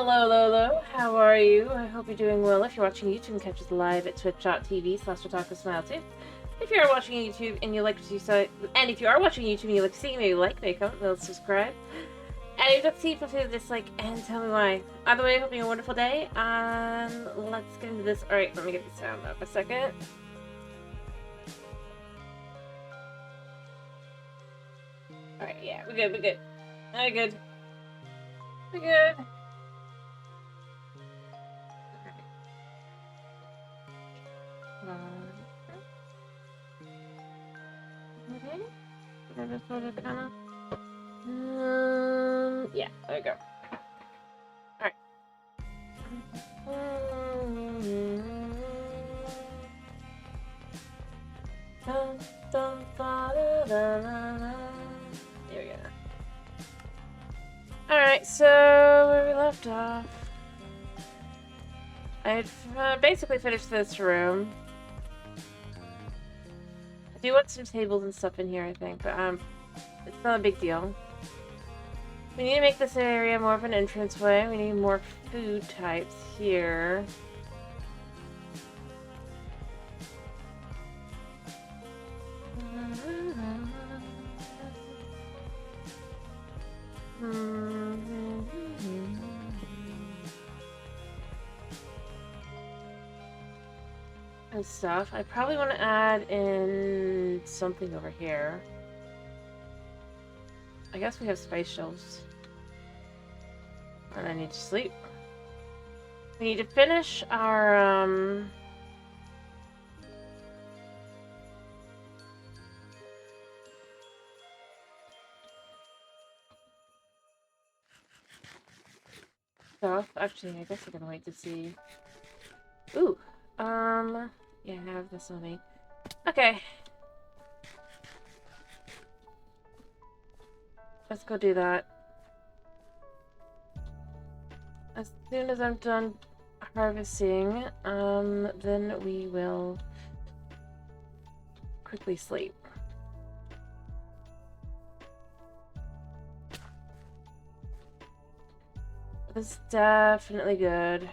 Hello, hello, hello. How are you? I hope you're doing well. If you're watching YouTube, you can catch us live at twitch.tv/Watakasmile2. If you're watching YouTube and you like to see so, and if you are watching YouTube and you like to see, maybe like, maybe comment, maybe subscribe. And if you don't see, feel free to dislike and tell me why. Either way, hope you have a wonderful day. Let's get into this. Alright, let me get the sound up a second. Alright, yeah, we're good, we're good. We're good. We're good. Okay. I just sort of kind of. Yeah, there we go. Alright. There we go. Alright, so where we left off. I had basically finished this room. I do want some tables and stuff in here, I think, but it's not a big deal. We need to make this area more of an entranceway. We need more food types here. And stuff. I probably want to add in something over here. I guess we have space shelves. And I need to sleep. We need to finish our, stuff. Actually, I guess I'm gonna wait to see. Ooh. Yeah, I have this on me. Okay. Let's go do that. As soon as I'm done harvesting, then we will quickly sleep. This is definitely good.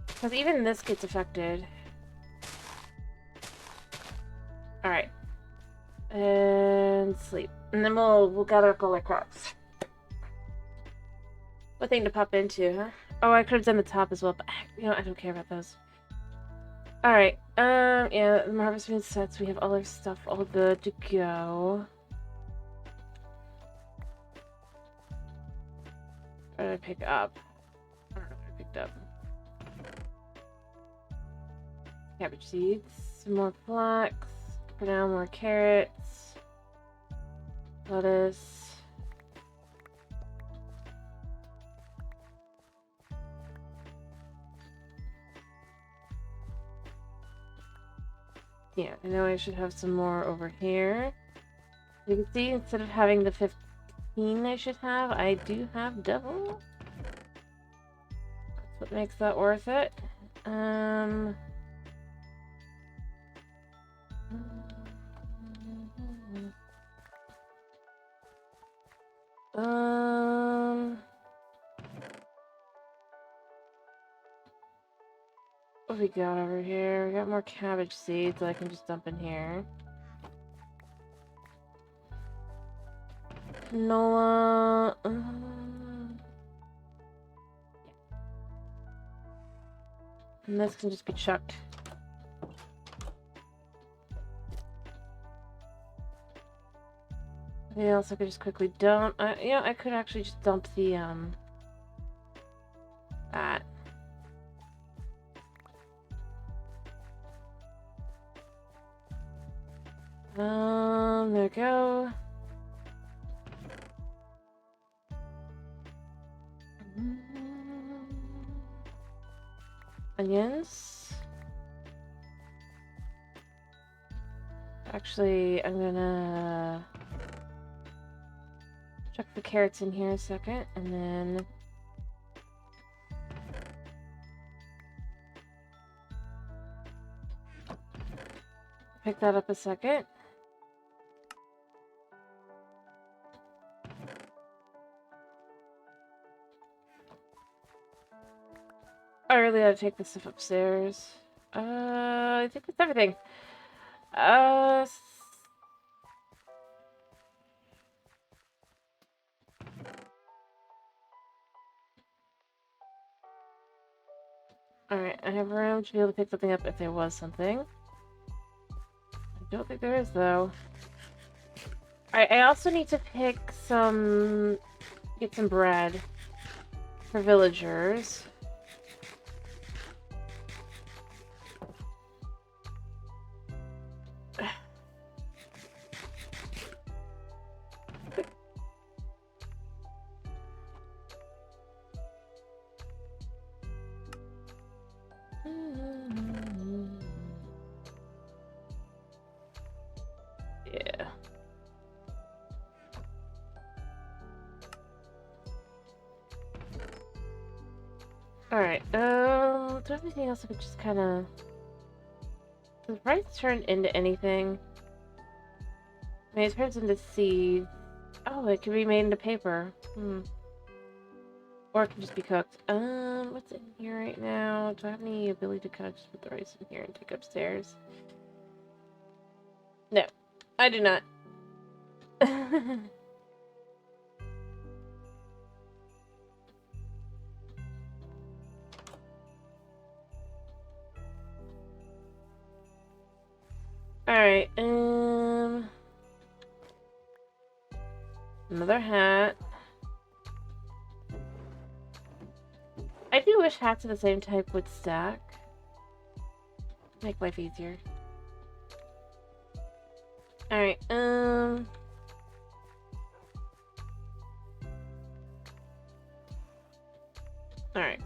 Because even this gets affected. Alright. And sleep. And then we'll gather up all our crops. What thing to pop into, huh? Oh, I could have done the top as well, but you know, I don't care about those. Alright. Yeah, the harvesting sets. We have all our stuff all good to go. What did I pick up? I don't know what I picked up. Cabbage seeds, some more flax, for now more carrots, lettuce. Yeah, I know I should have some more over here. You can see instead of having the 15 I should have, I do have double. That's what makes that worth it. What we got over here? We got more cabbage seeds that I can just dump in here. Canola. And this can just be chucked. Anything else I could just quickly dump? Yeah, I could actually just dump the, that. There we go. Onions. Actually, I'm gonna chuck the carrots in here a second, and then pick that up a second. I really gotta take this stuff upstairs. I think that's everything. Alright, I have room to be able to pick something up if there was something. I don't think there is, though. Alright, I also need to pick some... get some bread for villagers. Yeah. Alright, do I have anything else I could just kind of... Does rice turn into anything? I mean, it turns into seeds. Oh, it can be made into paper. Or it can just be cooked. What's in here right now? Do I have any ability to kind of just put the rice in here and take upstairs? No, I do not. Alright, another hat. I do wish hats of the same type would stack. Make life easier. Alright, Alright.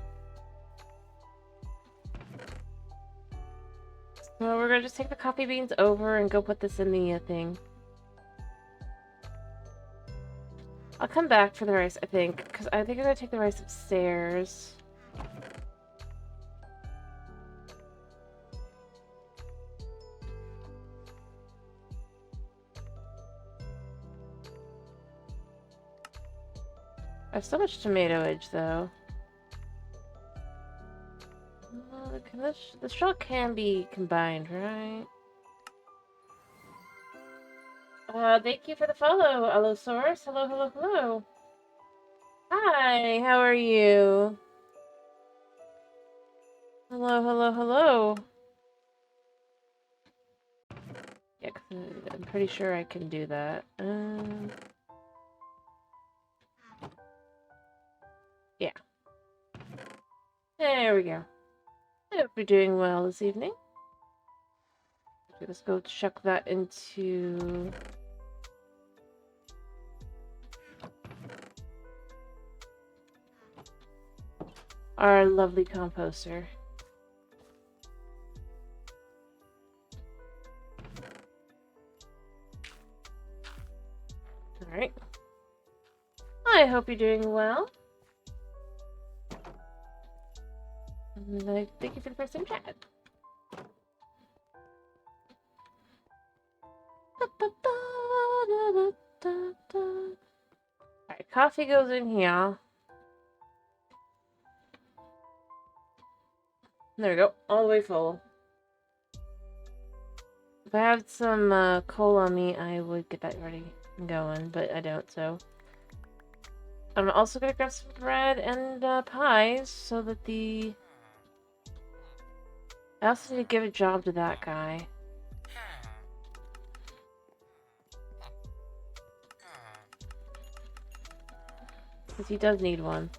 So we're gonna just take the coffee beans over and go put this in the thing. I'll come back for the rice, I think, because I think I'm gonna take the rice upstairs. I have so much tomatoage, though. The straw can be combined, right? Thank you for the follow, Allosaurus. Hello, hello, hello. Hi, how are you? Hello, hello, hello. Yeah, 'cause I'm pretty sure I can do that. Yeah. There we go. I hope you're doing well this evening. Okay, let's go chuck that into... our lovely composter. Alright. I hope you're doing well. And I thank you for the person chat. Alright, coffee goes in here. There we go, all the way full. If I had some coal on me, I would get that ready and going, but I don't, so. I'm also gonna grab some bread and pies so that the... I also need to give a job to that guy. Because he does need one.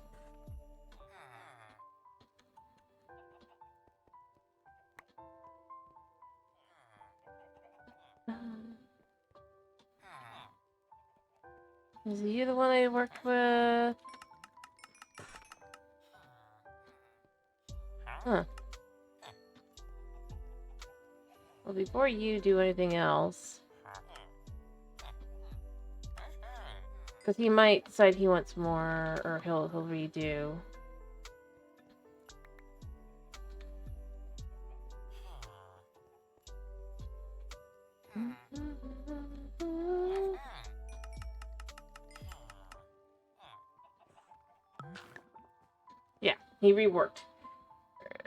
Is he the one I worked with? Huh. Well, before you do anything else... Because he might decide he wants more, or he'll redo. Yeah, he reworked.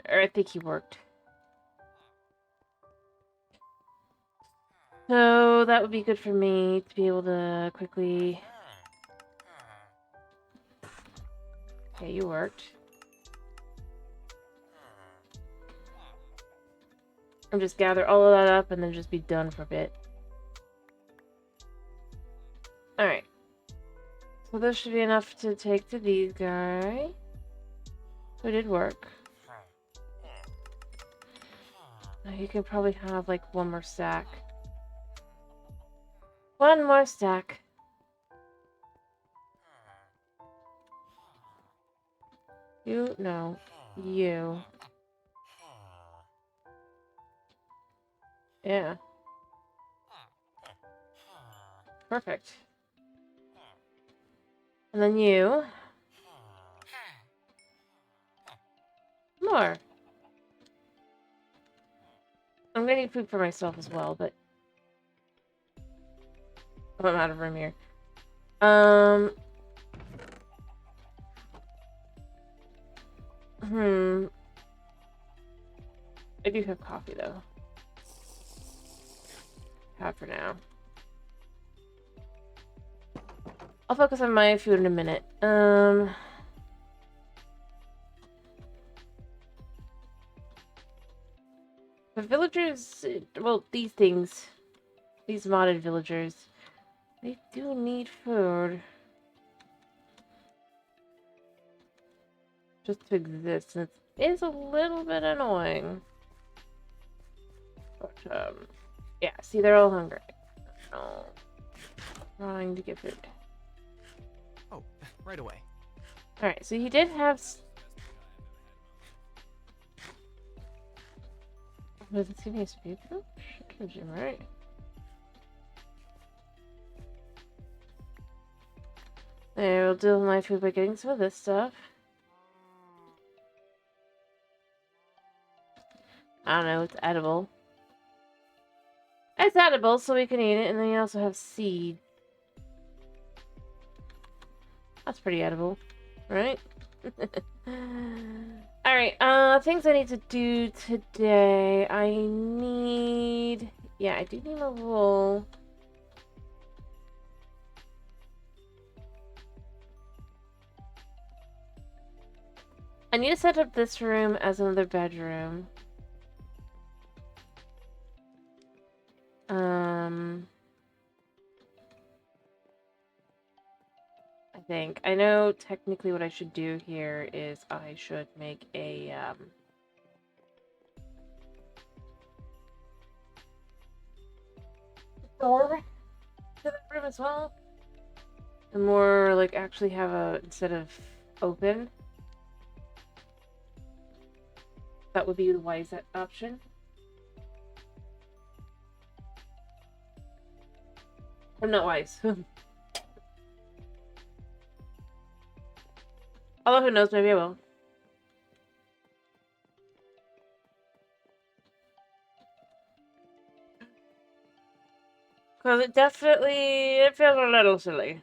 Or I think he worked. So that would be good for me to be able to quickly... Okay, you worked. And just gather all of that up and then just be done for a bit. Alright. So this should be enough to take to these guys. So it did work. Now you can probably have like one more stack. One more stack. You? No. You. Yeah. Perfect. And then you. More. I'm gonna need food for myself as well, but I'm out of room here. I do have coffee though. Have for now. I'll focus on my food in a minute. The villagers, well, these things, these modded villagers, they do need food. Just to exist, and it is a little bit annoying. But, yeah, see, they're all hungry. Oh, trying to get food. Oh, right away. Alright, so he did have... Was it giving me a speed boost? Right? There, we'll deal with my food by getting some of this stuff. I don't know, it's edible. It's edible, so we can eat it, and then you also have seed. That's pretty edible, right? Alright, things I need to do today. I need... Yeah, I do need a wool. I need to set up this room as another bedroom. I think. I know technically what I should do here is I should make a, door to the room as well. And more, like, actually have a, instead of open. That would be the wise option. I'm not wise. Although, who knows, maybe I will. Because it definitely, it feels a little silly.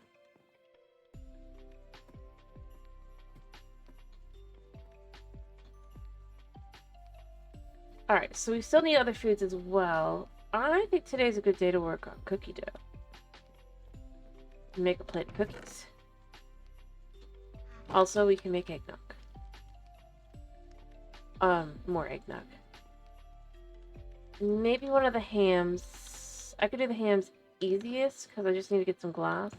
Alright, so we still need other foods as well. I think today's a good day to work on cookie dough. Make a plate of cookies. Also, we can make eggnog. More eggnog. Maybe one of the hams. I could do the hams easiest, because I just need to get some glass.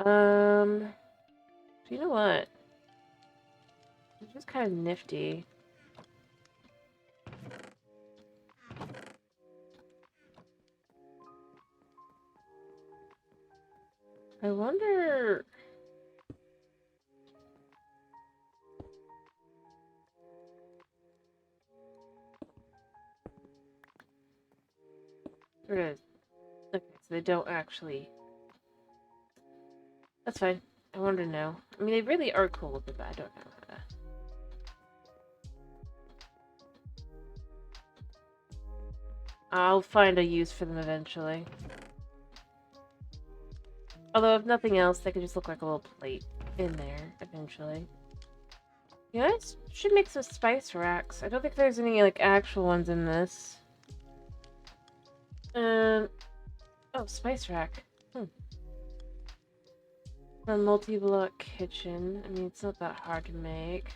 You know what? It's just kind of nifty. I wonder... There it is. Okay, so they don't actually... That's fine. I wanted to know. I mean, they really are cool with it, but I don't know how to... I'll find a use for them eventually. Although, if nothing else, they could just look like a little plate in there eventually. You guys should make some spice racks. I don't think there's any, like, actual ones in this. Oh, spice rack. A multi-block kitchen. I mean, it's not that hard to make.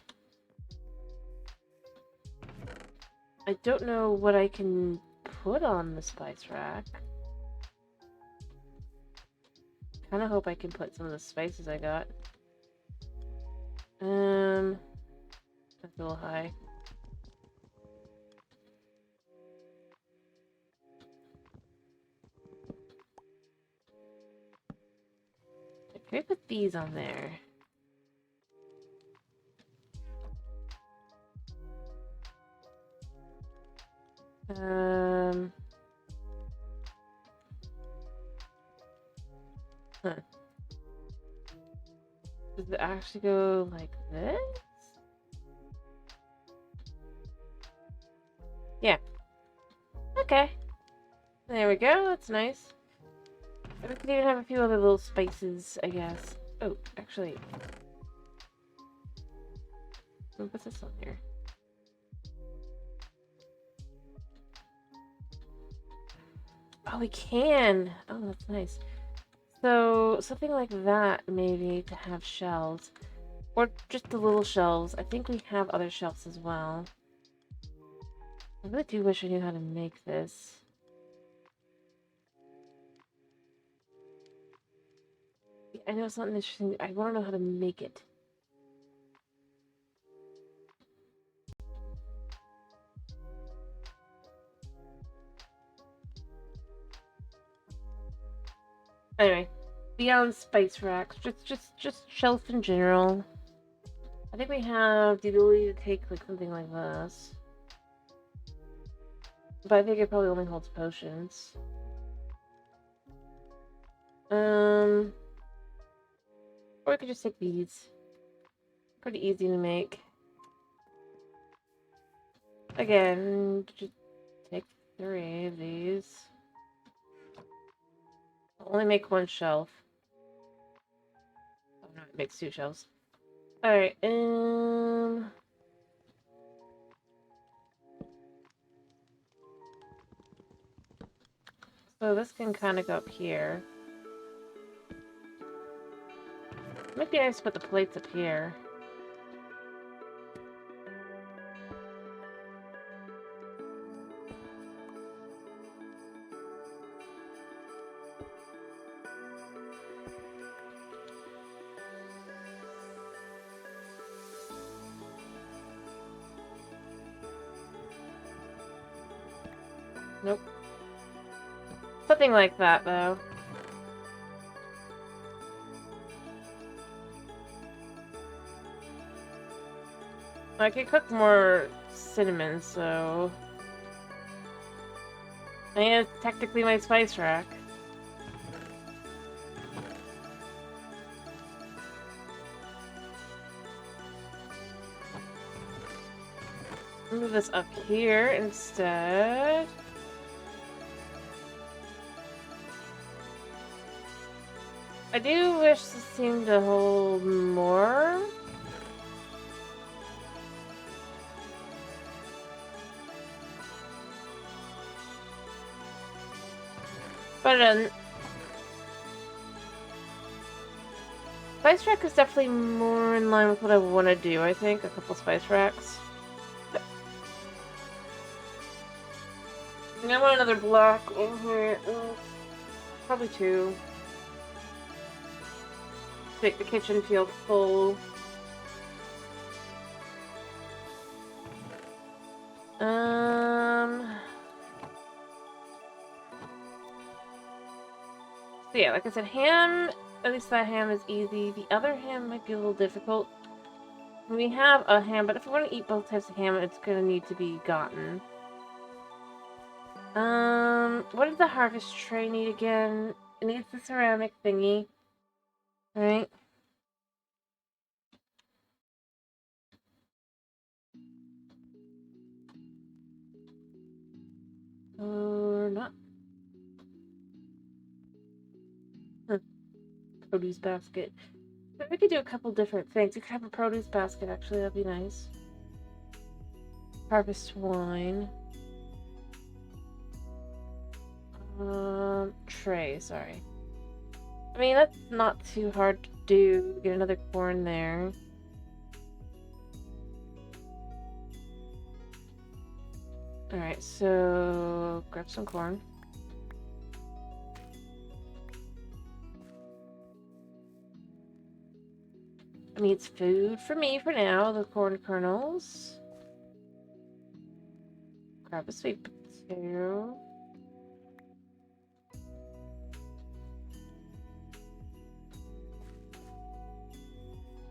I don't know what I can put on the spice rack. Kind of hope I can put some of the spices I got. That's a little high. Can I put these on there? Huh. Does it actually go like this? Yeah. Okay. There we go. That's nice. We could even have a few other little spices, I guess. Oh, actually. What's this on here? Oh, we can! Oh, that's nice. So, something like that, maybe, to have shelves. Or just the little shelves. I think we have other shelves as well. I really do wish I knew how to make this. I know it's not interesting. I want to know how to make it. Anyway, beyond spice racks, just shelf in general. I think we have the ability to take like something like this. But I think it probably only holds potions. Or we could just take these. Pretty easy to make. Again, just take 3 of these. I'll only make 1 shelf. Oh no, it makes 2 shelves. Alright, so this can kind of go up here. Might be nice to put the plates up here. Nope. Something like that, though. I could cook more cinnamon, so... And it's technically my spice rack. Move this up here instead. I do wish this seemed to hold more. But spice rack is definitely more in line with what I want to do, I think. A couple spice racks. I want another block in here. Probably 2. Make the kitchen feel full. So yeah, like I said, ham, at least that ham is easy. The other ham might be a little difficult. We have a ham, but if we want to eat both types of ham, it's going to need to be gotten. What did the harvest tray need again? It needs the ceramic thingy. Right? not. Huh. Produce basket. But we could do a couple different things. You could have a produce basket, actually. That'd be nice. Harvest wine. Tray, sorry. I mean, that's not too hard to do. Get another corn there. Alright, so grab some corn. I mean, it's food for me for now, the corn kernels. Grab a sweet potato.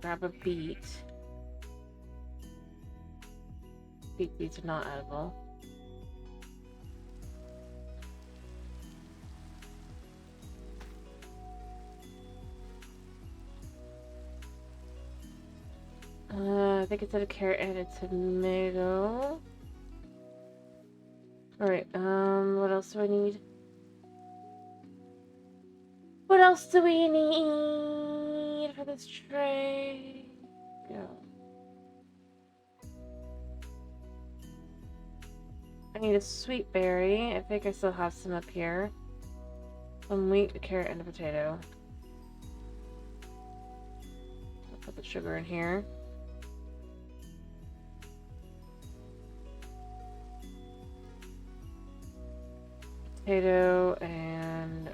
Grab a beet. Beets are not edible. I think it's a carrot and a tomato. Alright, what else do I need? What else do we need for this tray? Go. I need a sweet berry. I think I still have some up here. Some wheat, a carrot, and a potato. I'll put the sugar in here. Potato and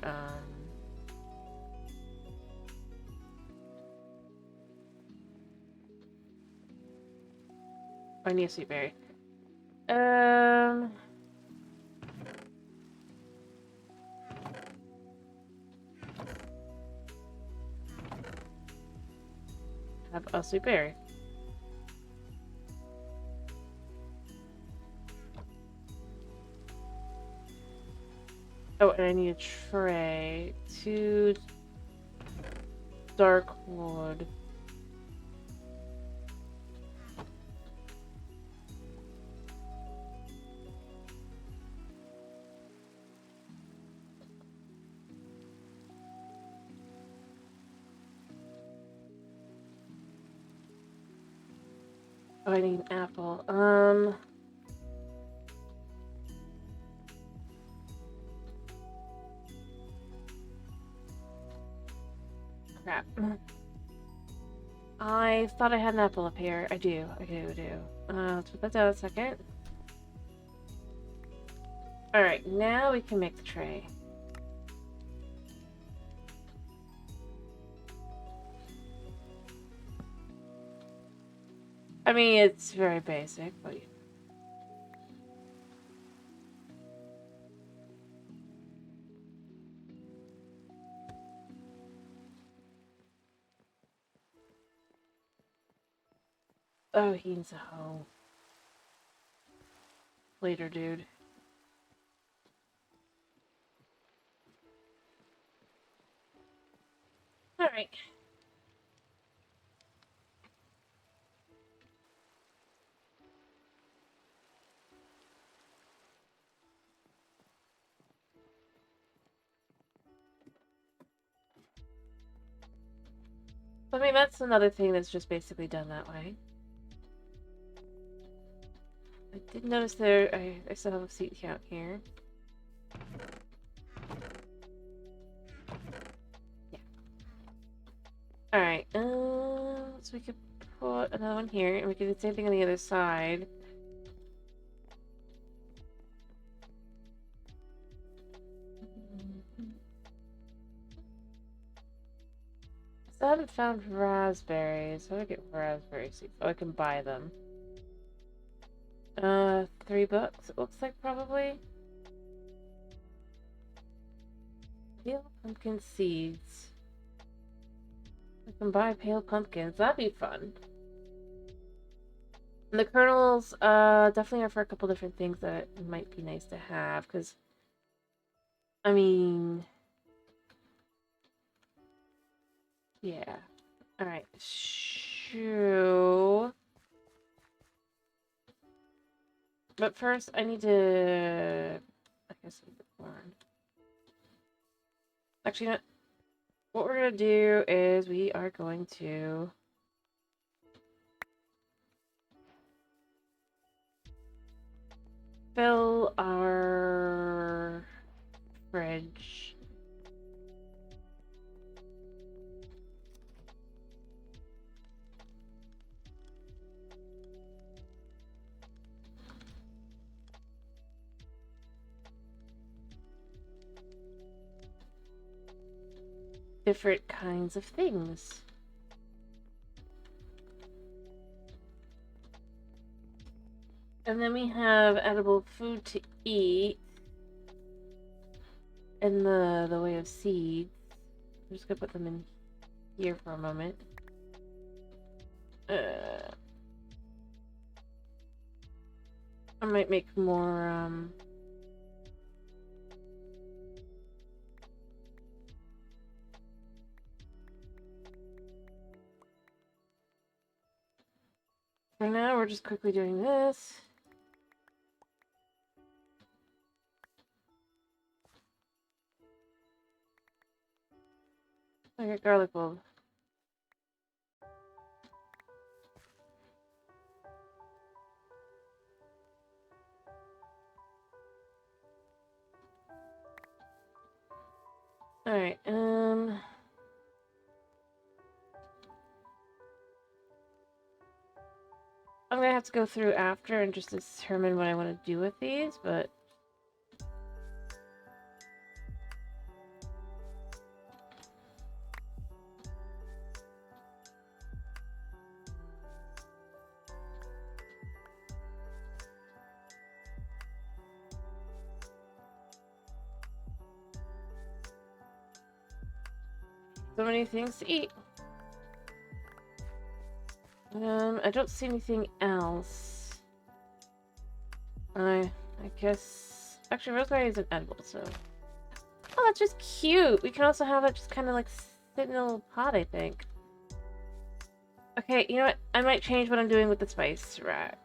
I need a sweet berry. Have a sweet berry. Oh, and I need a tray. 2 dark wood. Oh, I need an apple. Crap. I thought I had an apple up here. I do. Let's put that down a second. Alright, now we can make the tray. I mean, it's very basic, but... Oh, he needs a hoe. Later, dude. Alright. I mean, that's another thing that's just basically done that way. I did notice there, I still have a seat count here. Yeah. Alright, so we could put another one here, and we could do the same thing on the other side. I haven't found raspberries. How do I get raspberry seeds? Oh, I can buy them. $3, it looks like, probably. Pale pumpkin seeds. I can buy pale pumpkins. That'd be fun. And the kernels, definitely are for a couple different things that might be nice to have, because, I mean... Yeah. Alright, so... But first, I need to... guess with the corn. Actually, you know what we're gonna do is we are going to fill our fridge. Different kinds of things. And then we have edible food to eat in the way of seeds. I'm just gonna put them in here for a moment. I might make more for now, we're just quickly doing this. I got garlic bulb. Alright, I'm gonna have to go through after and just determine what I want to do with these, but so many things to eat. I don't see anything else. I guess... Actually, rosemary isn't edible, so... Oh, that's just cute! We can also have that just kind of like sit in a little pot, I think. Okay, you know what? I might change what I'm doing with the spice rack.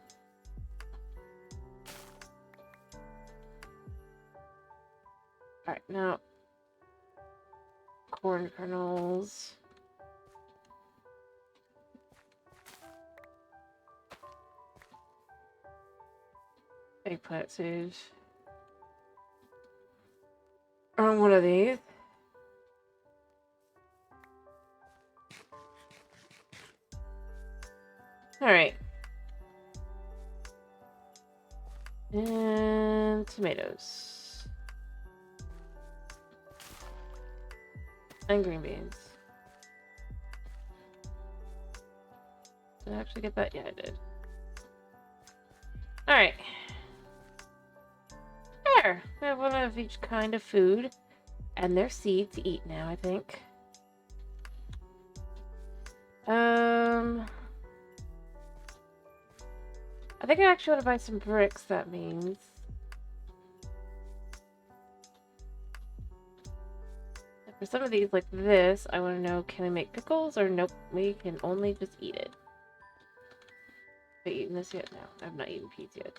Alright, now... corn kernels... eggplant seeds. On one of these. Alright. And tomatoes. And green beans. Did I actually get that? Yeah, I did. Alright. There! We have one of each kind of food. And their seed to eat now, I think. I think I actually want to buy some bricks, that means. For some of these, like this, I want to know, can I make pickles? Or nope, we can only just eat it. Have I eaten this yet? No, I've not eaten peas yet.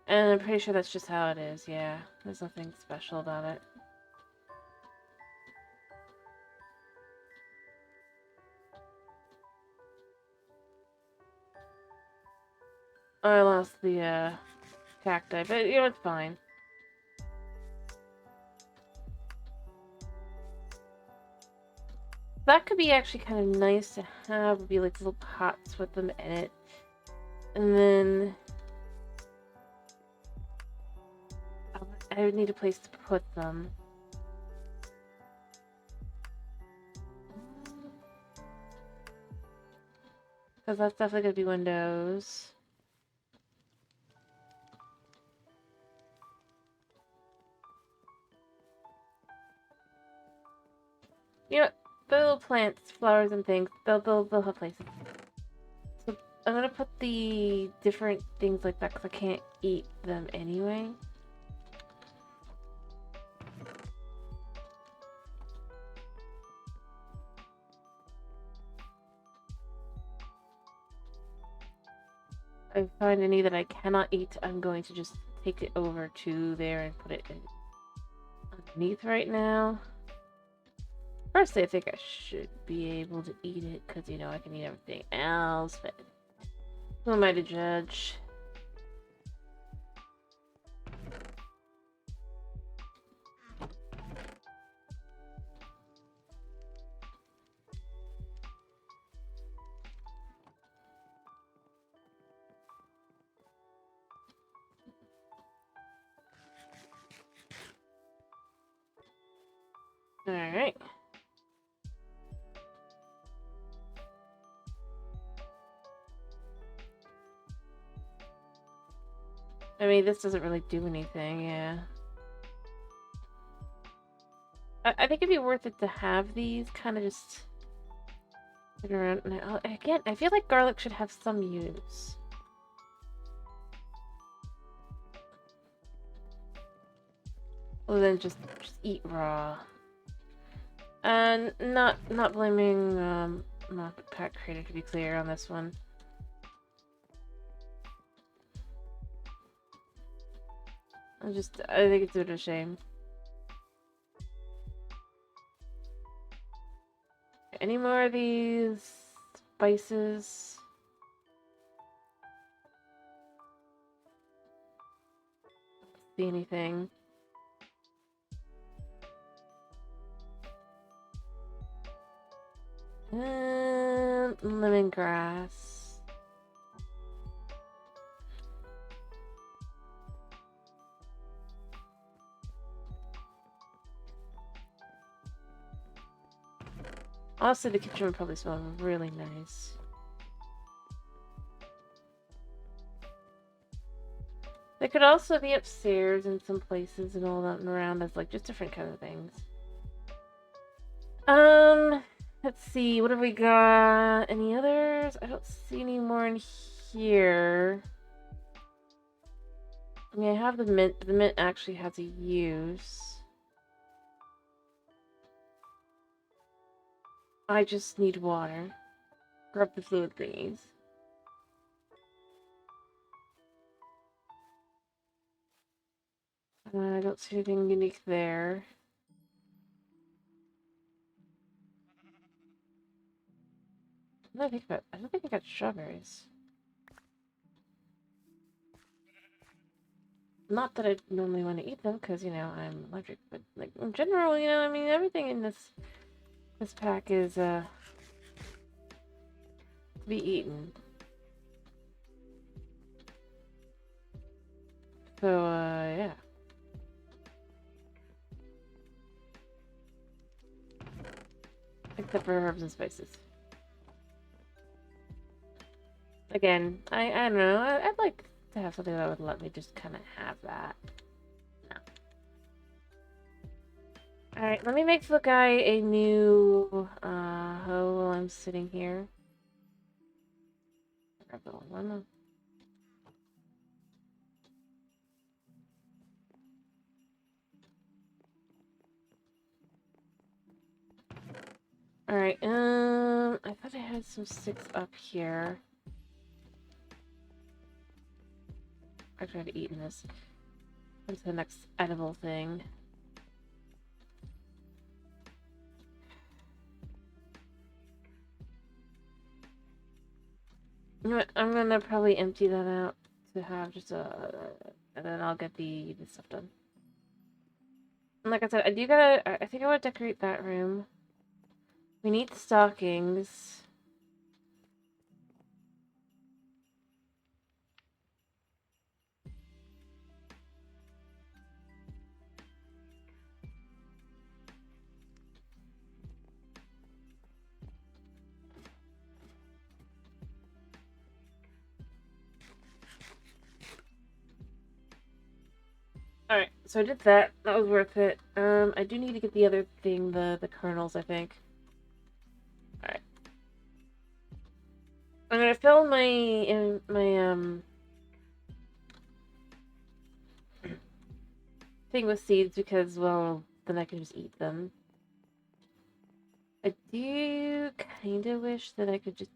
And I'm pretty sure that's just how it is, yeah. There's nothing special about it. I lost the, cacti, but, you know, it's fine. That could be actually kind of nice to have, would be like little pots with them in it. And then... I would need a place to put them. Because that's definitely going to be windows. You know, the little plants, flowers and things, they'll have places. So I'm going to put the different things like that because I can't eat them anyway. I find any that I cannot eat, I'm going to just take it over to there and put it in underneath right now. Firstly, I think I should be able to eat it because, you know, I can eat everything else, but who am I to judge? Alright. I mean, this doesn't really do anything, yeah. I think it'd be worth it to have these kind of just sit around. Now, again, I feel like garlic should have some use. Other than just eat raw. And not blaming not pack creator, to be clear on this one. I think it's a bit of a shame. Any more of these spices? See anything? Lemongrass. Also, the kitchen would probably smell really nice. They could also be upstairs in some places and all that and around as like just different kind of things. Let's see, what have we got? Any others? I don't see any more in here. I mean, I have the mint. The mint actually has a use. I just need water. Grab the fluid thingies. I don't see anything unique there. I don't think I got strawberries. Not that I normally want to eat them, because, you know, I'm allergic, but, like, in general, you know, I mean, everything in this pack is, to be eaten. So, yeah. Except for herbs and spices. Again, I don't know, I'd like to have something that would let me just kind of have that. No. Alright, let me make the guy a new, hoe while I'm sitting here. Grab the one. Alright, I thought I had some sticks up here. I tried eating this. What's the next edible thing? You know what? I'm gonna probably empty that out to have just and then I'll get the stuff done. And like I said, I think I want to decorate that room. We need stockings. Alright, so I did that. That was worth it. I do need to get the other thing, the kernels, I think. Alright. I'm gonna fill my thing with seeds because, well, then I can just eat them. I do kind of wish that I could just...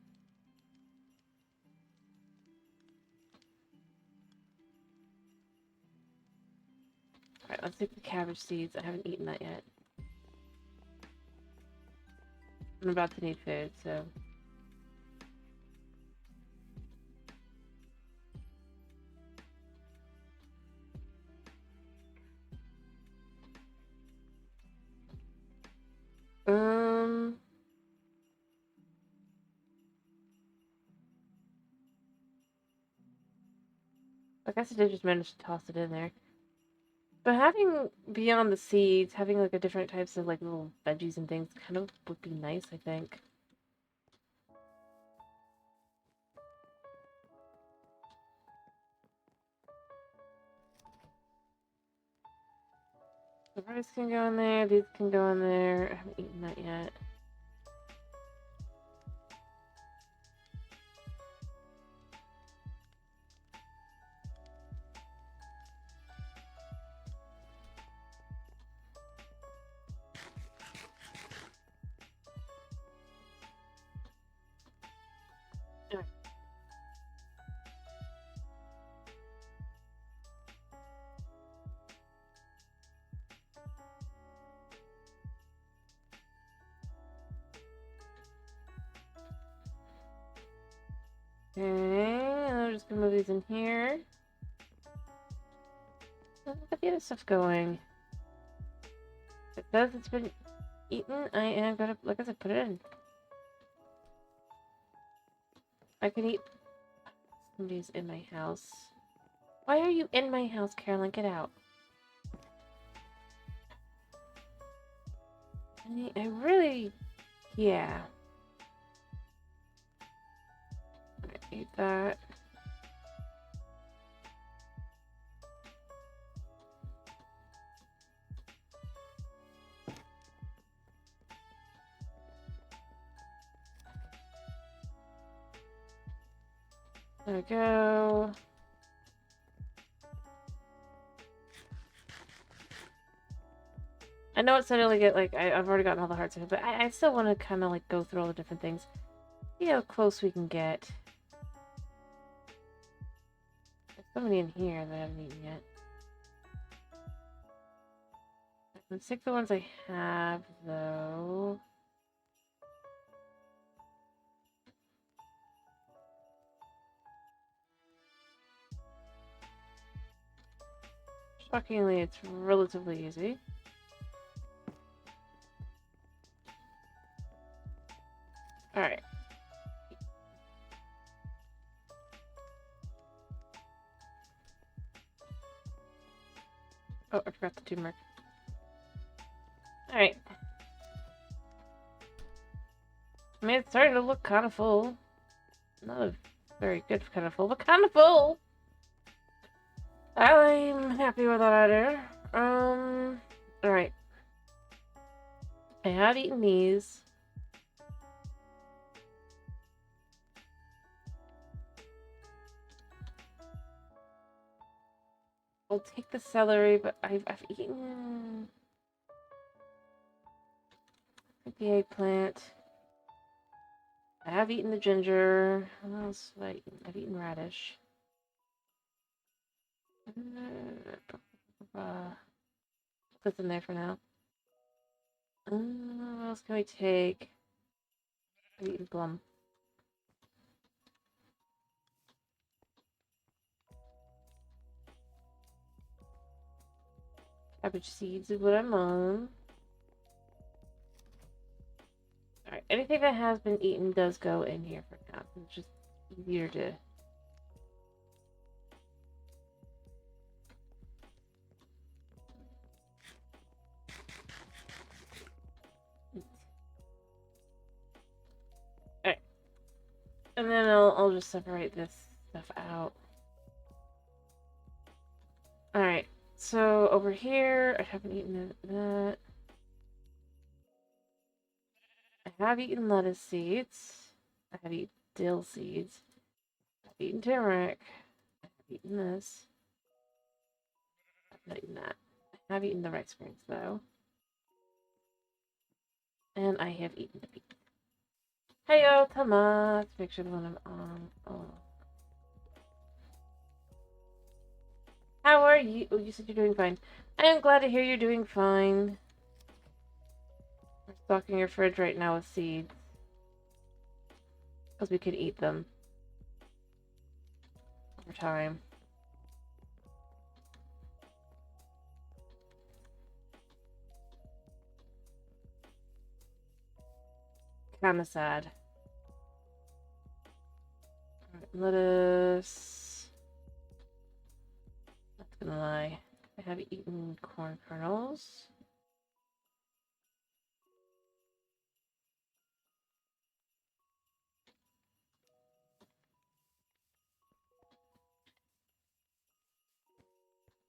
Alright, let's take the cabbage seeds. I haven't eaten that yet. I'm about to need food, so... I guess I did just manage to toss it in there. But having, beyond the seeds, having like a different types of like little veggies and things kind of would be nice, I think. The rice can go in there, these can go in there. I haven't eaten that yet. Okay, and I'm just gonna move these in here. Let's get the other stuff going. It says it's been eaten. I am gonna, like I said, put it in. I can eat. Somebody's in my house. Why are you in my house, Carolyn? Get out. I really... Yeah. Eat that. There we go. I know it said I only get, like, I've already gotten all the hearts, but I still want to kind of, like, go through all the different things. See how close we can get. There's so many in here that I haven't eaten yet. Let's take the ones I have, though. Shockingly, it's relatively easy. Alright. Oh, I forgot the turmeric. Alright. I mean, it's starting to look kind of full. Not a very good kind of full, but kind of full. I'm happy with that idea. Alright. I have eaten these. I'll take the celery, but I've eaten the eggplant. I have eaten the ginger. What else have I eaten? I've eaten radish. Put this in there for now. What else can we take? I've eaten plum. Cabbage seeds is what I'm on. Alright, anything that has been eaten does go in here for now. It's just easier to... Alright. And then I'll just separate this stuff out. Alright, so over here, I haven't eaten that. I have eaten lettuce seeds. I have eaten dill seeds. I've eaten turmeric. I've eaten this. I've not eaten that. I have eaten the rice grains though. And I have eaten the beef. Heyo, tomatoes. Make sure the one I'm on. Oh. How are you? Oh, you said you're doing fine. I am glad to hear you're doing fine. We're stocking your fridge right now with seeds. Because we could eat them. Over time. Kinda sad. Alright, lettuce. Not gonna lie. I have eaten corn kernels.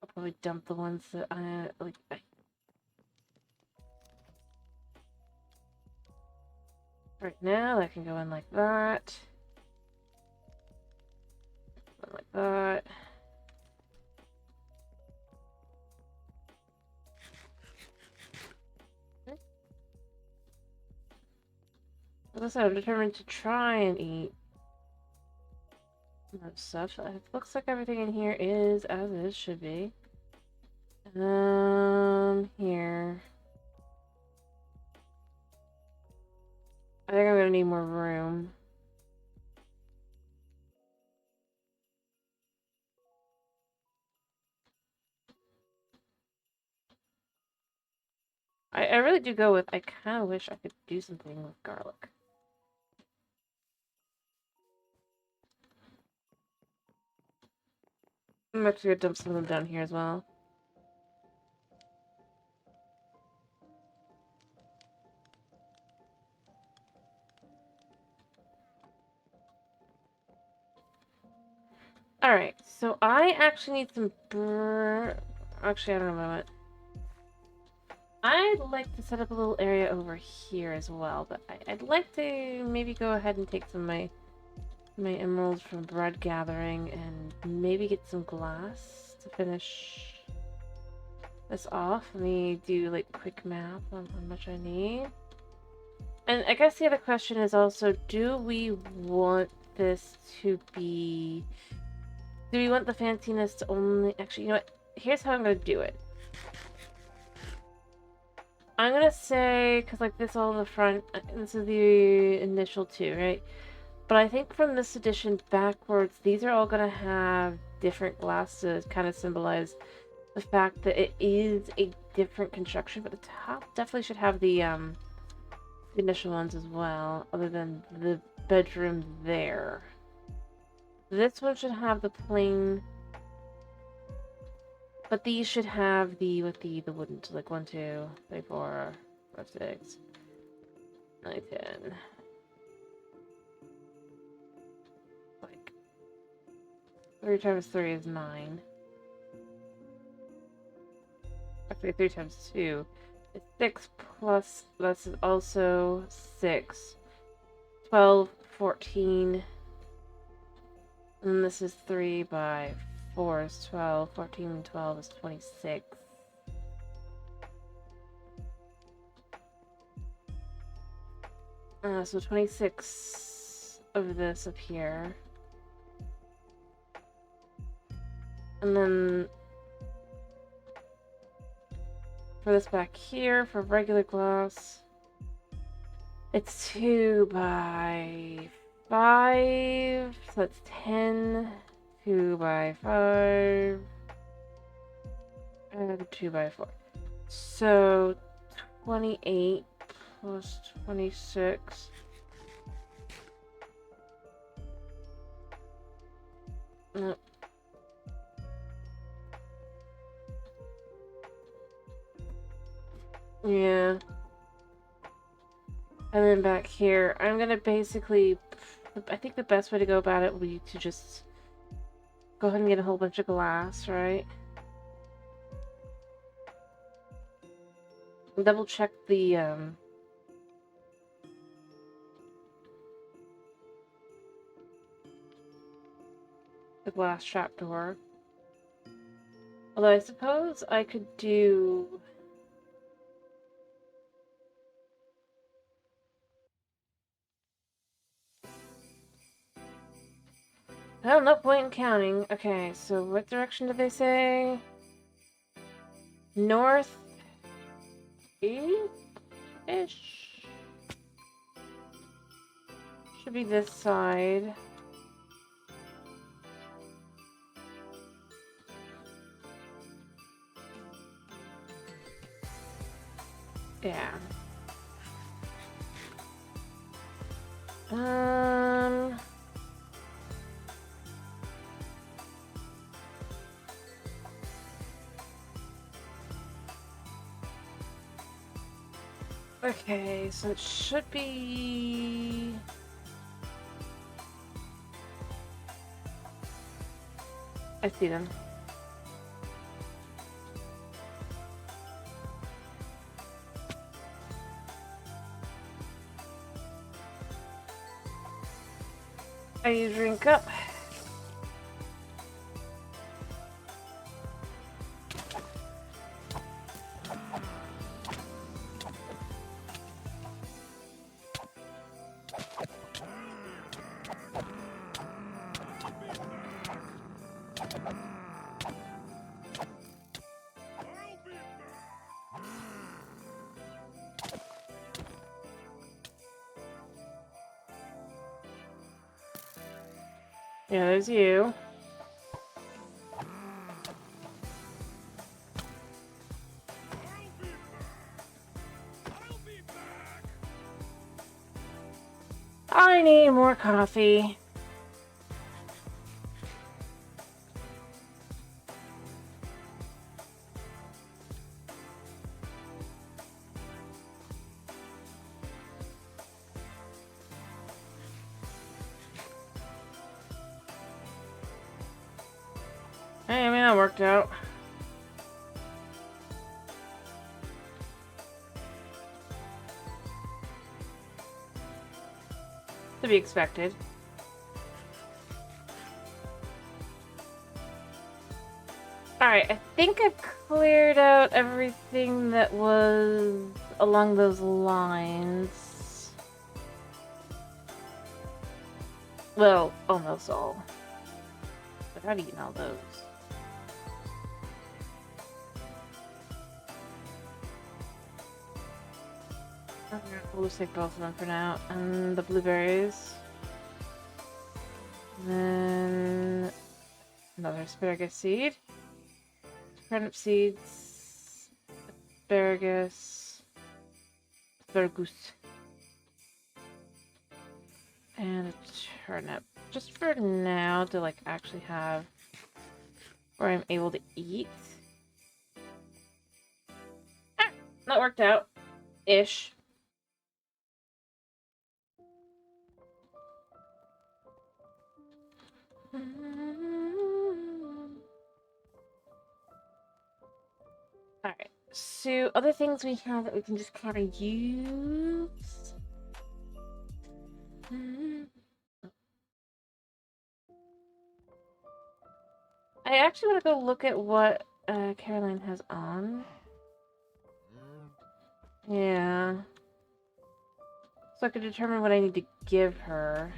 I'll probably dump the ones that I like. Right now, that can go in like that. Like that. As I said, I'm determined to try and eat that stuff. It looks like everything in here is as is should be. Here. I think I'm gonna need more room. I really do go with, I kind of wish I could do something with garlic. I'm actually gonna dump some of them down here as well. Alright, so I actually need some Actually, I don't know what. I'd like to set up a little area over here as well, but I'd like to maybe go ahead and take some of my emeralds from bread gathering and maybe get some glass to finish this off. Let me do like quick math on how much I need. And I guess the other question is also, do we want this to be... Do we want the fanciness to only... Actually, you know what? Here's how I'm going to do it. I'm going to say, because like this all in the front, this is the initial two, right? But I think from this edition backwards, these are all going to have different glass to kind of symbolize the fact that it is a different construction, but the top definitely should have the initial ones as well, other than the bedroom there. This one should have the plain, but these should have the with the wooden, so like 1, 2, 3, 4, 5, 6, 9, 10. Like 3 times 3 is 9. Actually, 3 times 2 is 6 plus this is also 6. 12, 14. And this is 3 by 4 is 12. 14 and 12 is 26. So 26 of this up here. And then for this back here, for regular glass, it's 2 by 5, so that's 10, 2 by 5, and 2 by 4. So 28 plus 26. No. Yeah. And then back here, I'm gonna basically, I think the best way to go about it would be to just go ahead and get a whole bunch of glass, right? Double check the glass trapdoor. Although I suppose I could do... Well, no point in counting. Okay, so what direction did they say? North east-ish? Should be this side. Yeah. Okay, so it should be... I see them. I drink up. Yeah, there's you. I need more coffee. Hey, I mean, that worked out. To be expected. Alright, I think I've cleared out everything that was along those lines. Well, almost all. But I've eaten all those. We'll just take both of them for now. And the blueberries. Then another asparagus seed. Turnip seeds. Asparagus. Asparagus. And a turnip. Just for now to like actually have where I'm able to eat. Ah, that worked out. Ish. Alright, so other things we have that we can just kind of use. I actually want to go look at what Caroline has on. Yeah. So I can determine what I need to give her.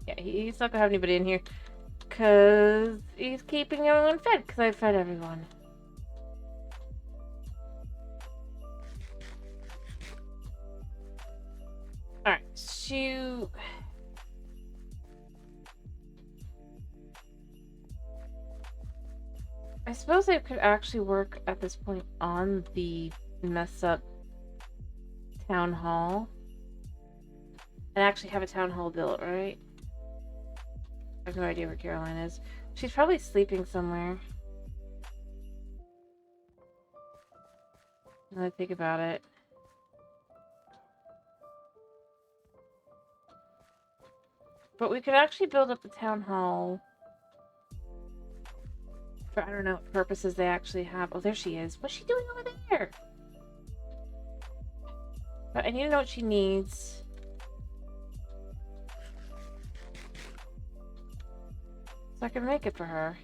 Yeah, he's not gonna have anybody in here. Because he's keeping everyone fed, because I fed everyone. Alright, so... I suppose I could actually work at this point on the mess up town hall. And actually have a town hall built, right? I have no idea where Caroline is. She's probably sleeping somewhere. Now that I think about it. But we could actually build up the town hall. For I don't know what purposes they actually have. Oh, there she is. What's she doing over there? But I need to know what she needs. So I can make it for her.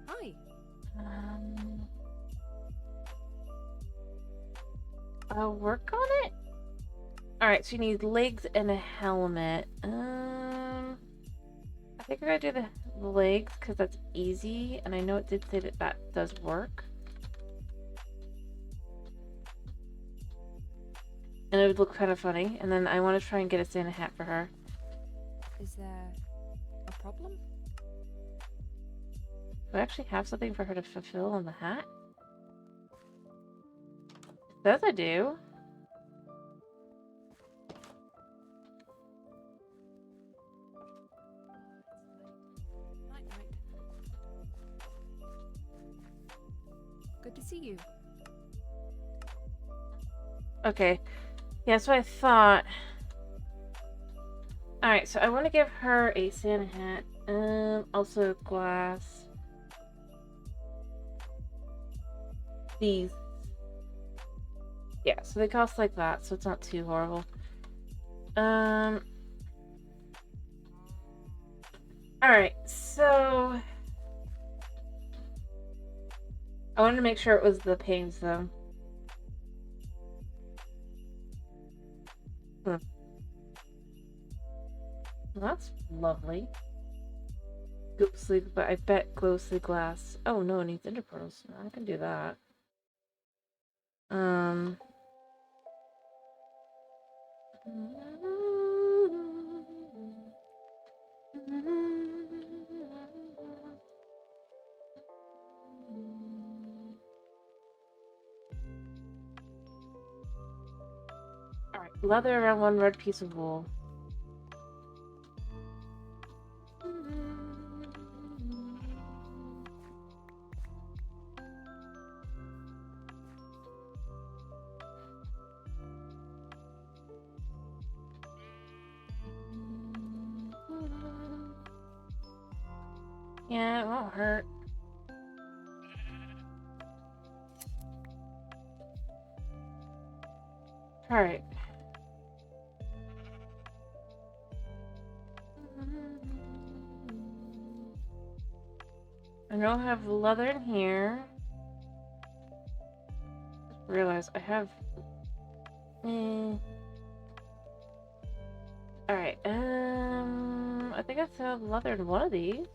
Hi. I'll work on it. Alright, so you need legs and a helmet. I think we're gonna do the legs because that's easy, and I know it did say that that does work. And it would look kind of funny, and then I want to try and get a Santa hat for her. Is there a problem? Do I actually have something for her to fulfill on the hat? It says I do. Night, night. Good to see you. Okay. Yeah, that's what I thought. Alright, so I want to give her a Santa hat. Also glass. These. Yeah, so they cost like that, so it's not too horrible. Alright, so I wanted to make sure it was the pains though. Well, that's lovely. Ghostly, but I bet ghostly glass. Oh no, it needs ender pearls. I can do that. Alright, leather around one red piece of wool. Yeah, it won't hurt. Alright. I know I have leather in here. Just realize I have... Alright, I think I still have leather in one of these.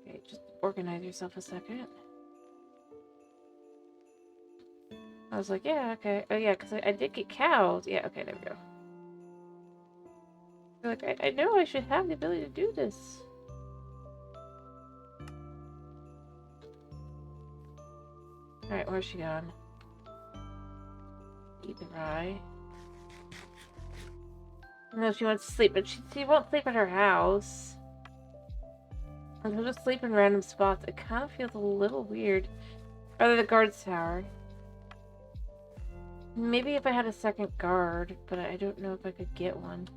Okay, just organize yourself a second. I was like, yeah, okay. Oh yeah, because I did get cows. Yeah, okay, there we go. Like, I know I should have the ability to do this. Alright, where's she gone? Eat the rye. No, she wants to sleep, but she won't sleep at her house. And she'll just sleep in random spots. It kind of feels a little weird. Rather the guard's tower. Maybe if I had a second guard, but I don't know if I could get one.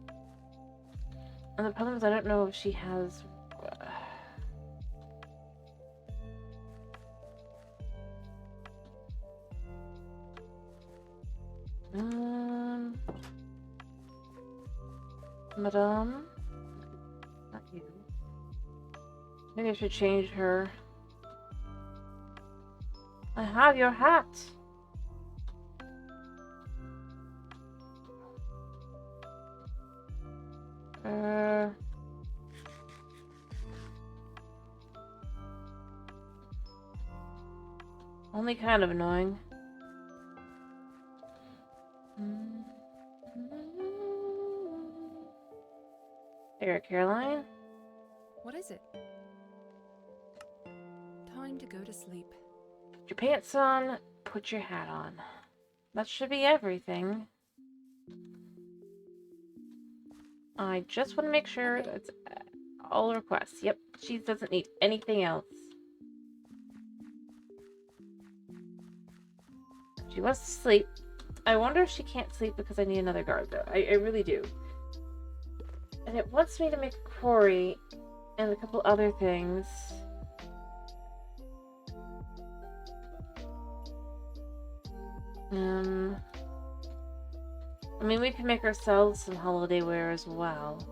And the problem is I don't know if she has... Madame? Not you. Maybe I should change her. I have your hat! Only kind of annoying. There, Caroline. What is it? Time to go to sleep. Put your pants on, put your hat on. That should be everything. I just want to make sure that's all requests. Yep, she doesn't need anything else. She wants to sleep. I wonder if she can't sleep because I need another guard, though. I really do. And it wants me to make a quarry and a couple other things. I mean, we can make ourselves some holiday wear as well.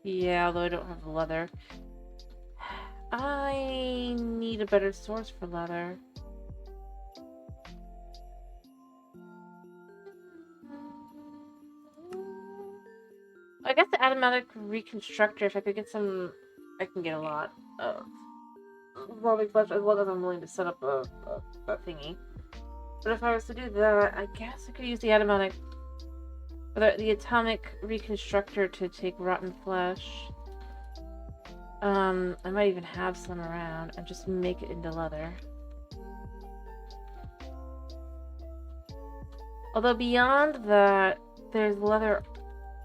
Yeah, although I don't have the leather. I need a better source for leather. I guess the automatic reconstructor, if I could get some, I can get a lot of evolving flesh as long as I'm willing to set up a thingy. But if I was to do that, I guess I could use the automatic, the atomic reconstructor to take rotten flesh. I might even have some around and just make it into leather. Although beyond that, there's leather.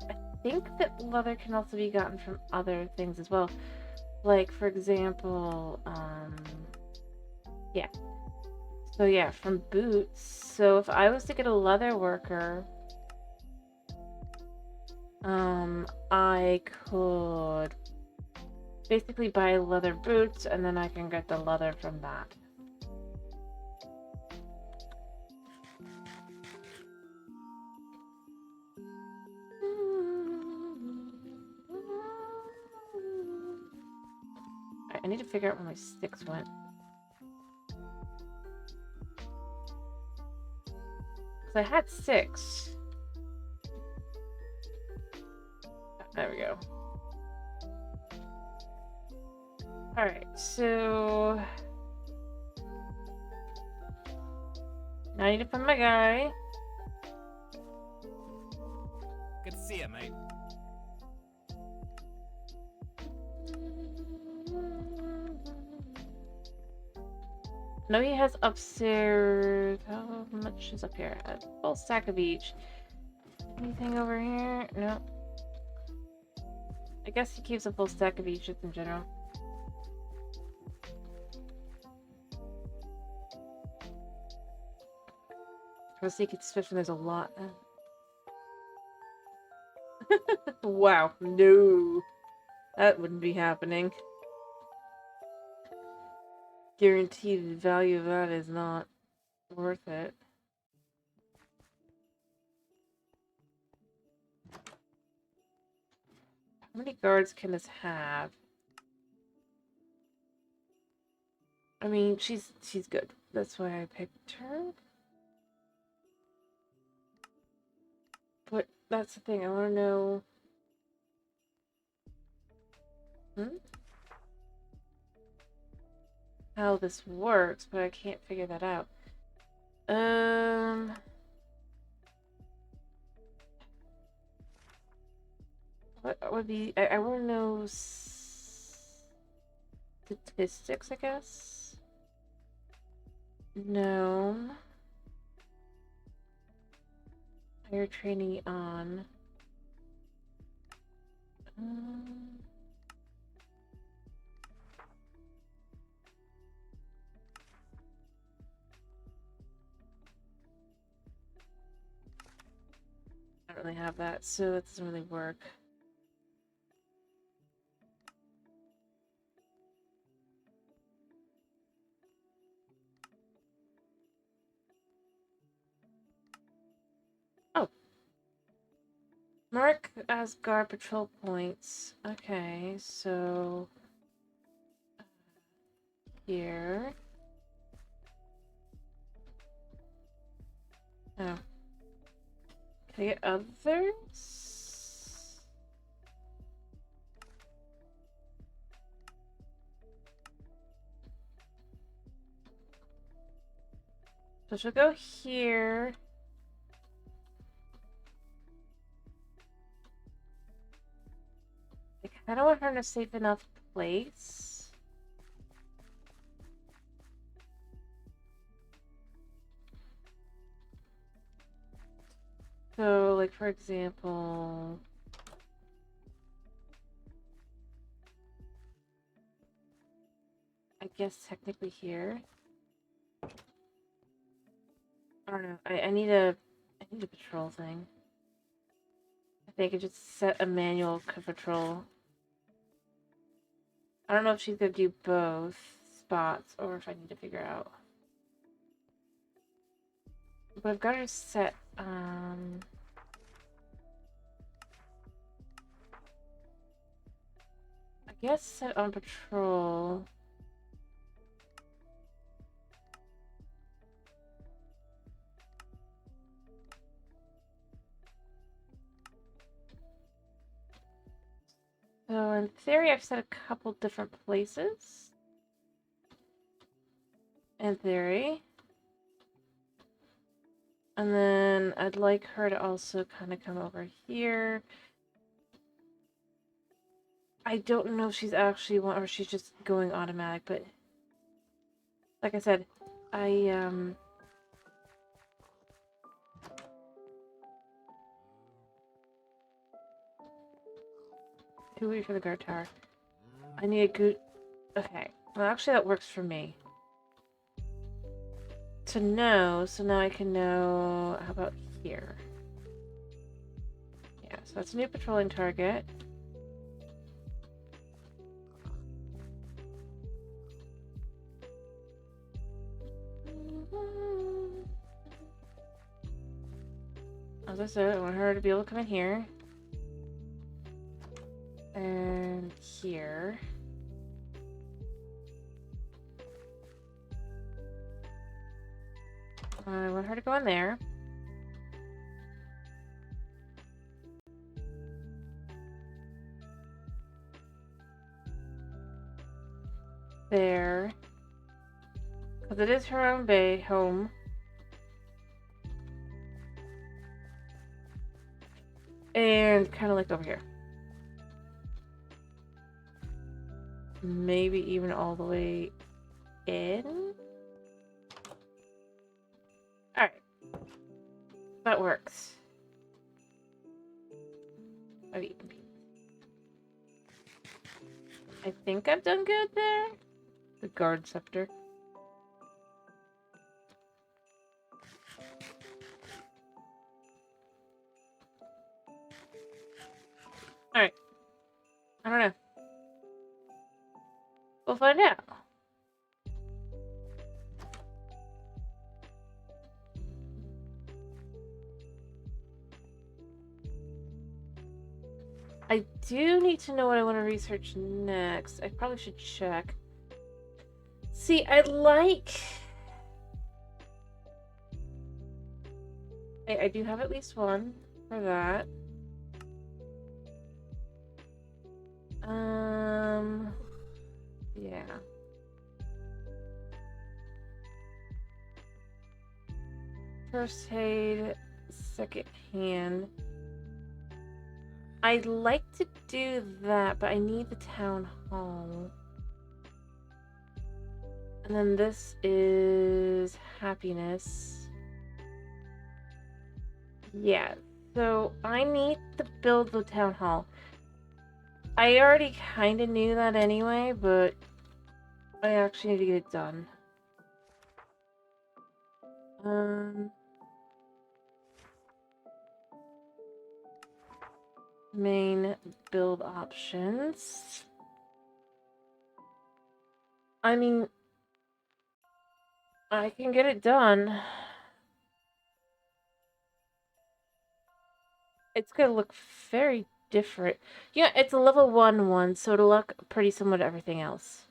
I think that leather can also be gotten from other things as well. Like, for example, yeah. So yeah, from boots. So if I was to get a leather worker, I could basically buy leather boots and then I can get the leather from that. I need to figure out where my sticks went. Because I had 6. There we go. Alright, so... now I need to find my guy. Good to see you, mate. No, he has upstairs. How much is up here? A full stack of each. Anything over here? No. I guess he keeps a full stack of each just in general. For a secret suspicion, there's a lot. Wow, no. That wouldn't be happening. Guaranteed the value of that is not worth it. How many guards can this have? I mean, she's good. That's why I picked her. But that's the thing, I want to know... how this works, but I can't figure that out. What would be... I want to know... statistics, I guess? No. Higher training on... I don't really have that, so that doesn't really work. Oh. Mark as guard patrol points. Okay, so... here... oh. Can I get others? So she'll go here. I kind of want her in a safe enough place. So, like, for example... I guess technically here. I don't know. I need a patrol thing. I think I just set a manual patrol. I don't know if she's gonna do both spots or if I need to figure out. But I've got her set, guess set on patrol. So in theory, I've set a couple different places. In theory. And then I'd like her to also kind of come over here. I don't know if she's actually or she's just going automatic, but like I said, Too late for the guard tower. I need a good... Okay. Well, actually, that works for me. To know, so now I can know... How about here? Yeah, so that's a new patrolling target. As I said, I want her to be able to come in here. And here. I want her to go in there. There. Because it is her own bay home. And kind of like over here. Maybe even all the way in? Alright. That works. I've eaten peas. I think I've done good there. The guard scepter. Alright. I don't know. We'll find out. I do need to know what I want to research next. I probably should check. See, I do have at least one for that. Yeah. First aid, second hand. I'd like to do that, but I need the town hall. And then this is happiness. Yeah, so I need to build the town hall. I already kind of knew that anyway, but I actually need to get it done. Main build options. I mean, I can get it done. It's gonna look very different. Yeah, it's a level 1 one, so it'll look pretty similar to everything else.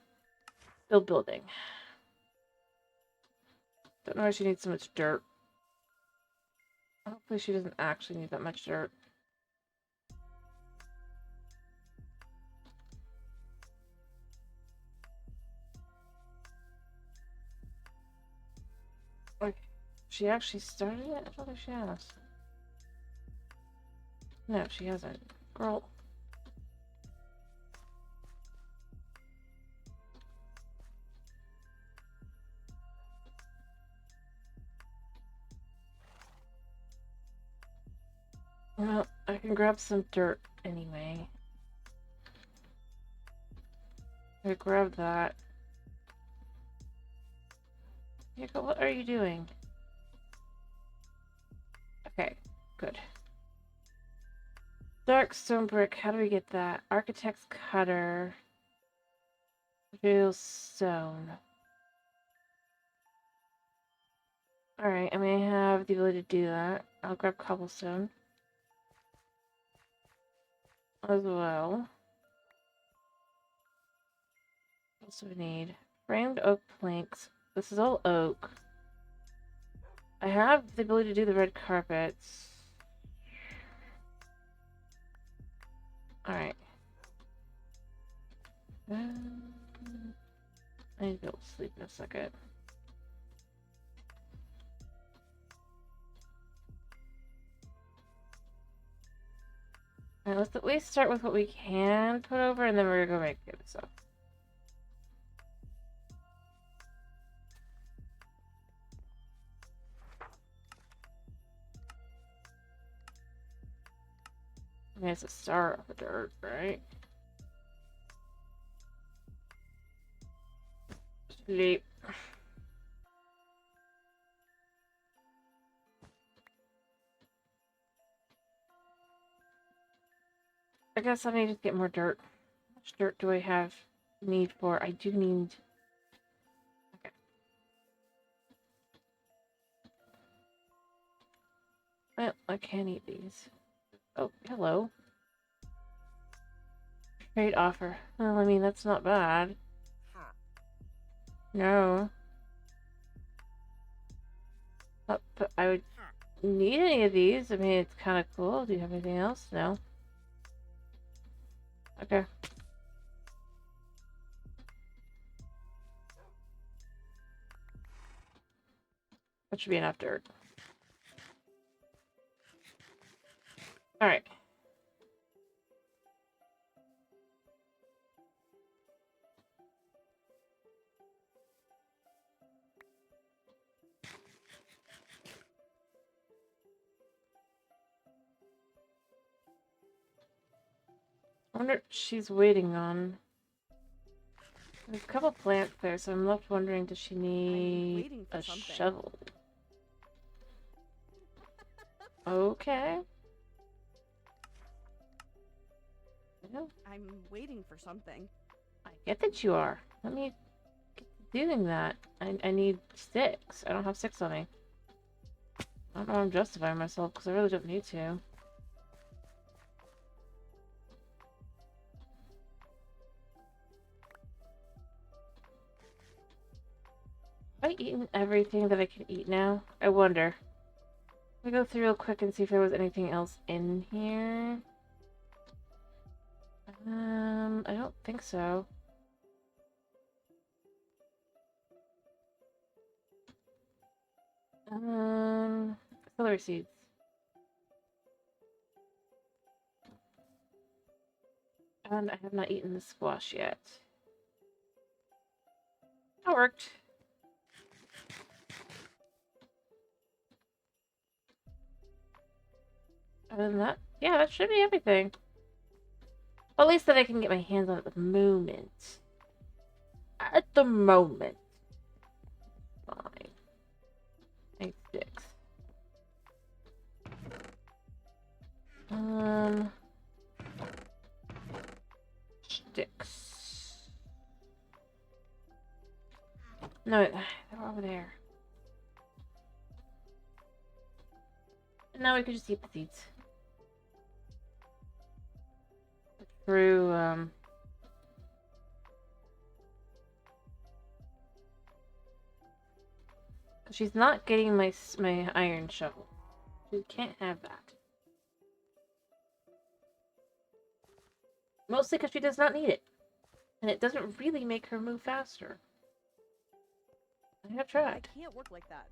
Build building. Don't know why she needs so much dirt. Hopefully she doesn't actually need that much dirt. Like, she actually started it? I don't think she has. No, she hasn't. Girl. Well, I can grab some dirt anyway. I grab that. Yoko, what are you doing? Okay, good. Dark stone brick, how do we get that? Architect's cutter. Real stone. Alright, I may have the ability to do that. I'll grab cobblestone. As well. What else do we need? Framed oak planks. This is all oak. I have the ability to do the red carpets. Alright. I need to be able to sleep in a second. Alright, let's at least start with what we can put over, and then we're gonna go make the other stuff. I mean, it's a star of the dirt, right? Sleep. I guess I need to get more dirt. How much dirt do I have need for? I do need... Okay. Well, I can eat these. Oh, hello. Trade offer. Well, I mean, that's not bad. No. But I would need any of these. I mean, it's kind of cool. Do you have anything else? No. Okay. That should be enough dirt. Alright. I wonder what she's waiting on. There's a couple plants there, so I'm left wondering, does she need a shovel? Okay. Well, I'm waiting for something. I get that you are. Let me get to doing that. I need sticks. I don't have sticks on me. I don't know why I'm justifying myself, because I really don't need to. Have I eaten everything that I can eat now? I wonder. Let me go through real quick and see if there was anything else in here. I don't think so. Celery seeds. And I have not eaten the squash yet. That worked. Other than that, yeah, that should be everything. Well, at least that I can get my hands on at the moment. At the moment. Fine. 8 sticks. Sticks. No, they're over there. And now we can just eat the seeds. Through, she's not getting my iron shovel. She can't have that. Mostly because she does not need it. And it doesn't really make her move faster. I have tried. I can't work like that.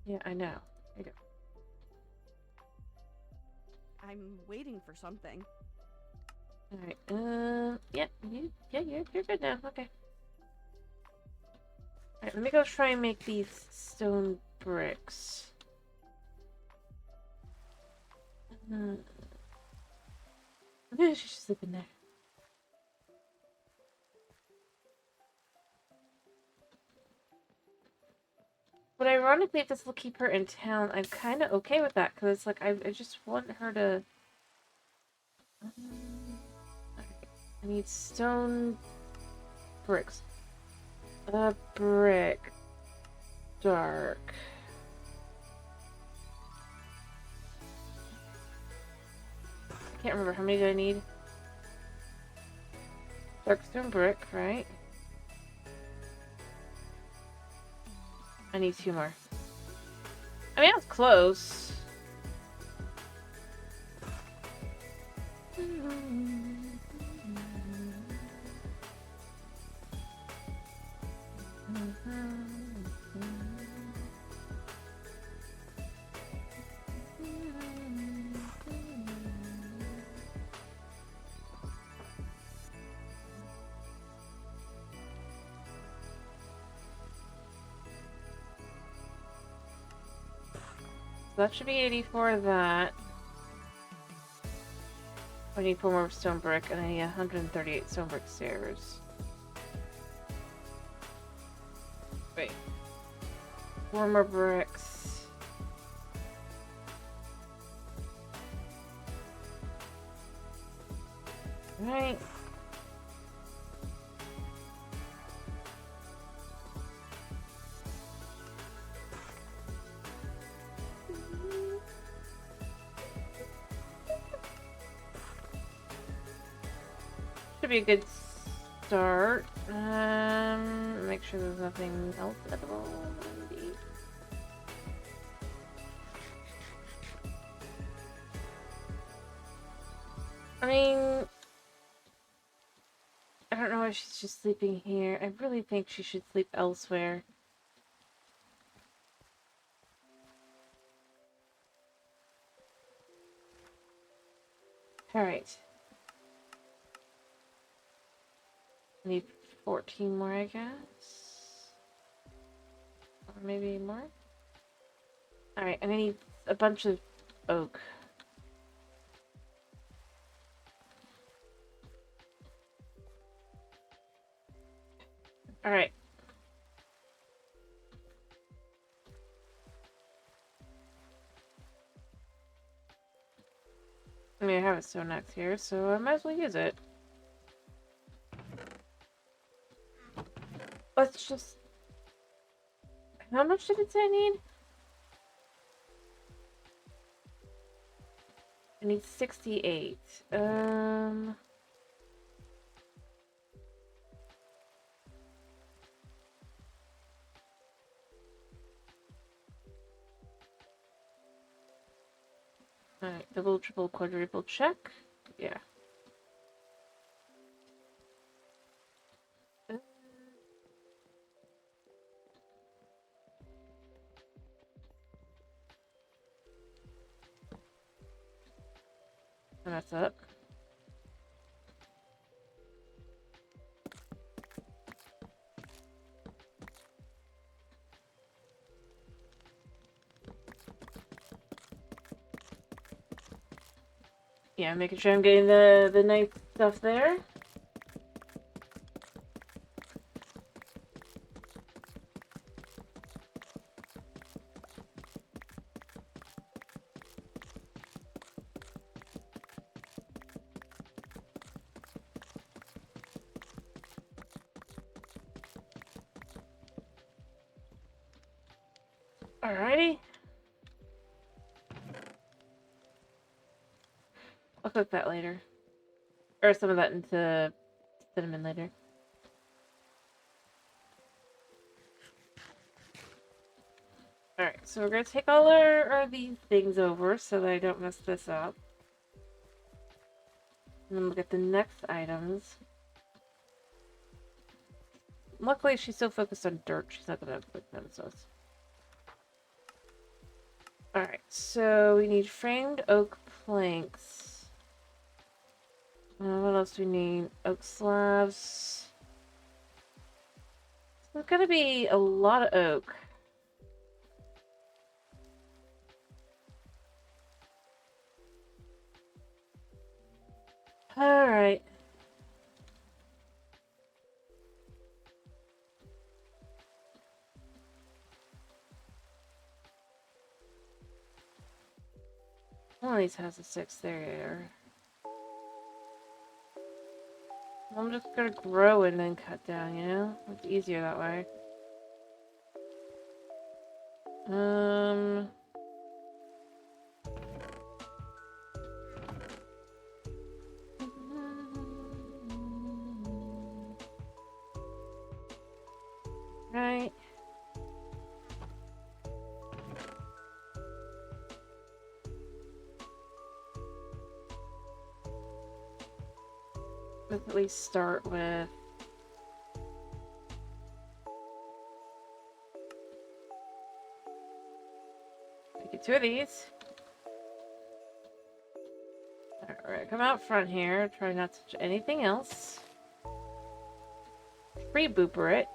Yeah, I know. I know. I'm waiting for something. Alright, yeah, you're good now. Okay. Alright, let me go try and make these stone bricks. She's just sleeping there. But ironically, if this will keep her in town, I'm kind of okay with that, because it's like, I just want her to... I need stone bricks. A brick. Dark. I can't remember. How many do I need? Dark stone brick, right? I need 2 more. I mean, I was close. So that should be 84 of that. I need 4 more stone brick, and I need 138 stone brick stairs. Wait. 4 more bricks. Right. Should be a good start. Make sure there's nothing else edible. Maybe. I mean, I don't know why she's just sleeping here. I really think she should sleep elsewhere. Alright. I need 14 more, I guess. Or maybe more. Alright, I need a bunch of oak. Alright. I mean, I have a stone axe here, so I might as well use it. Let's just... How much did it say I need? I need 68. Alright, double, triple, quadruple check. Yeah. And that's up. Yeah, making sure I'm getting the nice stuff there. Alrighty. I'll cook that later. Or some of that into cinnamon later. Alright, so we're gonna take all our these things over so that I don't mess this up. And then look at the next items. Luckily, she's so focused on dirt, she's not gonna notice us. Alright, so we need framed oak planks. What else do we need? Oak slabs. There's gonna be a lot of oak. Alright. One of these has a 6 there. I'm just gonna grow and then cut down, you know? It's easier that way. Right. Let's at least start with... Get 2 of these. Alright, come out front here. Try not to touch anything else. Free booper it.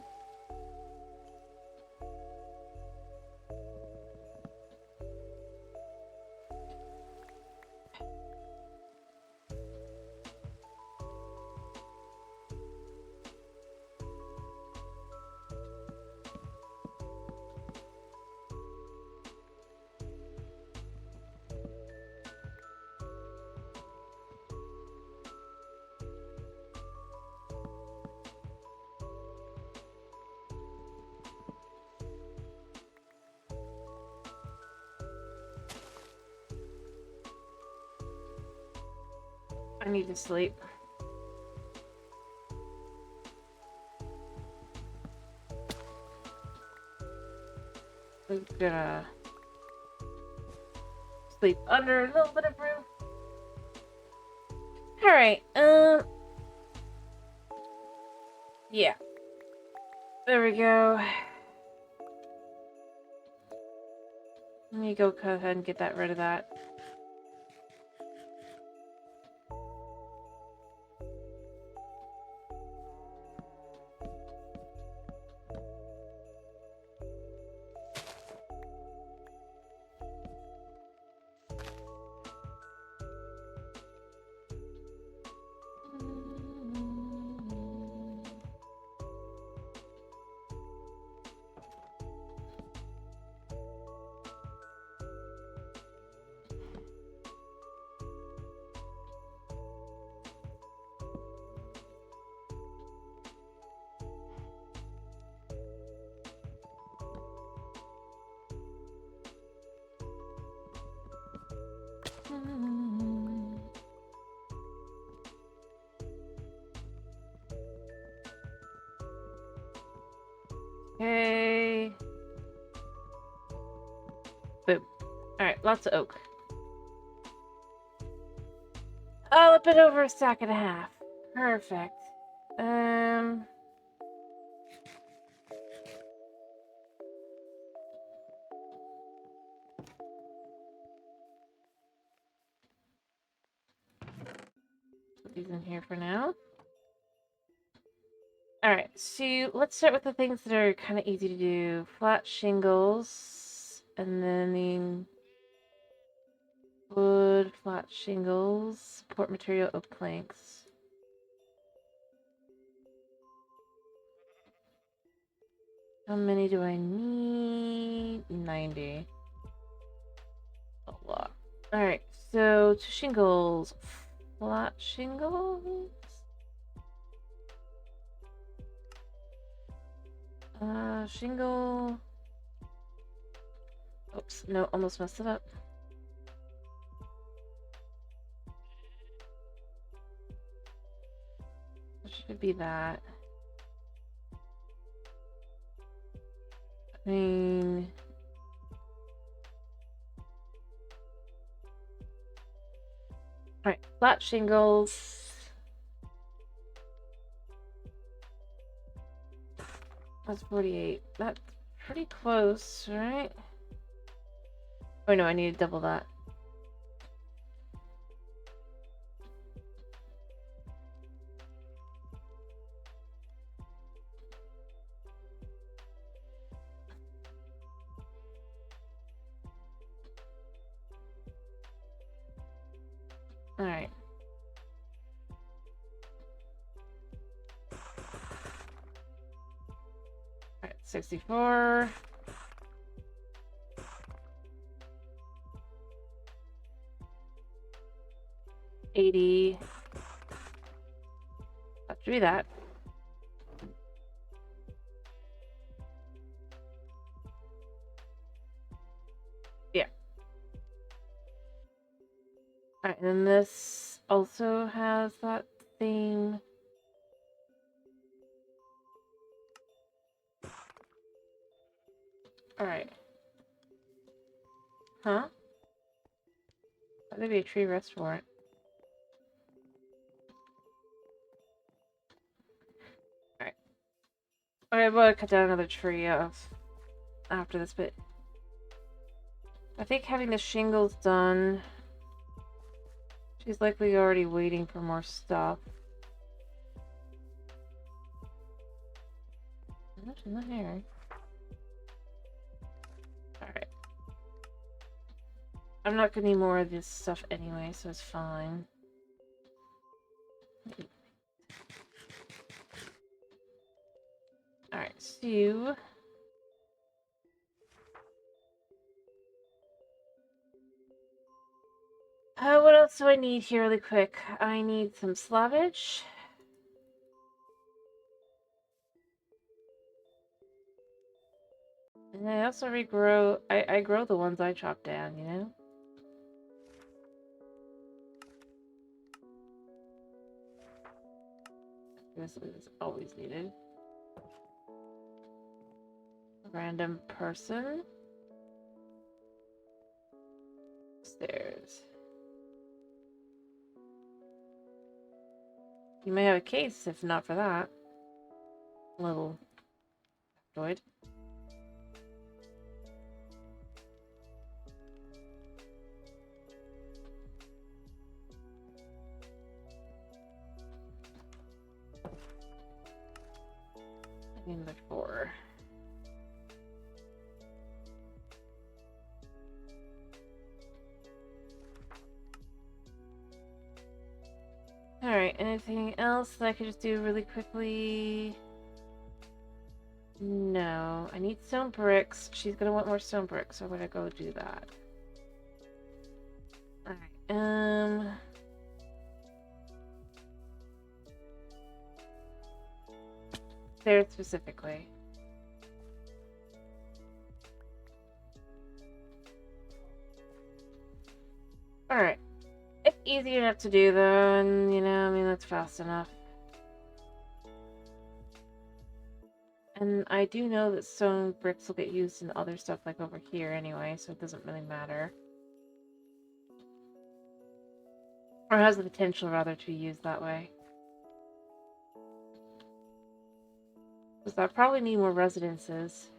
I need to sleep. I'm gonna sleep under a little bit of room. Alright, yeah. There we go. Let me go ahead and get that rid of that. Okay. Boom. Alright, lots of oak. Oh, a bit over a stack and a half. Perfect. Put these in here for now. Alright, so let's start with the things that are kind of easy to do. Flat shingles, and then the wood, flat shingles, support material, oak planks. How many do I need? 90. A lot. Alright, so to shingles. Flat shingles? Shingle. Oops, no, almost messed it up. It should be that. I mean... Alright, flat shingles. That's 48. That's pretty close, right? Oh no, I need to double that. Alright. Alright, 64. 80. That should be that. Yeah. Alright, and then this also has that thing. Alright. Huh? That'd be a tree rest warrant. I'm gonna cut down another tree off after this bit. I think having the shingles done, she's likely already waiting for more stuff. She's not here. Alright. I'm not gonna need more of this stuff anyway, so it's fine. Alright, so... what else do I need here really quick? I need some slabbage. And I also regrow... I grow the ones I chop down, you know? This is always needed. Random person. Stairs. You may have a case if not for that. Little droid. I need another 4. Alright, anything else that I could just do really quickly? No. I need stone bricks. She's gonna want more stone bricks, so I'm gonna go do that. Alright, there specifically. Alright. It's easy enough to do though, and you know, I mean, that's fast enough. And I do know that stone bricks will get used in other stuff like over here anyway, so it doesn't really matter. Or has the potential rather to be used that way. Because I probably need more residences.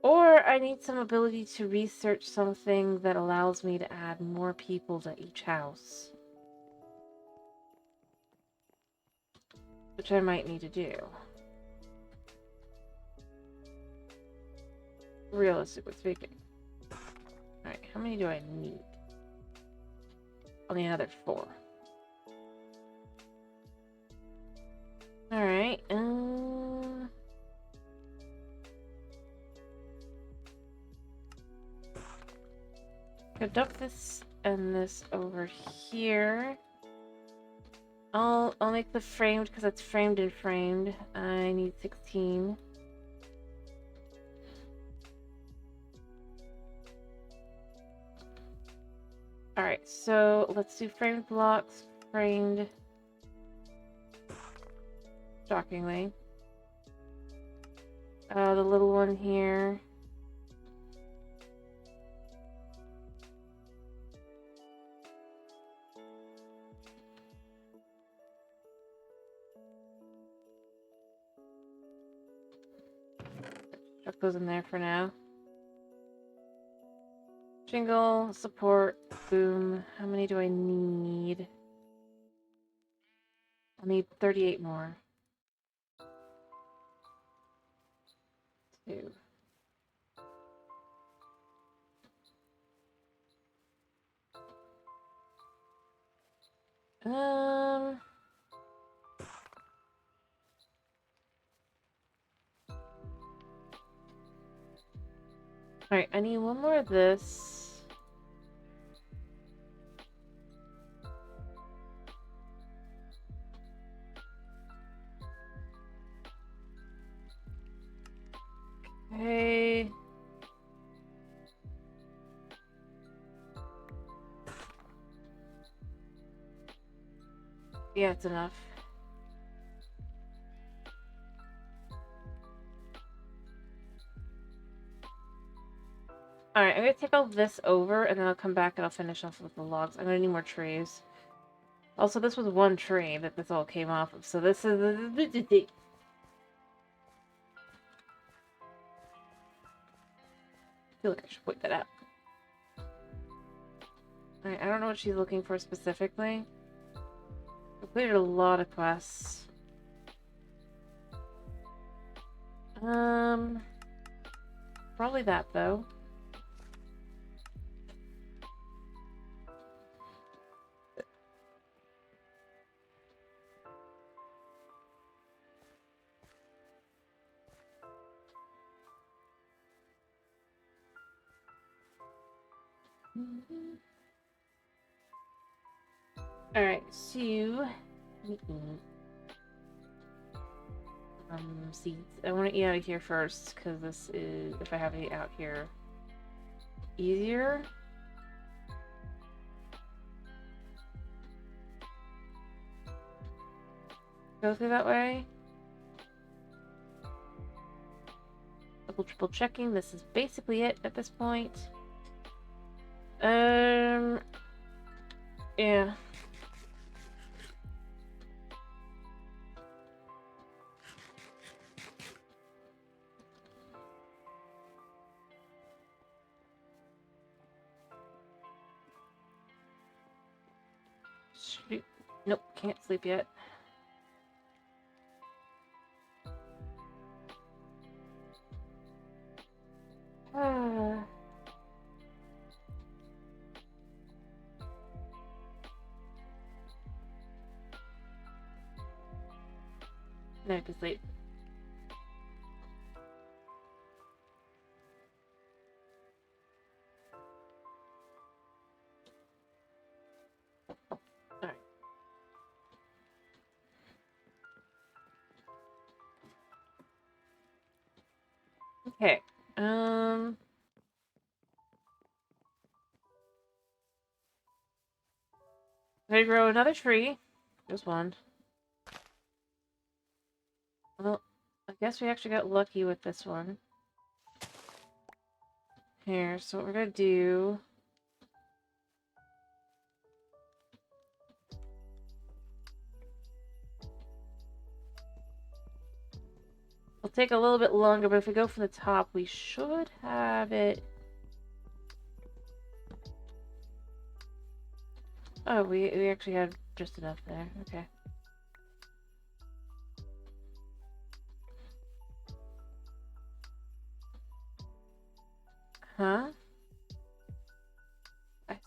Or I need some ability to research something that allows me to add more people to each house. Which I might need to do. Realistically speaking. Alright, how many do I need? I'll need another 4. Alright, I'll dump this and this over here. I'll make the framed because that's framed and framed. I need 16. Alright, so let's do framed blocks, framed. Shockingly. The little one here. Chuck those in there for now. Jingle, support, boom. How many do I need? I'll need 38 more. 2. Alright, I need one more of this. Okay. Yeah, it's enough. Alright, I'm gonna take all this over and then I'll come back and I'll finish off with the logs. I'm gonna need more trees. Also, this was one tree that this all came off of, so this is... feel like I should point that out. Alright, I don't know what she's looking for specifically. Completed a lot of quests. Probably that though. Alright, so seeds. I want to eat out of here first, because this is, if I have to eat out here, easier. Go through that way. Double, triple checking. This is basically it at this point. Yeah. Shoot. Nope, can't sleep yet. No, I can sleep. Alright. Okay. I grow another tree. Just one. Well, I guess we actually got lucky with this one. Here, so what we're gonna do... It'll take a little bit longer, but if we go from the top, we should have it... Oh, we actually had just enough there. Okay. Huh?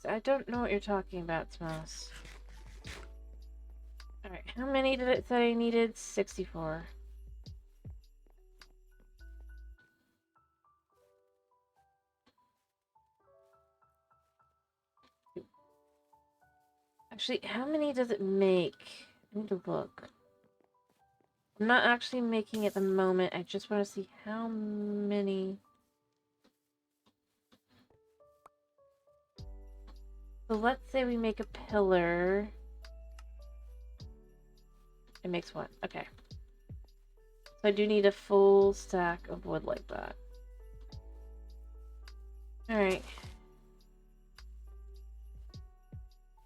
I don't know what you're talking about, Smouse. Alright, how many did it say I needed? 64. Actually, how many does it make? I need to look. I'm not actually making it at the moment. I just want to see how many... So let's say we make a pillar. It makes one. Okay. So I do need a full stack of wood like that. Alright.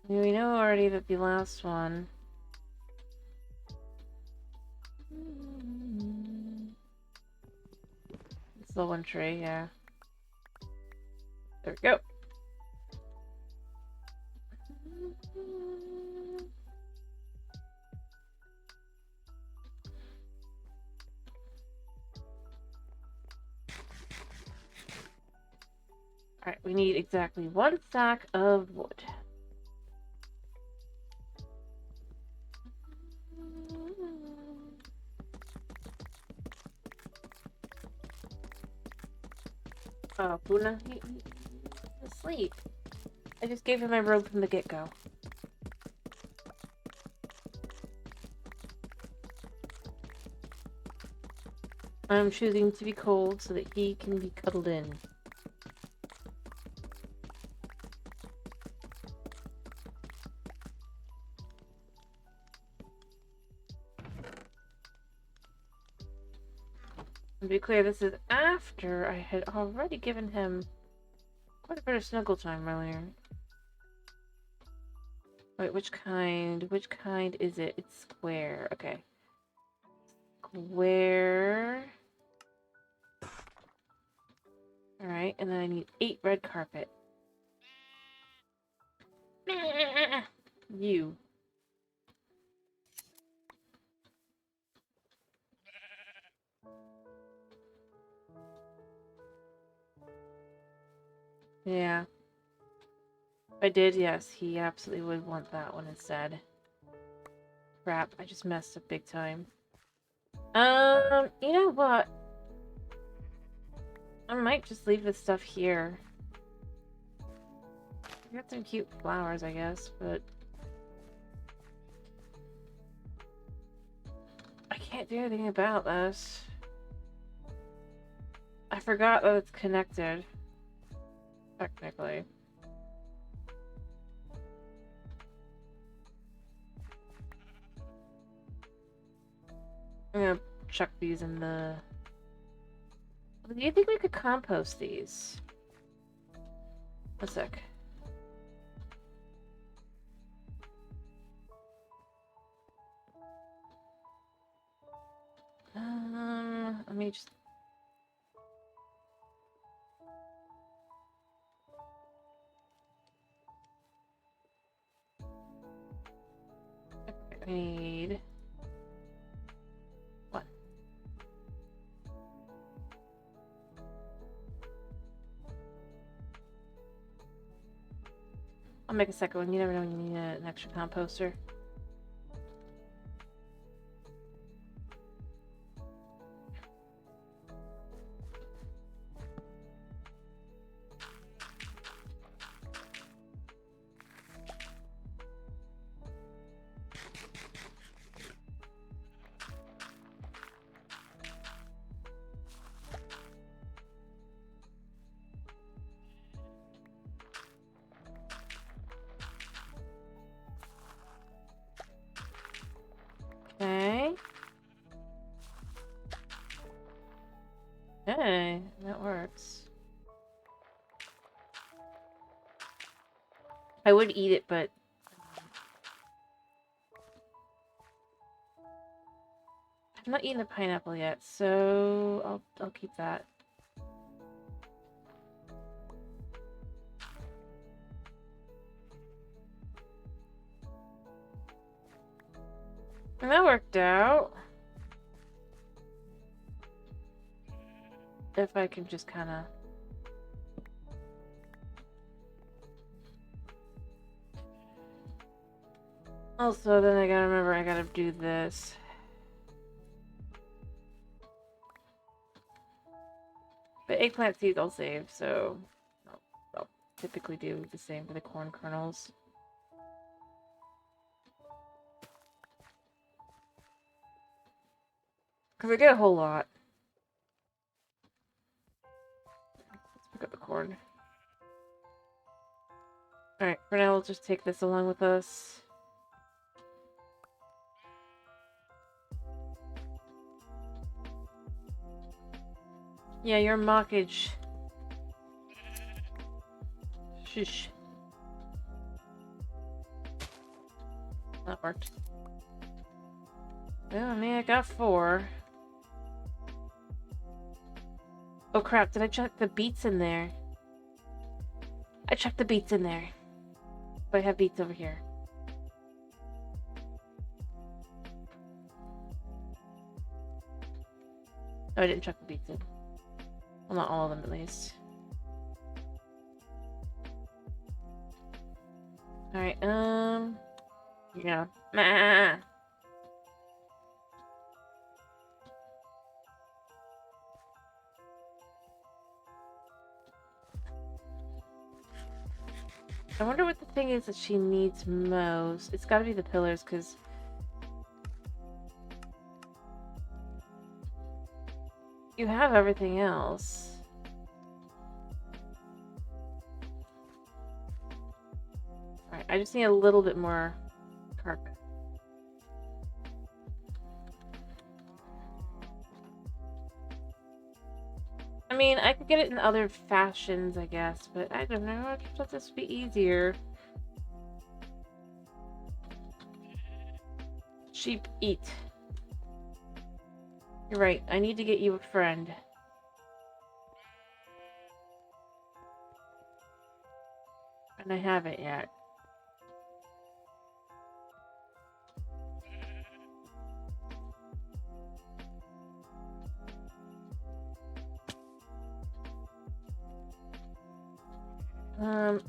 We know already that the last one... It's the one tree, yeah. There we go. Alright, we need exactly one stack of wood. Oh, Puna, he's asleep. I just gave him my robe from the get-go. I'm choosing to be cold so that he can be cuddled in. To be clear, this is after I had already given him quite a bit of snuggle time earlier. Wait, which kind? Which kind is it? It's square. Okay. Square. Alright, and then I need 8 red carpet. You. Yeah. If I did, yes, he absolutely would want that one instead. Crap, I just messed up big time. You know what? I might just leave this stuff here. I got some cute flowers, I guess, but I can't do anything about this. I forgot that it's connected. Technically. I'm gonna chuck these in the... Do you think we could compost these? A sec. Let me just... I need... What? I'll make a second one. You never know when you need an extra composter. Okay. Hey, that works. I would eat it, but I've not eaten the pineapple yet, so I'll keep that. And that worked out. If I can just kind of... Also, then I gotta remember I gotta do this. But eggplant seeds I'll save, so I'll typically do the same for the corn kernels. Because I get a whole lot. Let's pick up the corn. Alright, for now we'll just take this along with us. Yeah, your mockage. Shush. That worked. Well, I mean, I got 4. Oh crap, did I chuck the beets in there? I chucked the beets in there. But I have beets over here. Oh, I didn't chuck the beets in. Well, not all of them, at least. Alright, yeah. Meh. I wonder what the thing is that she needs most. It's gotta be the pillars, because... you have everything else. Alright, I just need a little bit more carpet. I mean, I could get it in other fashions, I guess, but I don't know. I just thought this would be easier. Sheep, eat. You're right. I need to get you a friend. And I haven't yet.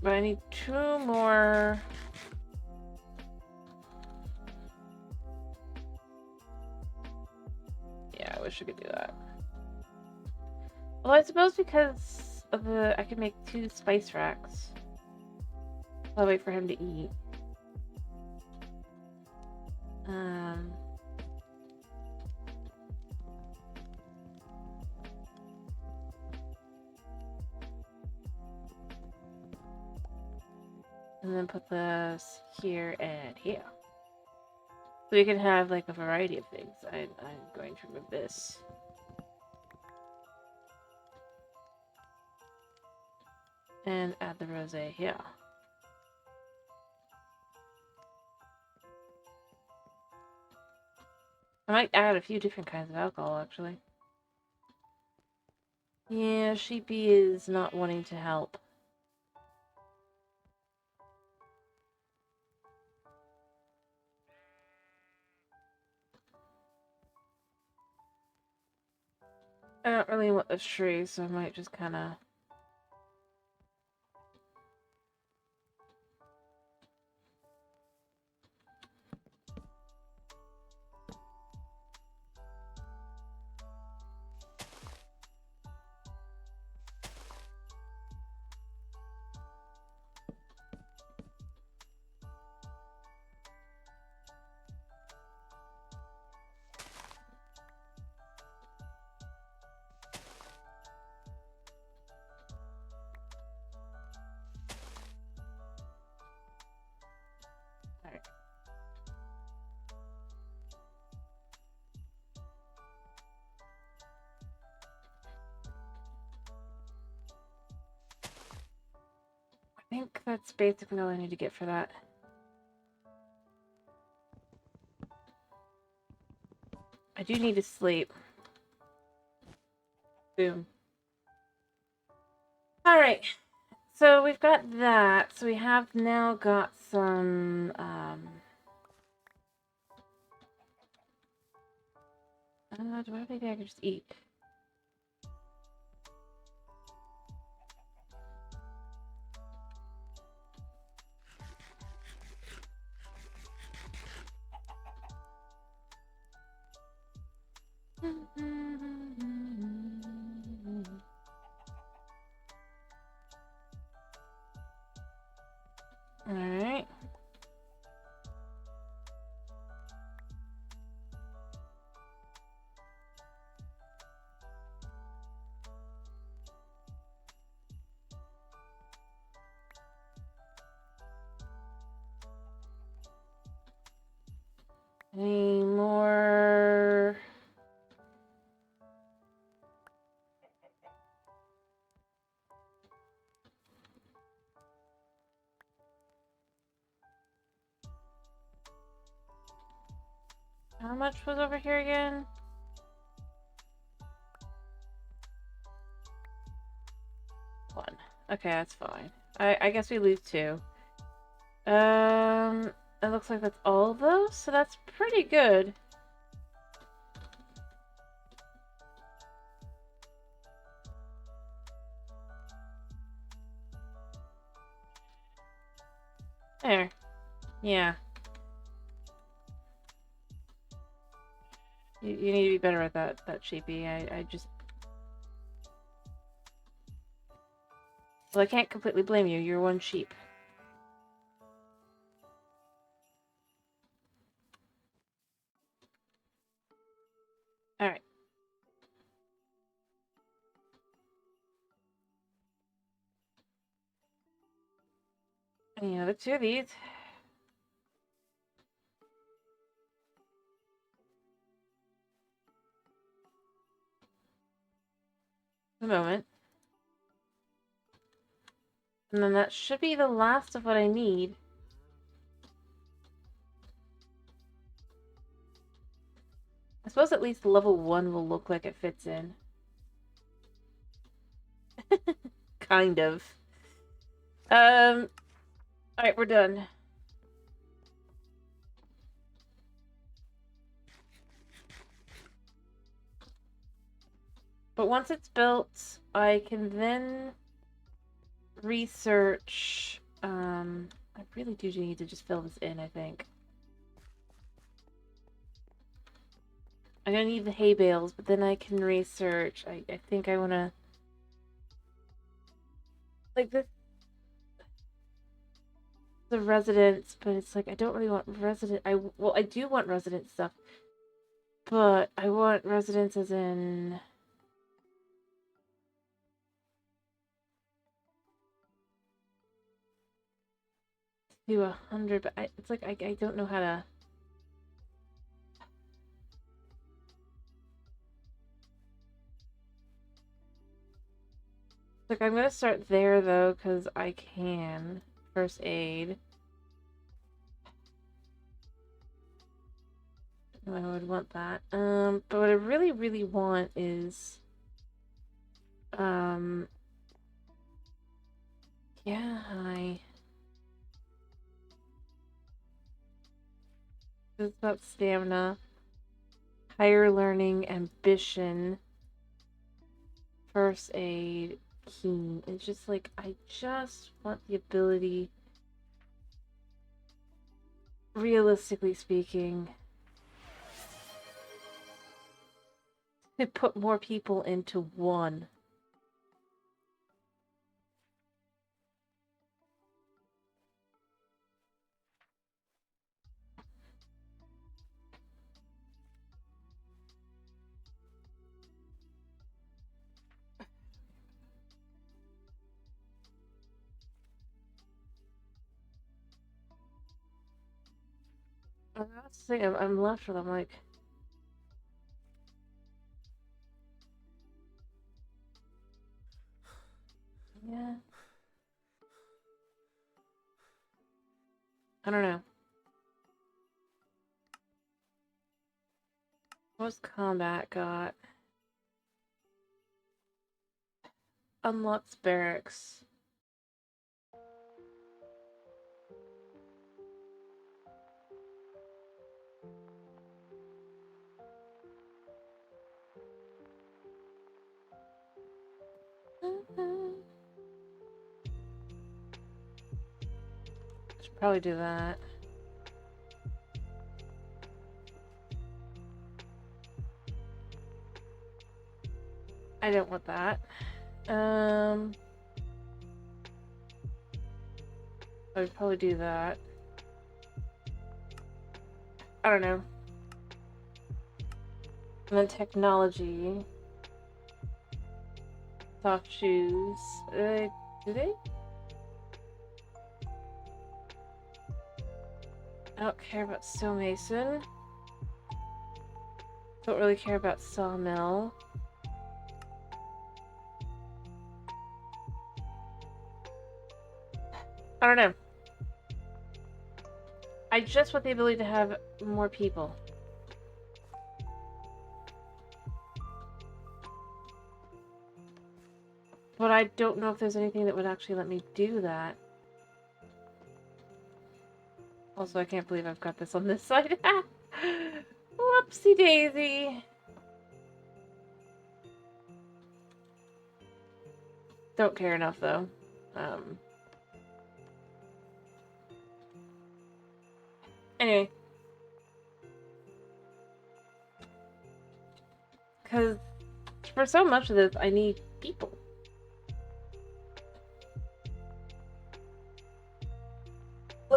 But I need 2 more. Yeah, I wish I could do that. Well, I suppose because of I could make 2 spice racks. I'll wait for him to eat. And then put this here and here. So we can have like a variety of things. I'm going to remove this. And add the rosé here. I might add a few different kinds of alcohol, actually. Yeah, Sheepy is not wanting to help. I don't really want this tree, so I might just kind of... Alright. I think that's basically all I need to get for that. I do need to sleep. Boom. Alright. So we've got that. So we have now got some, do I think I can just eat? Alright. Any more? How much was over here again? One. Okay, that's fine. I guess we lose 2. It looks like that's all of those, so that's pretty good. There. Yeah. You need to be better at that Sheepy. I just... Well, I can't completely blame you. You're one sheep. Alright. Any other 2 of these? A moment. And then that should be the last of what I need. I suppose at least level 1 will look like it fits in. Kind of. Alright, we're done. But once it's built, I can then research. I really do need to just fill this in, I think. I'm gonna need the hay bales, but then I can research. I think I wanna. Like this. The residents, but it's like I don't really want resident. Well, I do want resident stuff, but I want residents as in. To 100, but it's like I don't know how to. Like I'm gonna start there though, because I can. First aid. I would want that. But what I really, really want is yeah, it's about stamina, higher learning, ambition, first aid, keen. It's just like I just want the ability, realistically speaking, to put more people into one. That's the thing, I'm left with, I'm like, yeah. I don't know. What's combat got? Unlocks barracks. Should probably do that. I don't want that. I would probably do that. I don't know. And then technology. Soft shoes. Do they? I don't care about stonemason. Don't really care about sawmill. I don't know. I just want the ability to have more people. But I don't know if there's anything that would actually let me do that. Also, I can't believe I've got this on this side. Whoopsie daisy. Don't care enough, though. Anyway. Because for so much of this, I need people.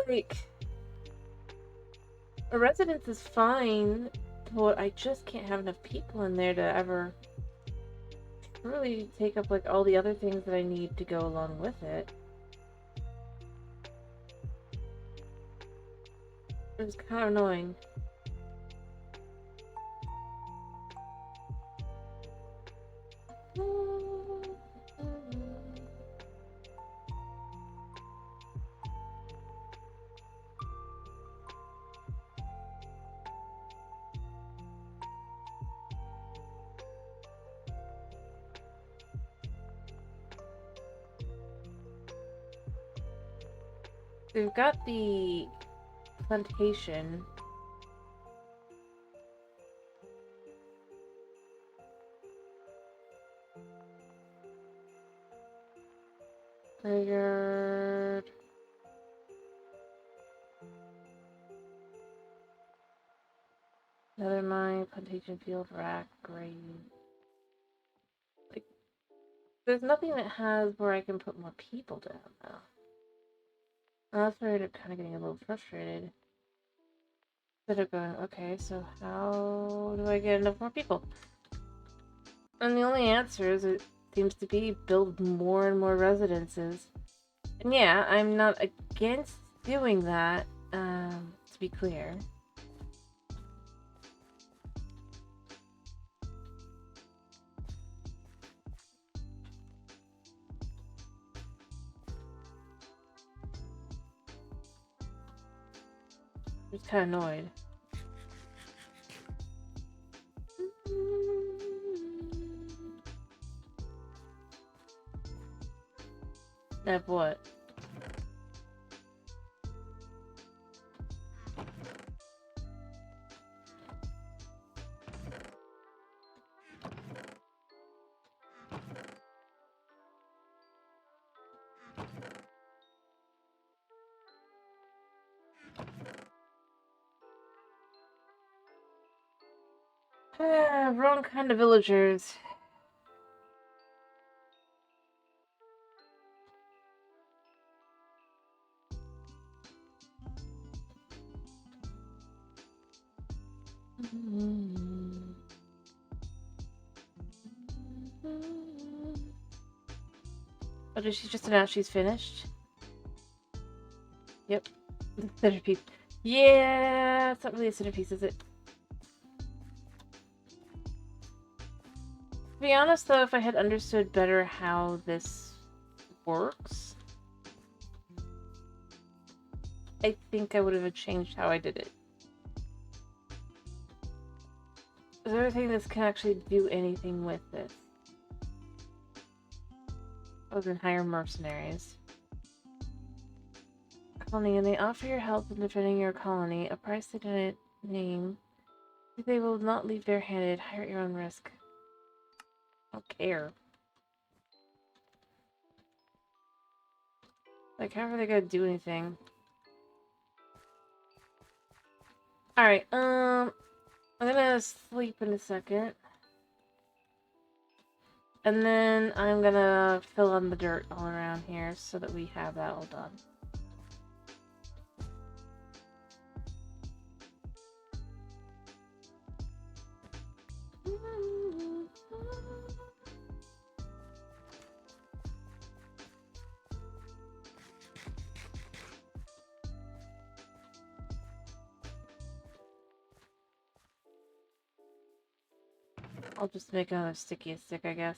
Like, a residence is fine, but I just can't have enough people in there to ever really take up, like, all the other things that I need to go along with it. It's kind of annoying. We've got the plantation. Graveyard. Another mine, plantation field, rack, grave. Like, there's nothing that has where I can put more people down now. That's where I'm kind of getting a little frustrated. Instead of going, okay, so how do I get enough more people? And the only answer is it seems to be build more and more residences. And yeah, I'm not against doing that, to be clear. I'm just kind of annoyed. Of what? Wrong kind of villagers. Oh, did she just announce she's finished? Yep. The centerpiece. Yeah, it's not really a centerpiece, is it? To be honest, though, if I had understood better how this works, I think I would have changed how I did it. Is there anything that can actually do anything with this? Other than hire mercenaries. Colony, and they offer your help in defending your colony, a price they didn't name. They will not leave barehanded. Hire at your own risk. I don't care. Like, how are they gonna do anything? Alright, I'm gonna sleep in a second. And then I'm gonna fill in the dirt all around here so that we have that all done. I'll just make another stickiest stick, I guess.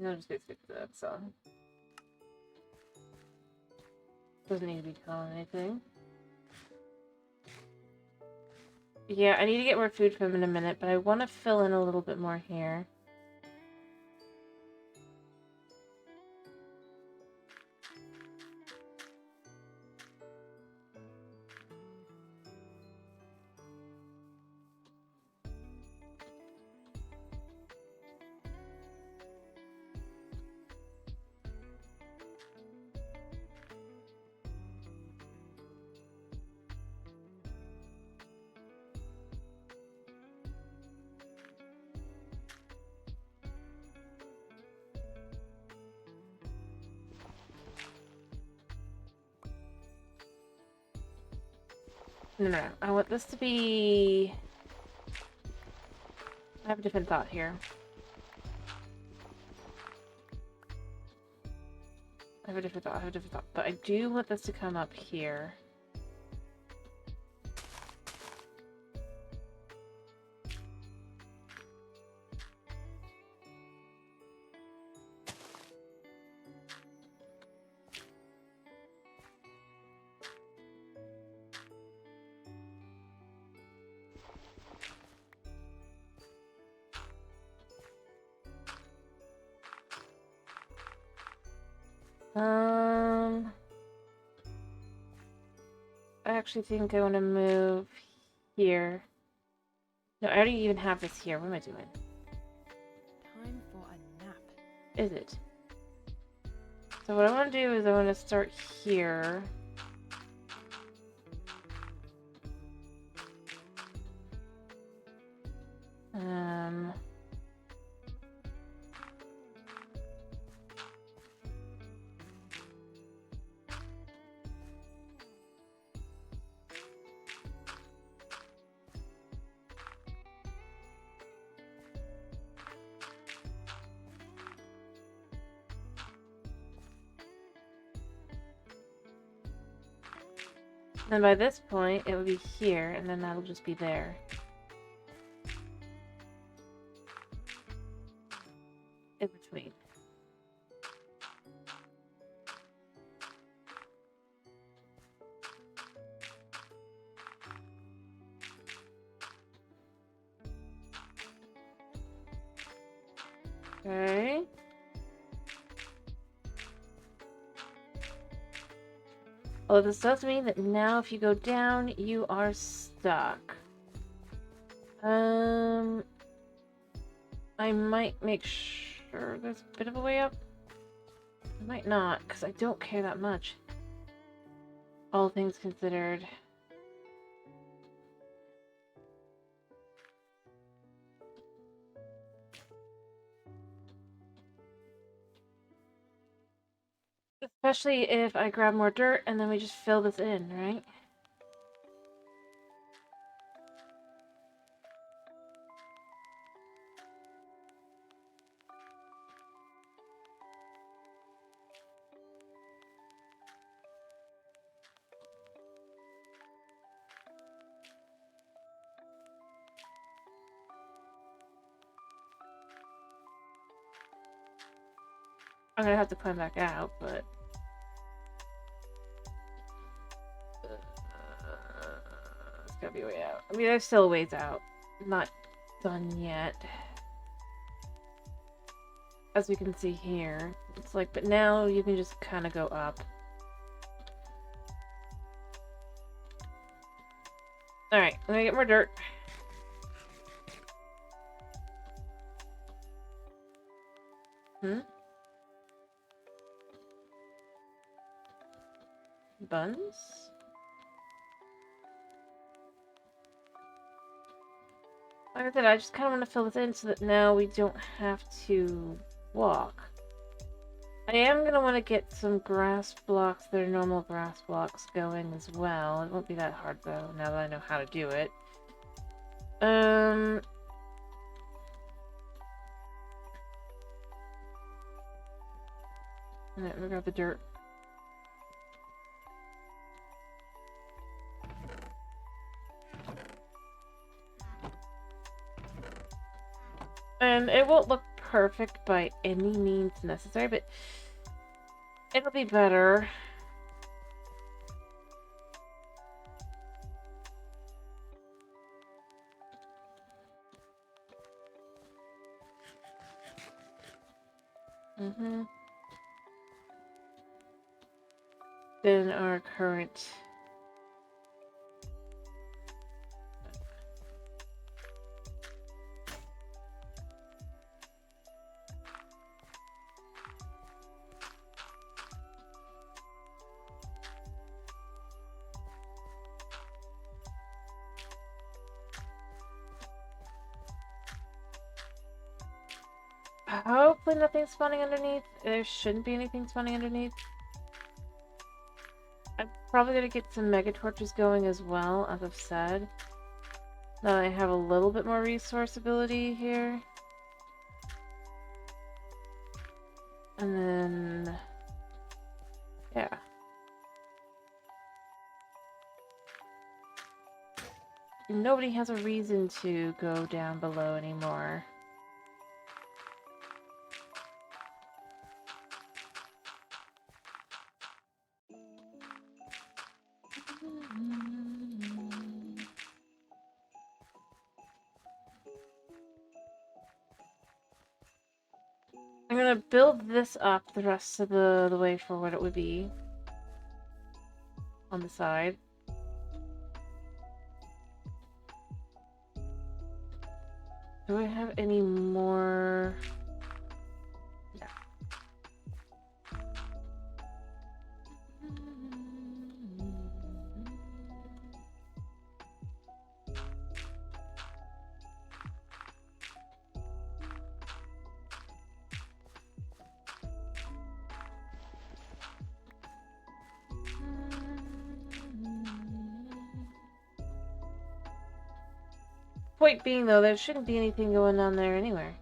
I'm just gonna stick to that song. Doesn't need to be telling anything. Yeah, I need to get more food from him in a minute, but I want to fill in a little bit more here. No. I want this to be... I have a different thought here. I have a different thought. But I do want this to come up here. I actually think I want to move here. No, I already even have this here. What am I doing? Time for a nap. Is it? So what I want to do is I want to start here. Then by this point, it will be here, and then that'll just be there. In between. Okay. Oh, this does mean that now if you go down, you are stuck. I might make sure there's a bit of a way up. I might not, because I don't care that much. All things considered. Especially if I grab more dirt and then we just fill this in, right? I'm gonna have to climb back out, but... it's gotta be a way out. I mean, there's still a ways out. Not done yet. As we can see here. It's like, but now you can just kind of go up. Alright, I'm gonna get more dirt. Buns? Like I said, I just kind of want to fill this in so that now we don't have to walk. I am going to want to get some grass blocks that are normal grass blocks going as well. It won't be that hard though, now that I know how to do it. Alright, let me grab the dirt. And it won't look perfect by any means necessary, but it'll be better. Than our current... Hopefully nothing's spawning underneath. There shouldn't be anything spawning underneath. I'm probably going to get some mega torches going as well, as I've said. Now that I have a little bit more resource ability here. And then... nobody has a reason to go down below anymore. I'm gonna build this up the rest of the way for what it would be on the side. Do I have any more? No. Point being, though, there shouldn't be anything going on there anywhere.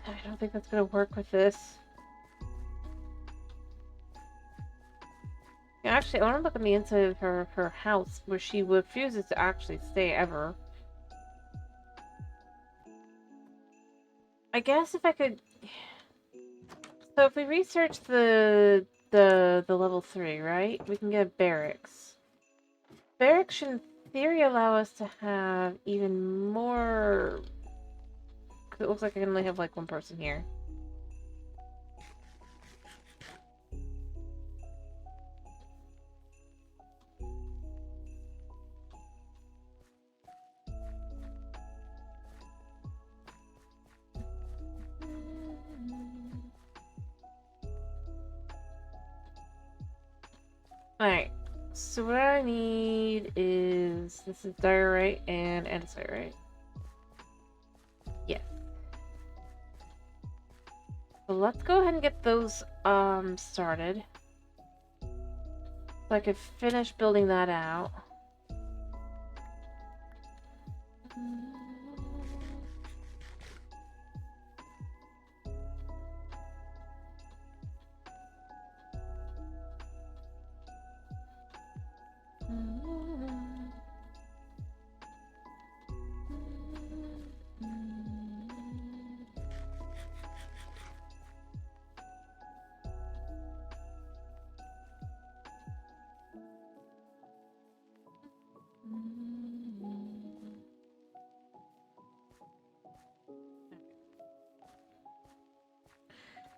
I don't think that's gonna work with this. Yeah, actually, I want to look on the inside of her house, where she refuses to actually stay ever. I guess if I could... So if we research the level 3, right? We can get barracks. Barracks should, in theory, allow us to have even more... Because it looks like I can only have, like, one person here. Alright, so what I need is... This is diorite and andesite, right? Yes. So let's go ahead and get those started. So I could finish building that out.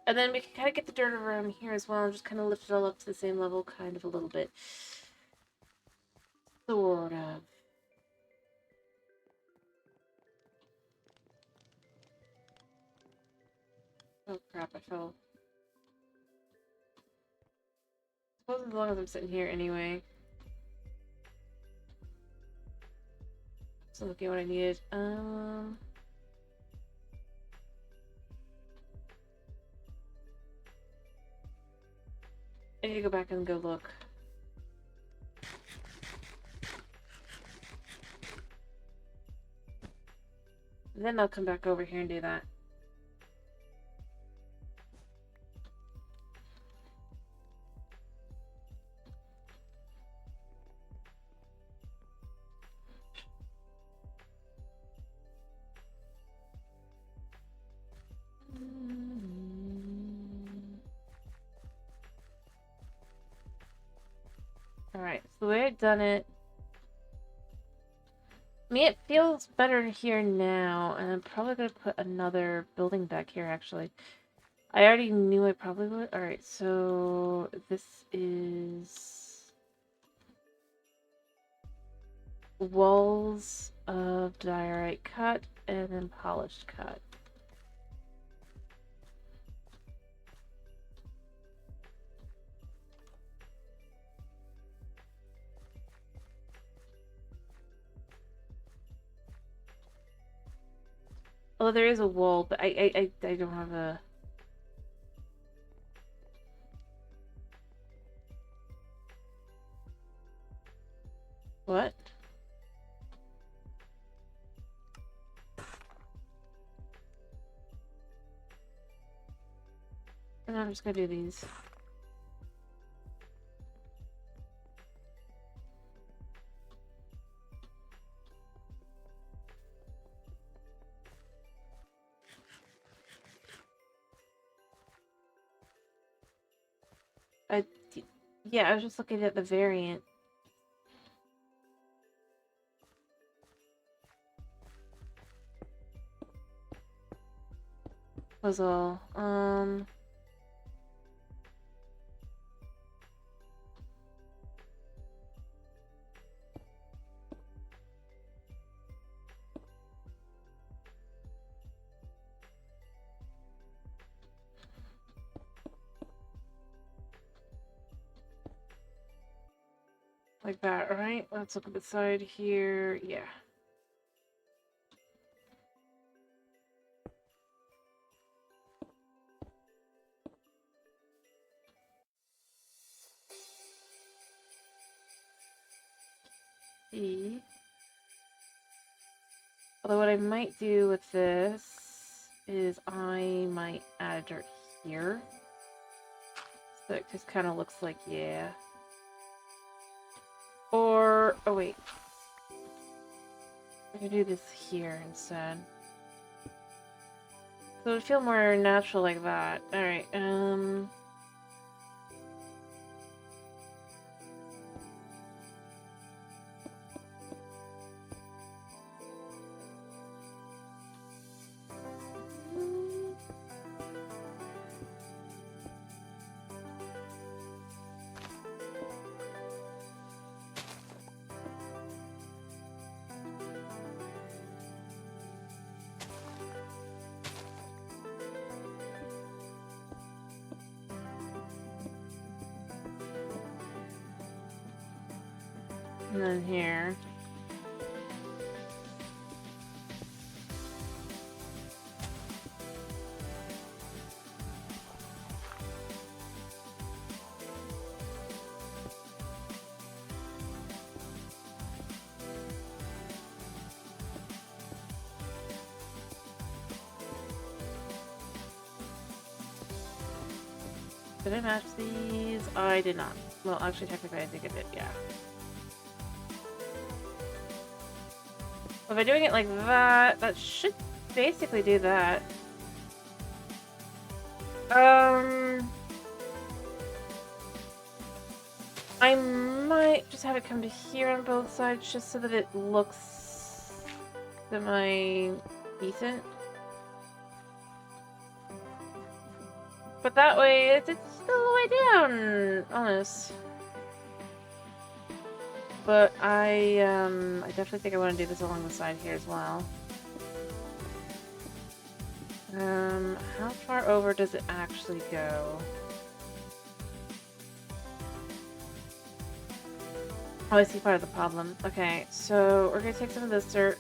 And then we can kind of get the dirt around here as well and just kind of lift it all up to the same level, kind of a little bit. Sort of. Oh crap, I fell. I suppose as long as I'm sitting here anyway. So looking at what I needed. I need to go back and go look. Then I'll come back over here and do that. Alright, so the way I've done it... I mean, it feels better here now, and I'm probably going to put another building back here, actually. I already knew I probably would. Alright, so this is... walls of diorite cut, and then polished cut. Although there is a wall, but I don't have a... What? And I'm just gonna do these. Yeah, I was just looking at the variant. Was all. Like that, right? Let's look at the side here. Yeah. See? Although what I might do with this is I might add a dirt here. So it just kind of looks like, yeah. Or, oh wait. I'm gonna do this here instead. So it would feel more natural like that. Alright, and then here. Did I match these? I did not. Well, actually, technically, I think I did, yeah. If I'm doing it like that, that should basically do that. I might just have it come to here on both sides just so that it looks semi-decent. But that way, it's still the way down, honest. But I definitely think I want to do this along the side here as well. How far over does it actually go? Oh, I see part of the problem. Okay, so we're gonna take some of this dirt.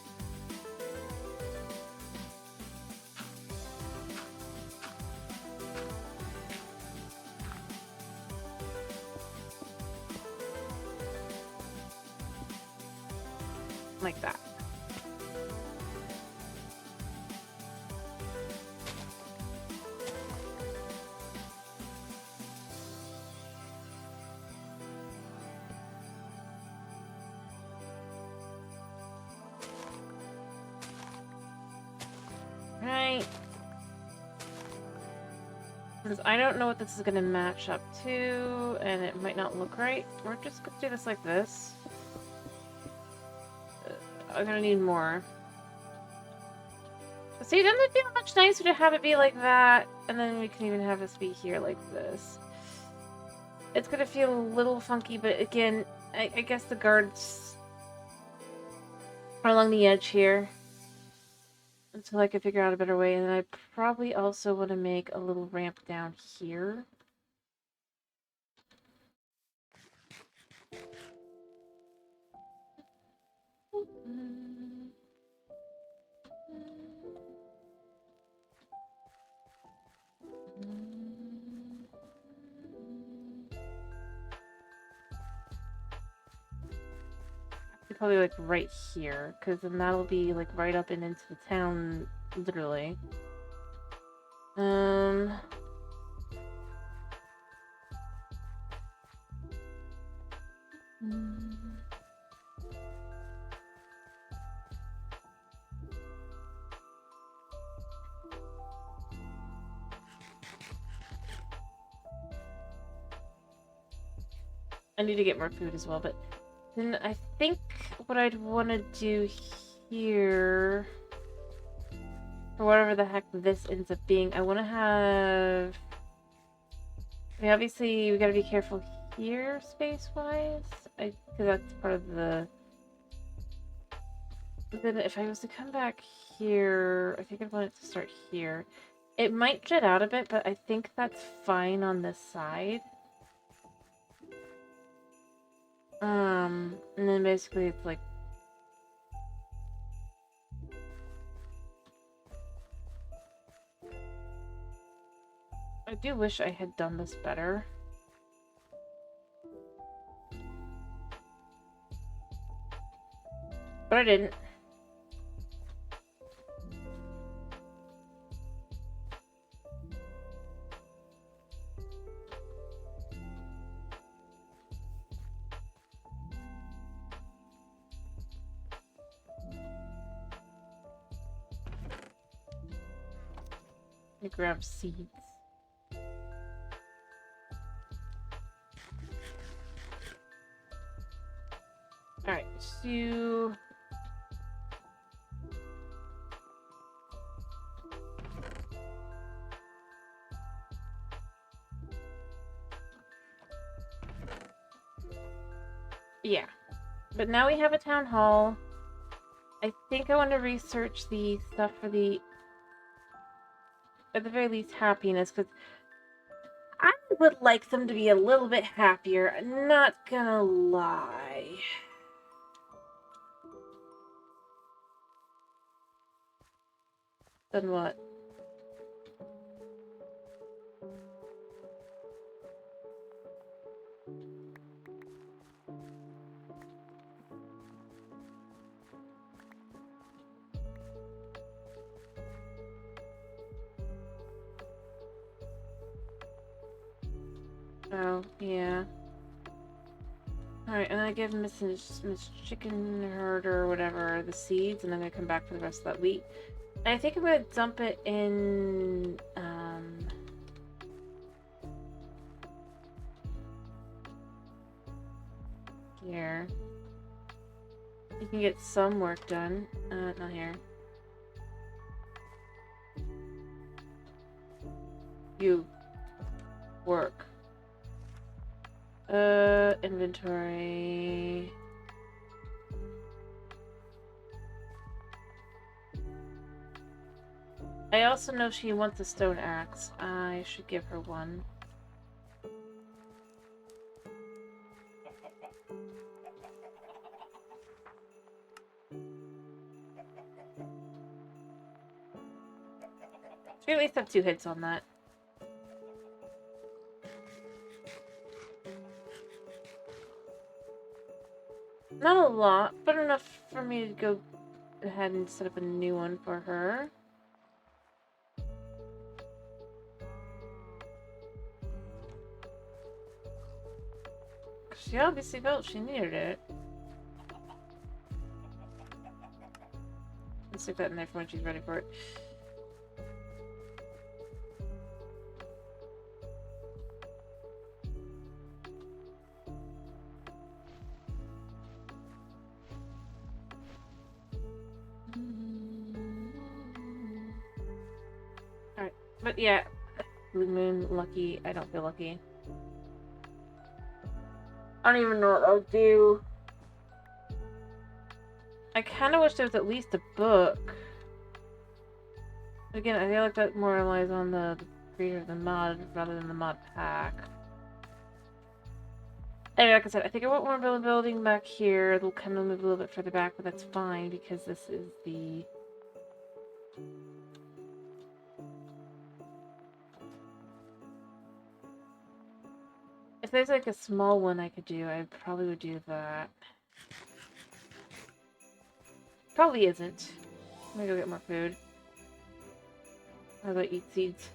Like that. Right. Because I don't know what this is going to match up to, and it might not look right. We're just going to do this like this. I'm going to need more. See, doesn't it feel much nicer to have it be like that? And then we can even have this be here like this. It's going to feel a little funky, but again, I guess the guards are along the edge here. Until I can figure out a better way. And I probably also want to make a little ramp down here. Probably like right here, because then that'll be like right up and into the town, literally. I need to get more food as well, but then I think what I'd want to do here, for whatever the heck this ends up being, I want to have... I mean, obviously, we gotta be careful here, space-wise, because that's part of the... But then if I was to come back here, I think I'd want it to start here. It might jet out a bit, but I think that's fine on this side. And then basically it's like... I do wish I had done this better. But I didn't. Let me grab seeds. Alright, so... Yeah. But now we have a town hall. I think I want to research the stuff for the... At the very least, happiness, because I would like them to be a little bit happier. I'm not gonna lie. Then what? Oh, yeah. Alright, and I give Miss Chicken Herder or whatever the seeds, and I'm gonna come back for the rest of that wheat. And I think I'm gonna dump it in, here. You can get some work done. Not here. You. Work. Inventory. I also know she wants a stone axe. I should give her one. She at least have 2 hits on that. Not a lot, but enough for me to go ahead and set up a new one for her. She obviously felt she needed it. Let's stick that in there for when she's ready for it. Alright, but yeah, Blue Moon, lucky. I don't feel lucky. I don't even know what I'll do. I kind of wish there was at least a book. Again, I feel like that more relies on the creator of the mod rather than the mod pack. Anyway, like I said, I think I want more building back here. It'll kind of move a little bit further back, but that's fine because this is the... If there's like a small one I could do, I probably would do that. Probably isn't. Let me go get more food. I'll go eat seeds.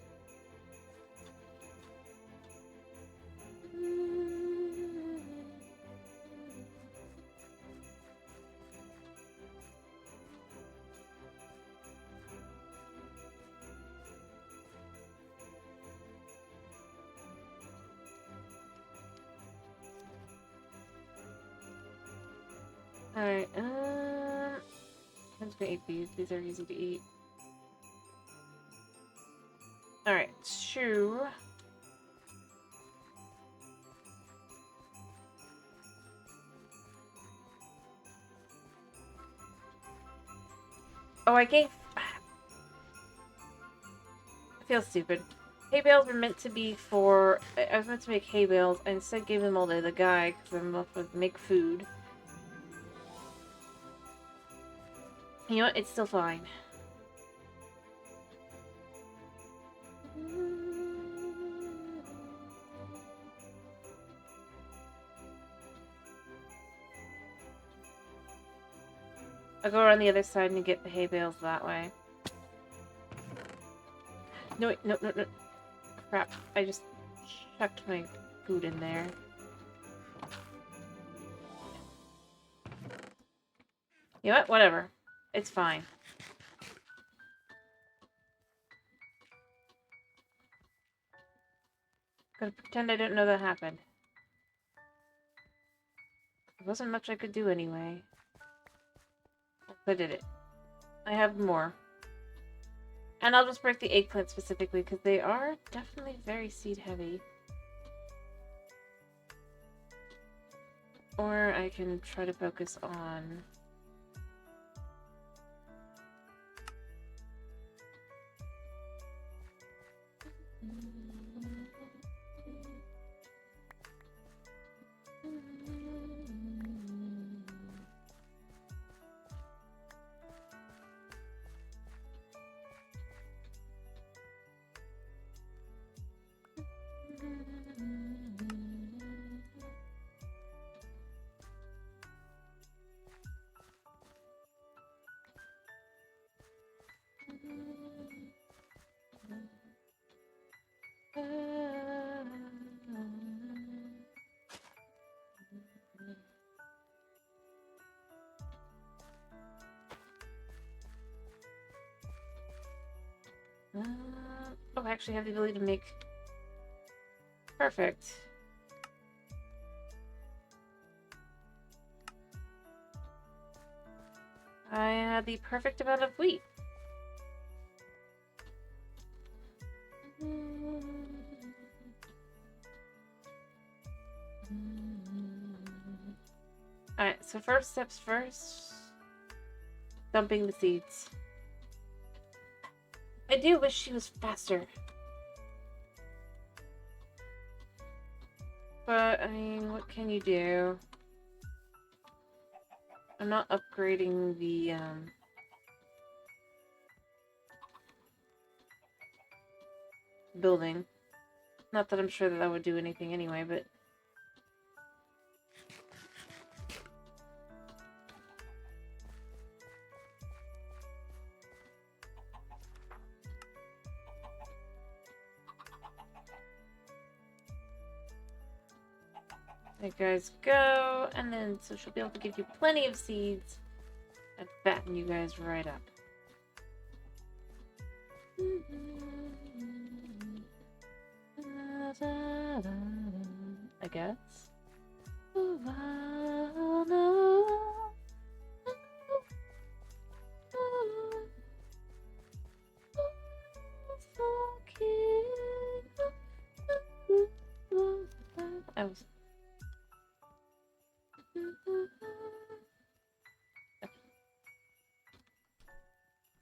Alright, I'm just gonna eat these. These are easy to eat. Alright, shoe. Oh, I gave... I feel stupid. Hay bales were meant to be for... I was meant to make hay bales. I instead gave them all to the guy because I'm left with make food. You know what? It's still fine. I'll go around the other side and get the hay bales that way. No, wait, no, no, no. Crap. I just chucked my food in there. You know what? Whatever. It's fine. Gonna pretend I didn't know that happened. There wasn't much I could do anyway. I did it. I have more. And I'll just break the eggplant specifically because they are definitely very seed heavy. Or I can try to focus on... Oh, I actually have the ability to make... Perfect. I had the perfect amount of wheat. Alright, so first steps first. Dumping the seeds. I do wish she was faster. But, I mean, what can you do? I'm not upgrading the, building. Not that I'm sure that would do anything anyway, but... There guys go, and then so she'll be able to give you plenty of seeds and fatten you guys right up. I guess. I was...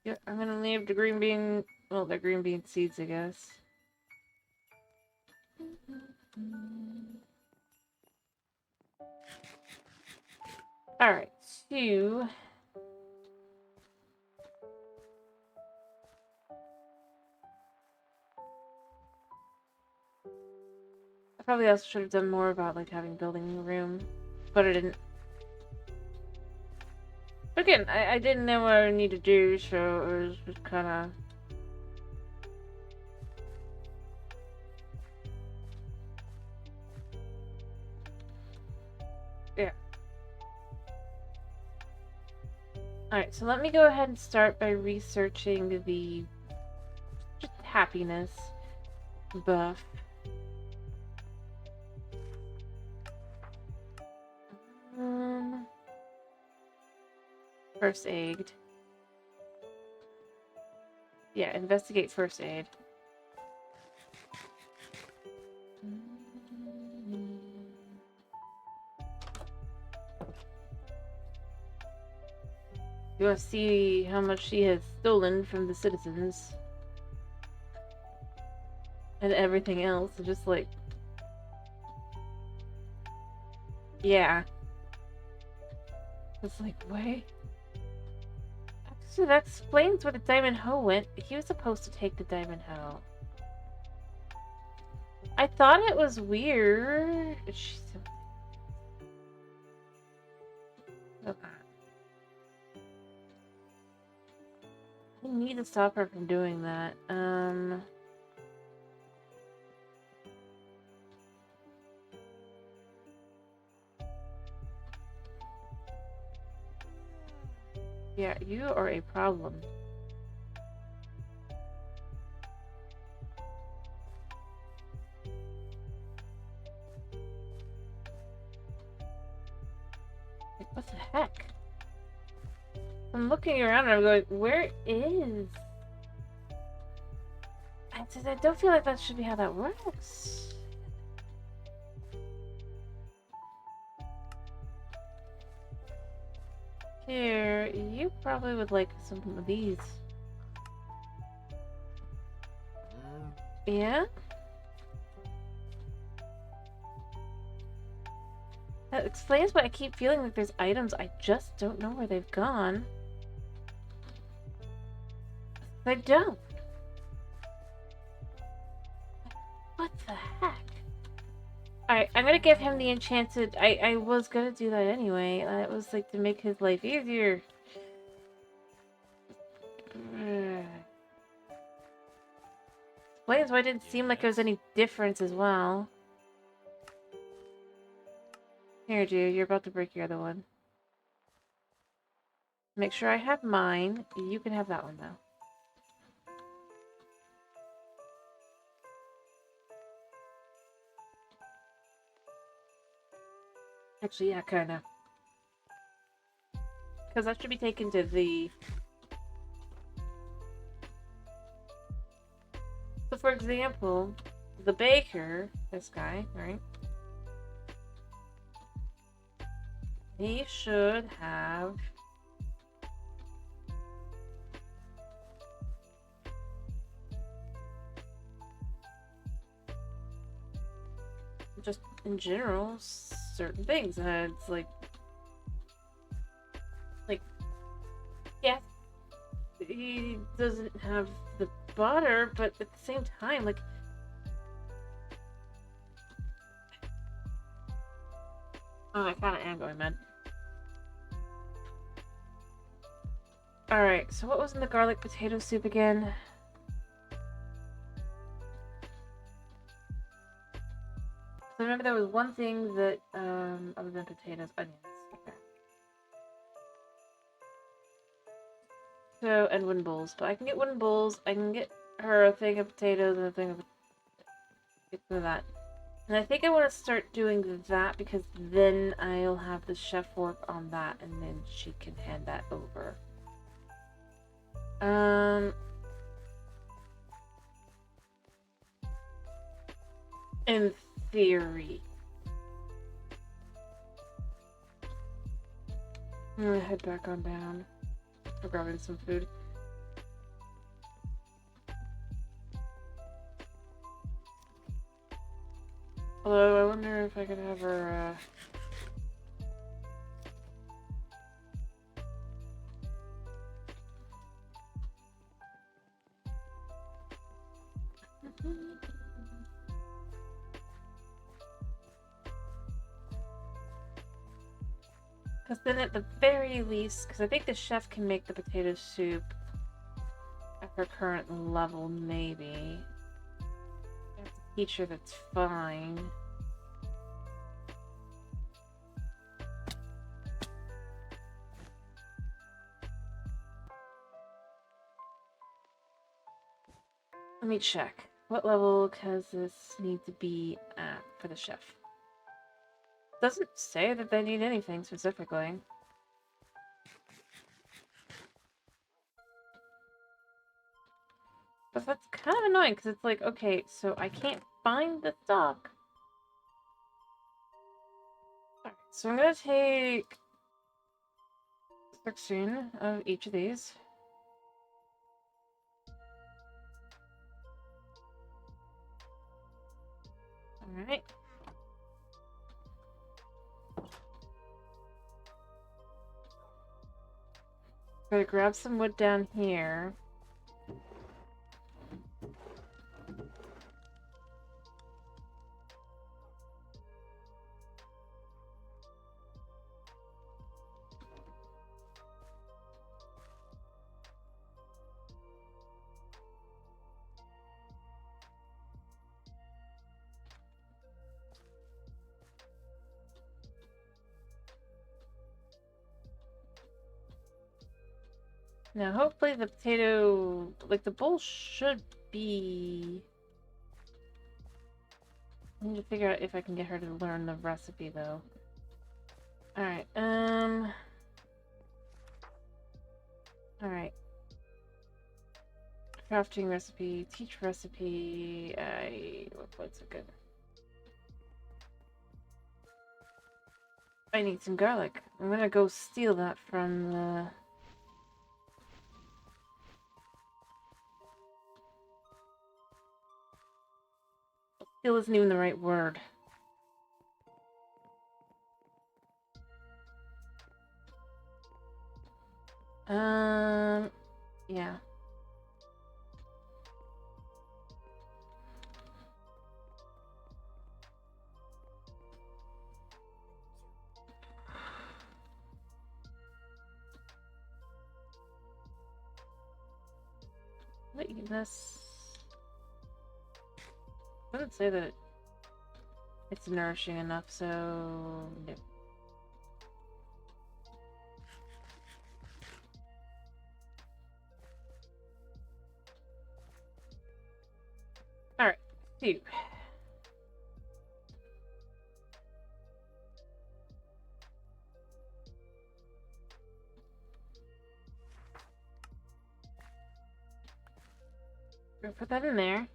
Yeah, I'm gonna leave the green bean, well, the green bean seeds, I guess. Alright, so... I probably also should have done more about, like, having building room, but I didn't. But again, I didn't know what I need to do, so it was just kinda... Yeah. Alright, so let me go ahead and start by researching the just happiness buff. First aid. Yeah, investigate first aid. You want to see how much she has stolen from the citizens. And everything else. Just like... Yeah. It's like, wait. Actually, that explains where the diamond hoe went. He was supposed to take the diamond hoe. I thought it was weird. Okay. I need to stop her from doing that. Yeah, you are a problem. Like, what the heck? I'm looking around and I'm going, where is... I don't feel like that should be how that works. Here, you probably would like some of these. Yeah? That explains why I keep feeling like there's items I just don't know where they've gone. I don't. What the heck? Alright, I'm gonna give him the enchanted... I was gonna do that anyway. It was like to make his life easier. Explains why it didn't seem like there was any difference as well. Here, dude, you're about to break your other one. Make sure I have mine. You can have that one, though. Actually, yeah, kinda. Because that should be taken to the... So, for example, the baker, this guy, right? He should have... just in general, certain things. It's like, yeah, he doesn't have the butter, but at the same time, like, oh, I kind of am going mad. Alright, so what was in the garlic potato soup again? So remember there was one thing that, other than potatoes, onions. Okay. So, and wooden bowls. But I can get wooden bowls, I can get her a thing of potatoes and a thing of... get some of that. And I think I want to start doing that because then I'll have the chef work on that and then she can hand that over. In theory. I'm gonna head back on down. We're grabbing some food. Although, I wonder if I could have her, because then at the very least, because I think the chef can make the potato soup at her current level, maybe. I have to teach her that's fine. Let me check. What level does this need to be at for the chef? Doesn't say that they need anything specifically. But that's kind of annoying because it's like, okay, so I can't find the stock. Alright, so I'm gonna take 16 of each of these. Alright. Gotta grab some wood down here. Now, hopefully the potato, like the bowl should be... I need to figure out if I can get her to learn the recipe, though. Alright, Alright. Crafting recipe, teach recipe, what's a good... I need some garlic. I'm gonna go steal that from the... Steal isn't even the right word. Yeah. Let you this. I wouldn't say that it's nourishing enough, so no. Alright, two. We're gonna put that in there.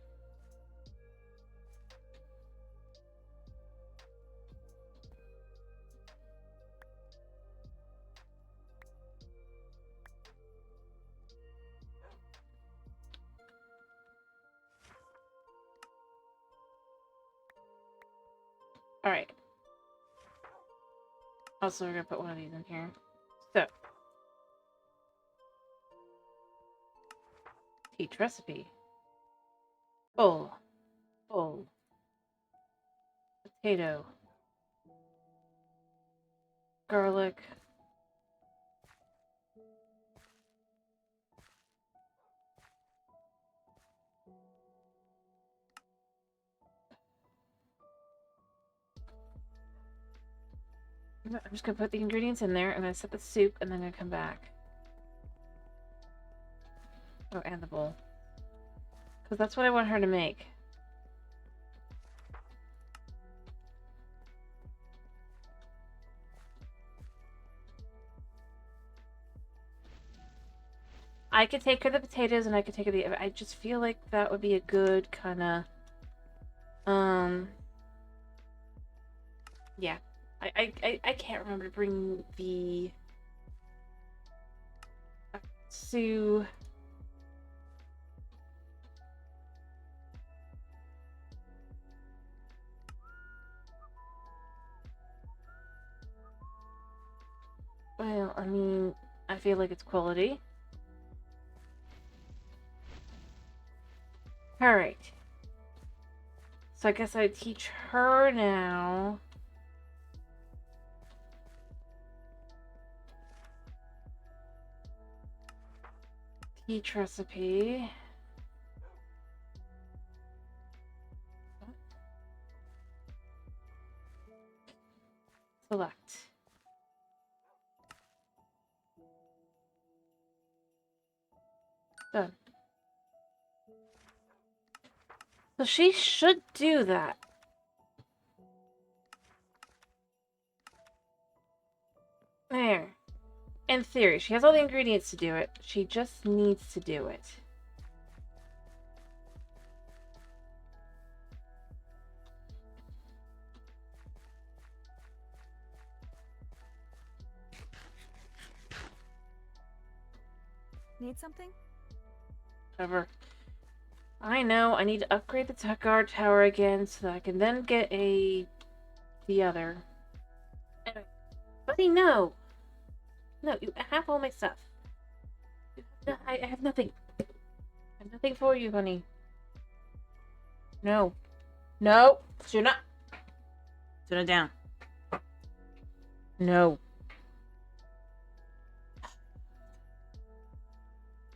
Alright. Also, we're gonna put one of these in here. So. Teach recipe. Bowl. Bowl. Potato. Garlic. I'm just gonna put the ingredients in there. I'm gonna set the soup and then I'm gonna come back. Oh, and the bowl. Because that's what I want her to make. I could take her the potatoes and I could take her the... I just feel like that would be a good kind of... Yeah. I can't remember to bring the... Sue... Well, I mean, I feel like it's quality. Alright. So I guess I'd teach her now. Teach recipe. Select. Done. So she should do that. There. In theory, she has all the ingredients to do it. She just needs to do it. Need something? Whatever. I know, I need to upgrade the tech guard tower again so that I can then get the other. Anyway, buddy, no! No, you have all my stuff. No, I have nothing. I have nothing for you, honey. No. No! Suna! Sit down. No.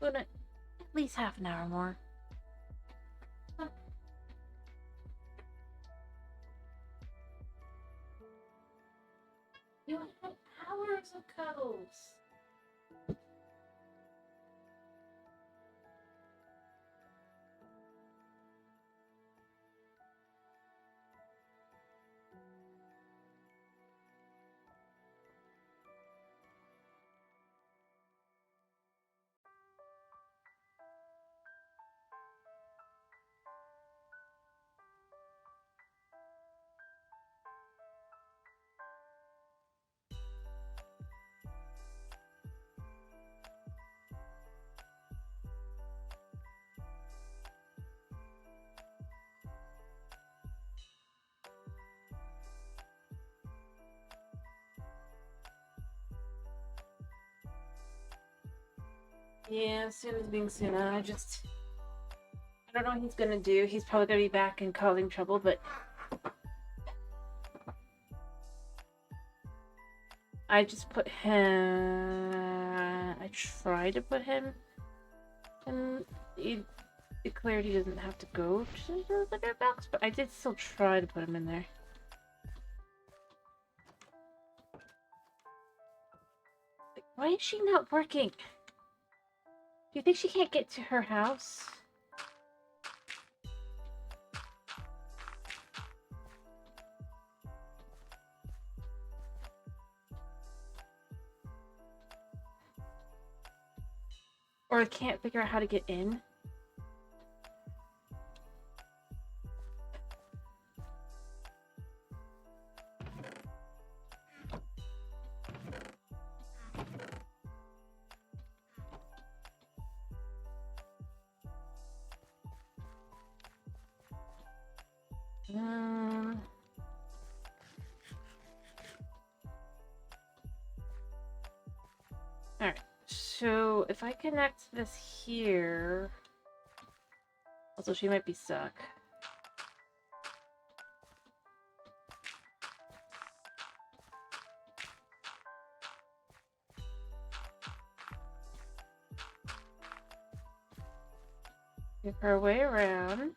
Luna, at least half an hour more. You had hours of cuddles. Yeah, Suna's being Suna. I don't know what he's gonna do. He's probably gonna be back and causing trouble, but I just put him. I tried to put him, and he declared he doesn't have to go to the litter box, but I did still try to put him in there. Like, why is she not working? Do you think she can't get to her house? Or can't figure out how to get in? Alright, so if I connect this here... Also, she might be stuck. Give her a way around.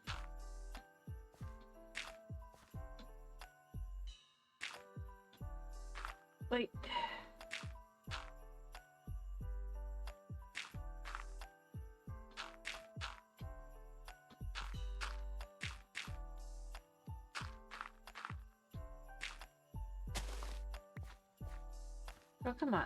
Like... Oh, come on.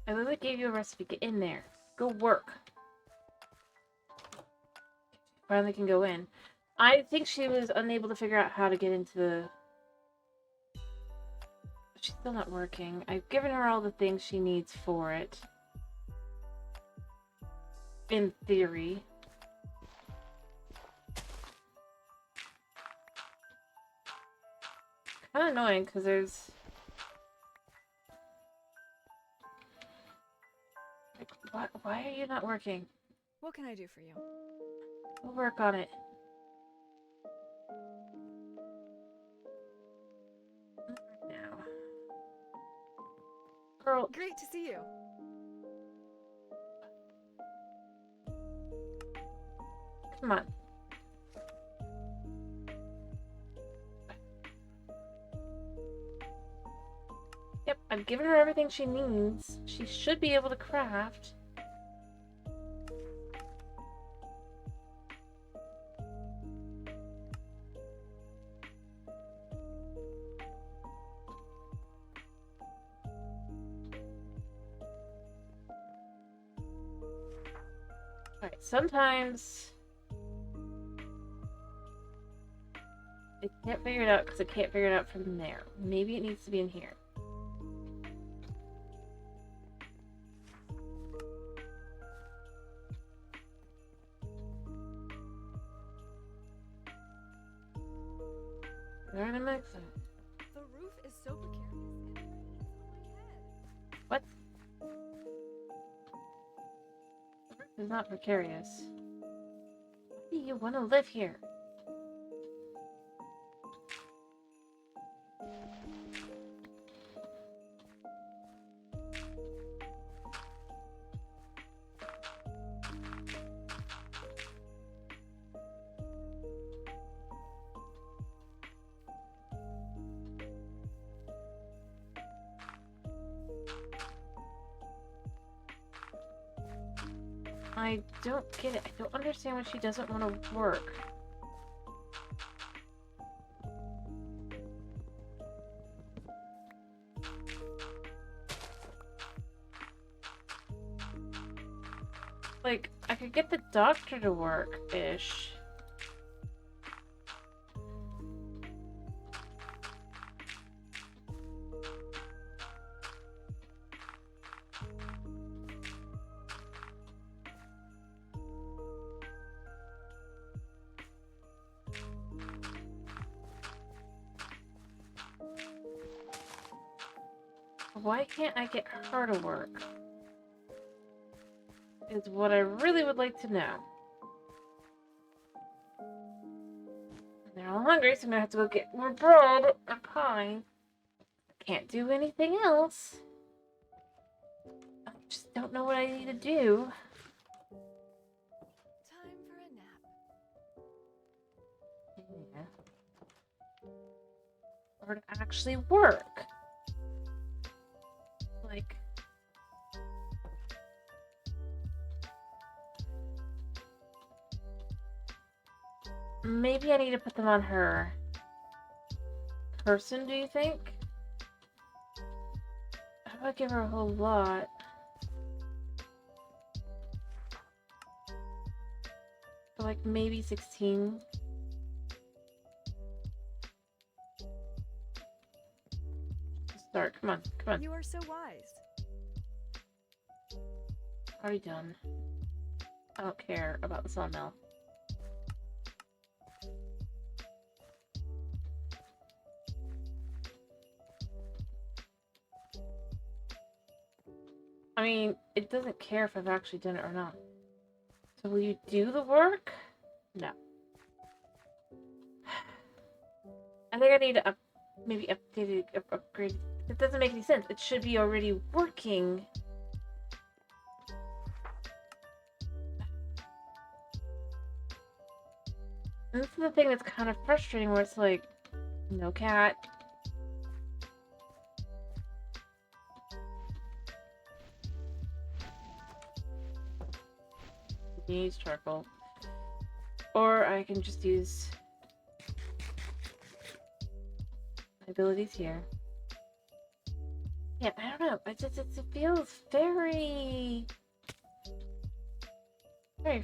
I literally gave you a recipe. Get in there. Go work. Finally can go in. I think she was unable to figure out how to get into the... She's still not working. I've given her all the things she needs for it. In theory. Kind of annoying because there's... Like, why are you not working? What can I do for you? We'll work on it. Now. Girl, Great to see you. come on. Yep, I've given her everything she needs. She should be able to craft. Alright, sometimes Can't figure it out because I can't figure it out from there. Maybe it needs to be in here. They're in a mix. The roof is so precarious, it rains on my head. What? It's not precarious. Why do you want to live here? I don't get it. I don't understand why she doesn't want to work. Like, I could get the doctor to work-ish. Why can't I get her to work? Is what I really would like to know. They're all hungry, so I'm gonna have to go get more bread and pie. I can't do anything else. I just don't know what I need to do. Time for a nap. Yeah. Or to actually work. Like... Maybe I need to put them on her person, do you think? How about I give her a whole lot? For like maybe 16. Start. Come on, come on. You are so wise. Already done. I don't care about the sawmill. I mean, it doesn't care if I've actually done it or not. So will you do the work? No. I think I need to maybe update it, upgrade. It doesn't make any sense. It should be already working. And this is the thing that's kind of frustrating where it's like, no cat. Use charcoal. Or I can just use my abilities here. Yeah, I don't know. It feels very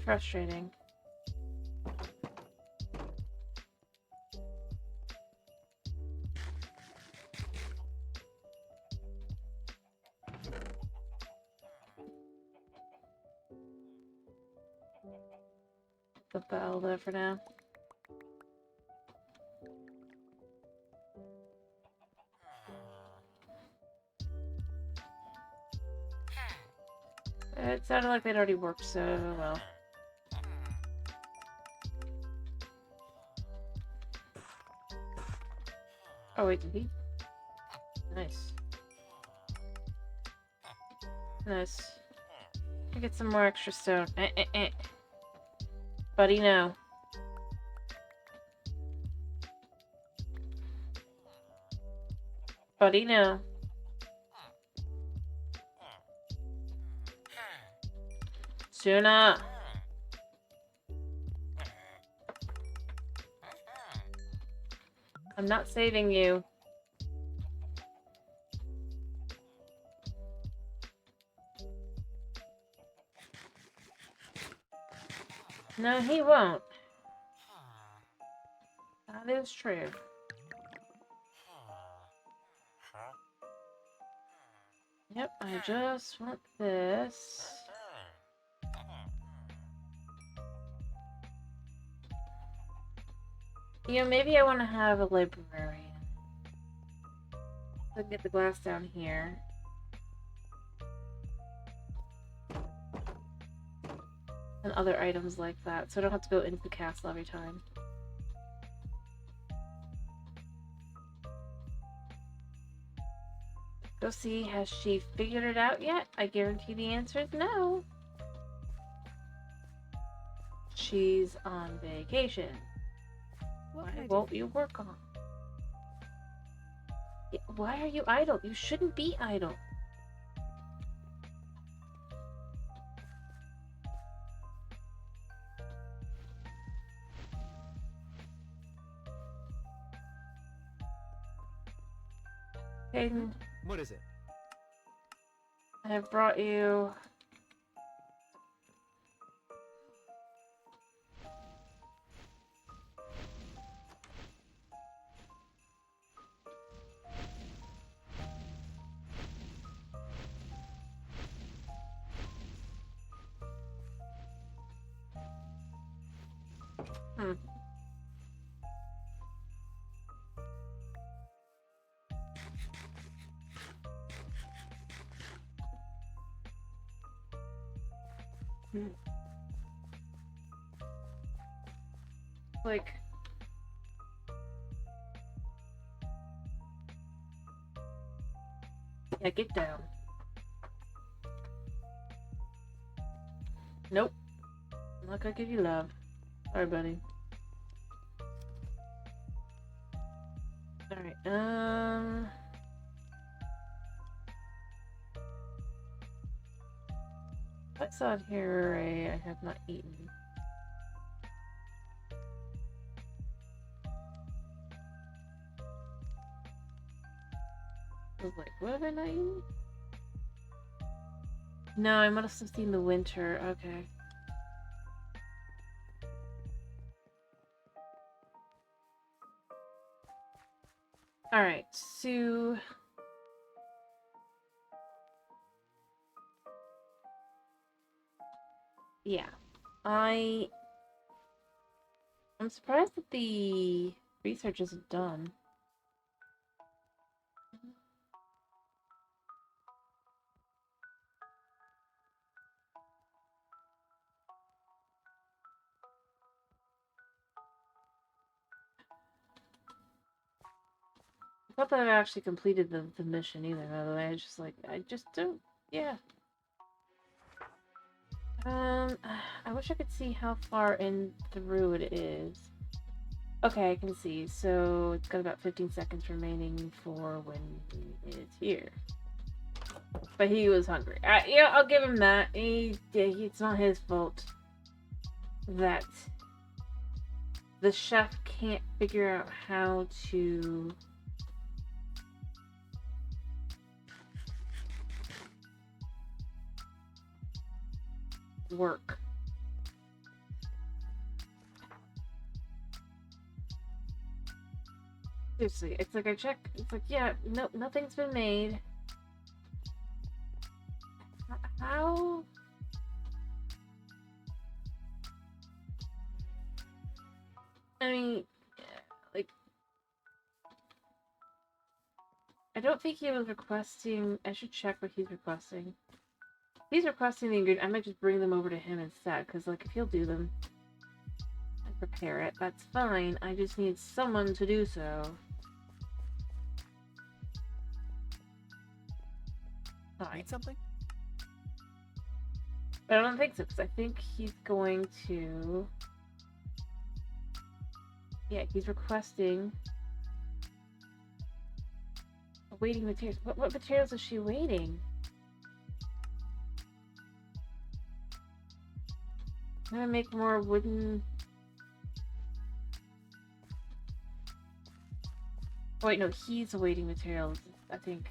frustrating. The bell there for now. It sounded like they'd already worked so well. Oh wait, did he? Nice. Nice. I get some more extra stone. Buddy, no. Buddy, no. Suna. I'm not saving you. No, he won't. That is true. Yep, I just want this. You know, maybe I want to have a librarian. So I can get the glass down here. And other items like that, so I don't have to go into the castle every time. Go see, has she figured it out yet? I guarantee the answer is no. She's on vacation. What can I Why do won't for you work on? Why are you idle? You shouldn't be idle. Hayden, What is it? I have brought you... Like... Yeah, get down. Nope. I'm not gonna give you love. Sorry, buddy. Alright, what's on here I have not eaten? I was like, what have I not eaten? No, I must have seen the winter. Okay. Alright, so... Yeah. I'm surprised that the research isn't done. Not that I've actually completed the mission either, by the way. I just don't... Yeah. I wish I could see how far in through it is. Okay, I can see. So it's got about 15 seconds remaining for when he is here. But he was hungry. Yeah, I'll give him that. It's not his fault that the chef can't figure out how to... work. Seriously, it's like I check, it's like, yeah, no, nothing's been made. How? I mean, like, I don't think he was requesting, I should check what he's requesting. If he's requesting the ingredient, I might just bring them over to him instead, because, like, if he'll do them and prepare it, that's fine. I just need someone to do so. Need something? But I don't think so, because I think he's going to... Yeah, he's requesting... Awaiting materials. What materials is she waiting? I'm gonna make more wooden... Oh, wait, no, he's awaiting materials, I think.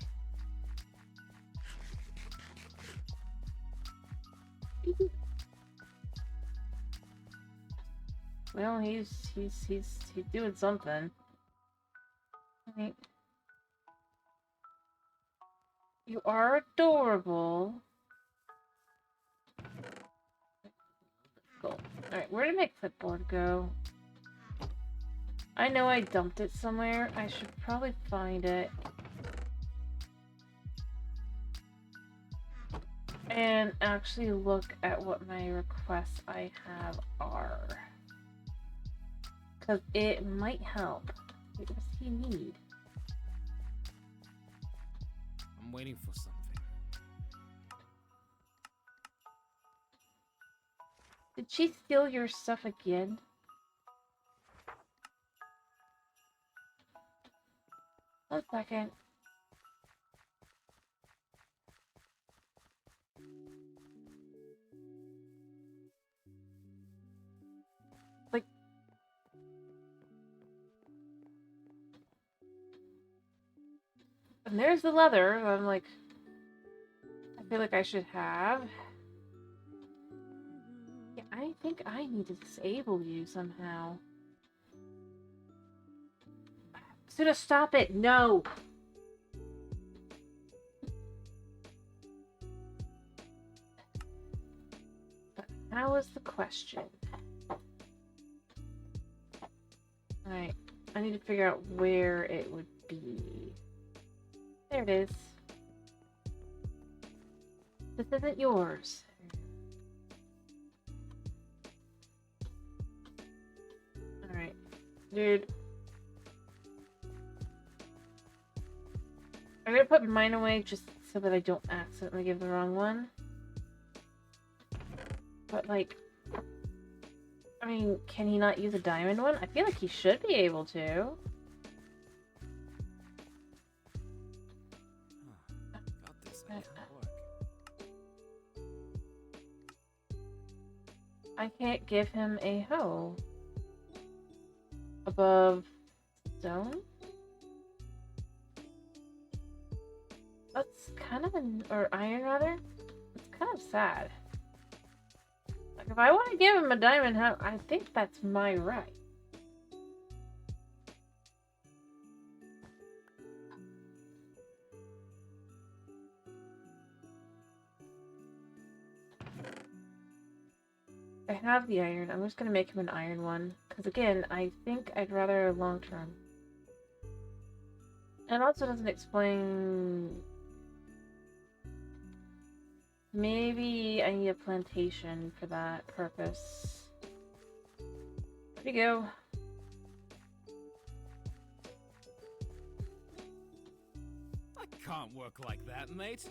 Well, he's doing something. Right. You are adorable. Cool. Alright, where did my clipboard go? I know I dumped it somewhere. I should probably find it. And actually look at what my requests I have are. Because it might help. What does he need? I'm waiting for something. Did she steal your stuff again? One second. Like... And there's the leather. I'm like... I feel like I should have. Yeah, I think I need to disable you somehow. Suna, stop it! No! But how is the question? Alright, I need to figure out where it would be. There it is. This isn't yours. Alright. Dude. I'm gonna put mine away just so that I don't accidentally give the wrong one. But, like... I mean, can he not use a diamond one? I feel like he should be able to. Got this. I can't work. I can't give him a hoe. Above stone? That's kind of or iron rather? It's kind of sad. Like if I want to give him a diamond hoe, I think that's my right. I have the iron. I'm just gonna make him an iron one. Because again, I think I'd rather long term. And it also doesn't explain... Maybe I need a plantation for that purpose. There you go. I can't work like that, mate.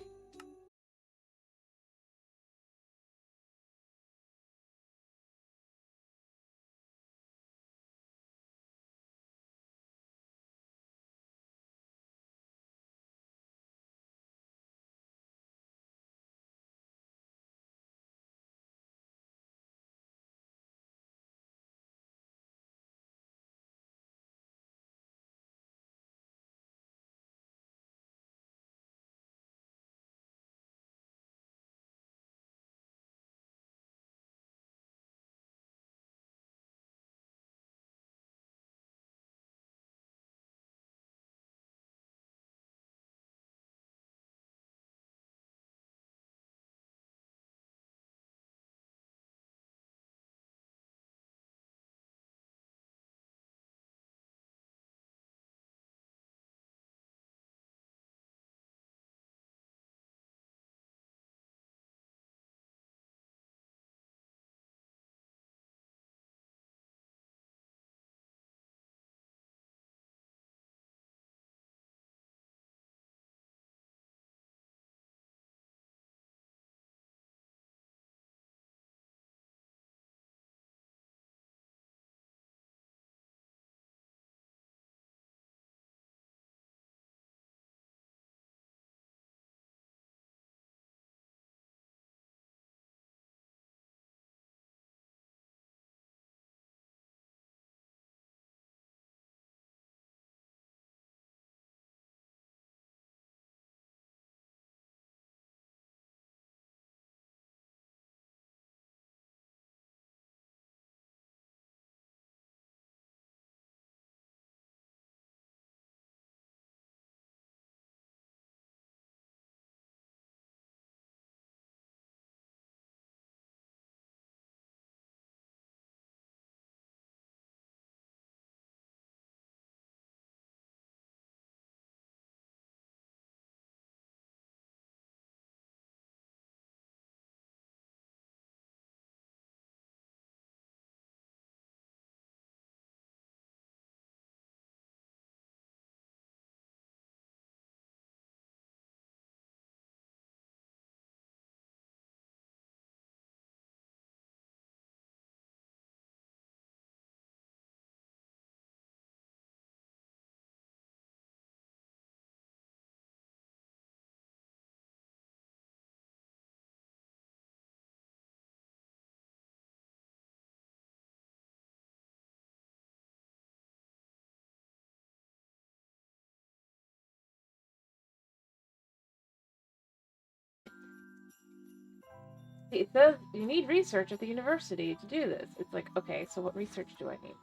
It says you need research at the university to do this. It's like, okay, so what research do I need?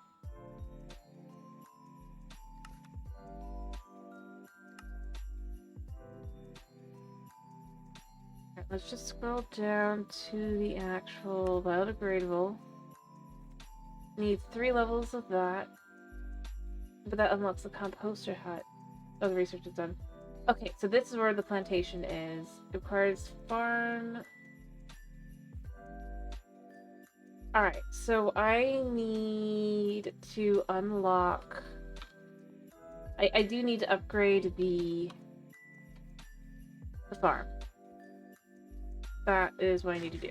Alright, let's just scroll down to the actual biodegradable. Needs 3 levels of that. But that unlocks the composter hut. Oh, the research is done. Okay, so this is where the plantation is. It requires farm. Alright, so I need to unlock... I do need to upgrade the farm. That is what I need to do.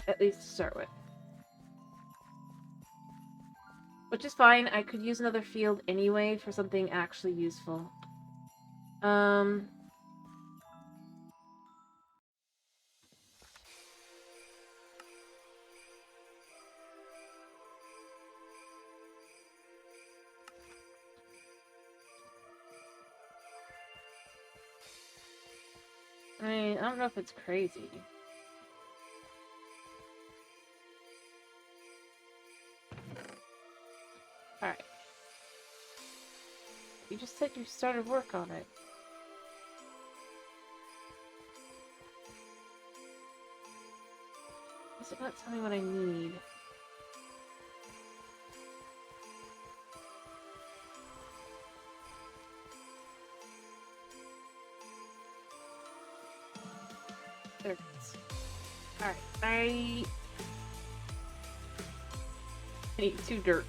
At least to start with. Which is fine, I could use another field anyway for something actually useful. I mean, I don't know if it's crazy. Alright. You just said you started work on it. Is it not telling me what I need? There it is. Alright, I need 2 dirt.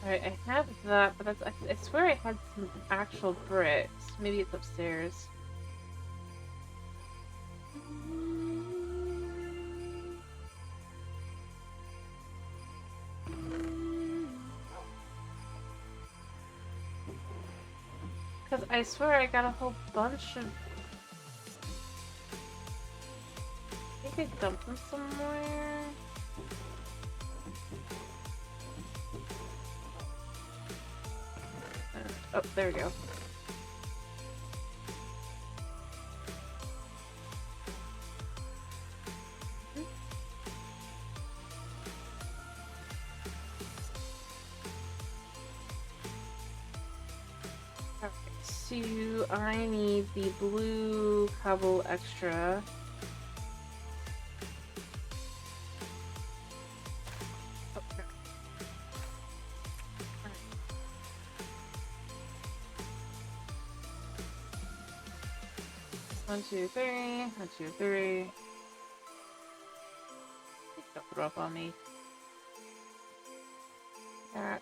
Alright, I have that, but that's, I swear I had some actual bricks. Maybe it's upstairs. Because I swear I got a whole bunch of... I think I dumped them somewhere. Oh, there we go. Okay, so I need the blue cobble extra. Okay. 1, 2, 3. 1, 2, 3. Don't throw up on me. That.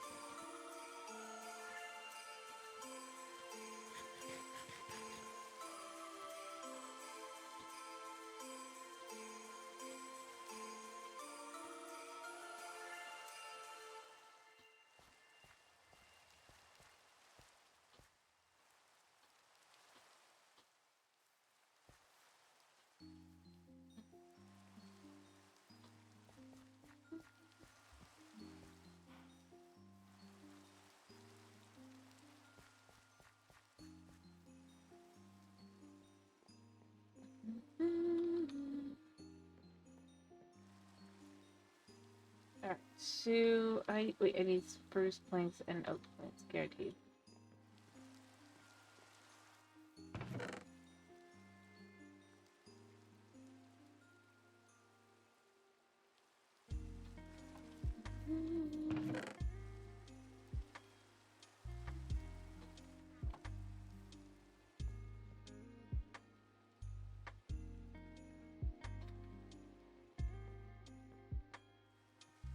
Alright, so I need spruce planks and oak planks, guaranteed.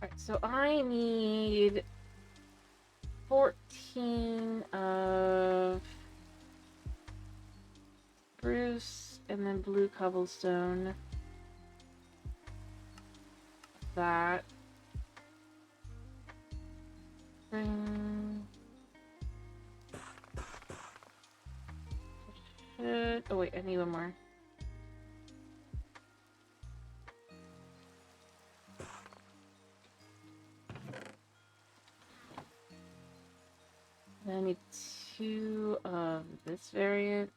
Alright, so I need 14 of spruce and then blue cobblestone. That. Oh wait, I need one more. I need 2 of this variant.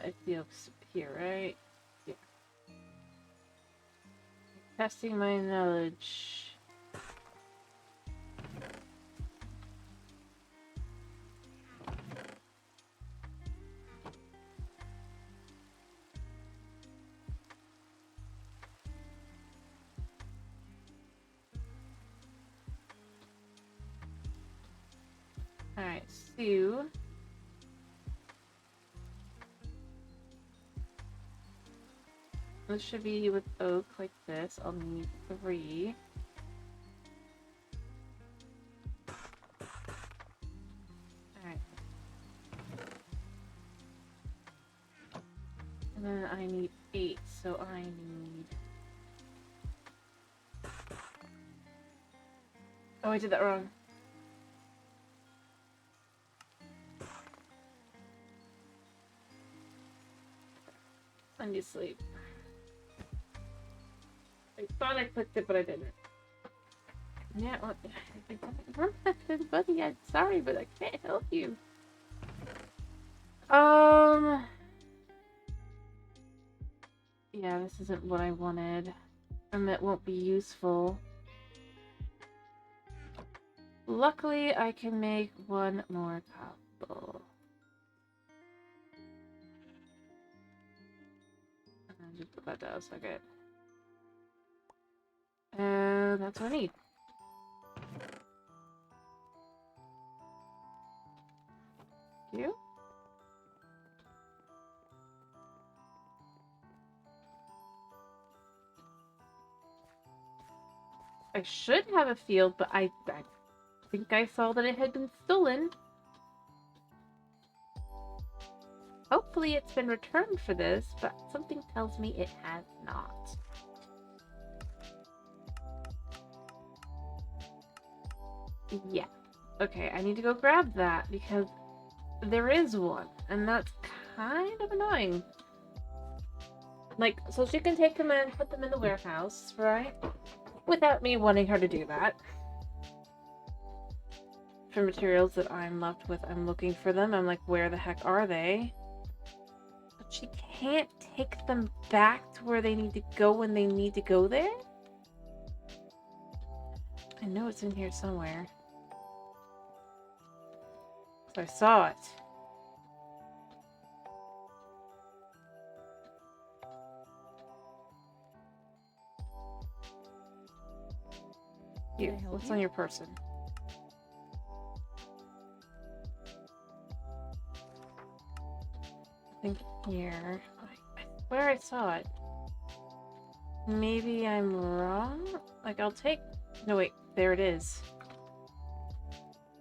It's the oaks here, right? Yeah. Testing my knowledge. Alright, so this should be with oak like this. I'll need 3. Alright. And then I need 8, so I need... Oh, I did that wrong. I need to sleep. I thought I clicked it, but I didn't. Yeah, well, buddy, I'm sorry, but I can't help you. Yeah, this isn't what I wanted. And it won't be useful. Luckily, I can make 1 more cobble. And just put that down, so good. And that's what I need. Thank you. I should have a field, but I think I saw that it had been stolen. Hopefully it's been returned for this, but something tells me it has not. Yeah. Okay, I need to go grab that because there is one, and that's kind of annoying. Like, so she can take them and put them in the warehouse, right? Without me wanting her to do that. For materials that I'm left with, I'm looking for them. I'm like, where the heck are they? But she can't take them back to where they need to go when they need to go there? I know it's in here somewhere. So I saw it. You, what's on your person? I think here. I swear I saw it. Maybe I'm wrong? Like, I'll take... No, wait. There it is.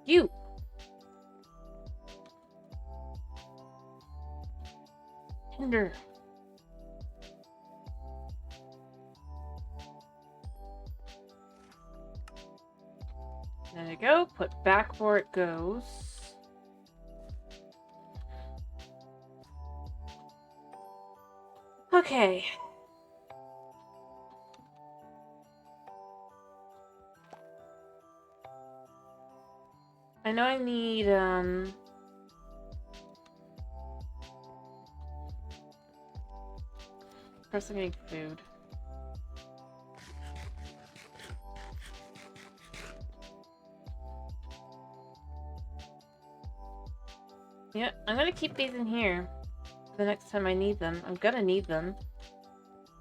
You! Hinder. There you go. Put back where it goes. Okay. I know I need, first I'm getting food. Yeah, I'm gonna keep these in here for the next time I need them. I'm gonna need them.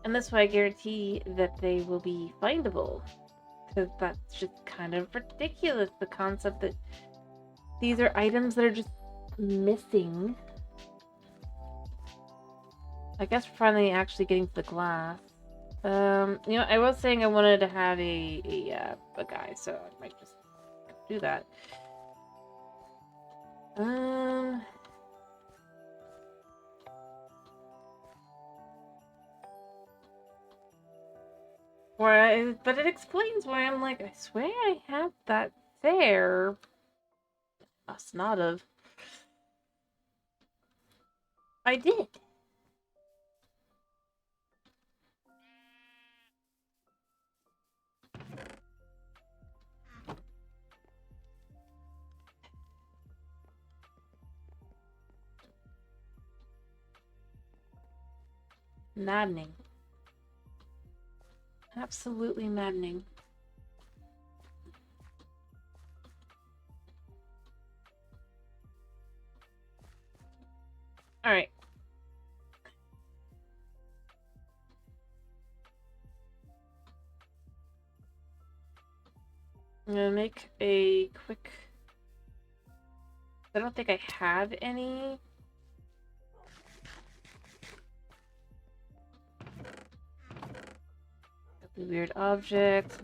And this way I guarantee that they will be findable. Because that's just kind of ridiculous, the concept that these are items that are just missing. I guess we're finally actually getting to the glass. You know, I was saying I wanted to have a guy, so I might just do that. But it explains why I'm like, I swear I had that there. Must not have. I did. Maddening. Absolutely maddening. Alright. I'm gonna make a quick... I don't think I have any. Weird objects.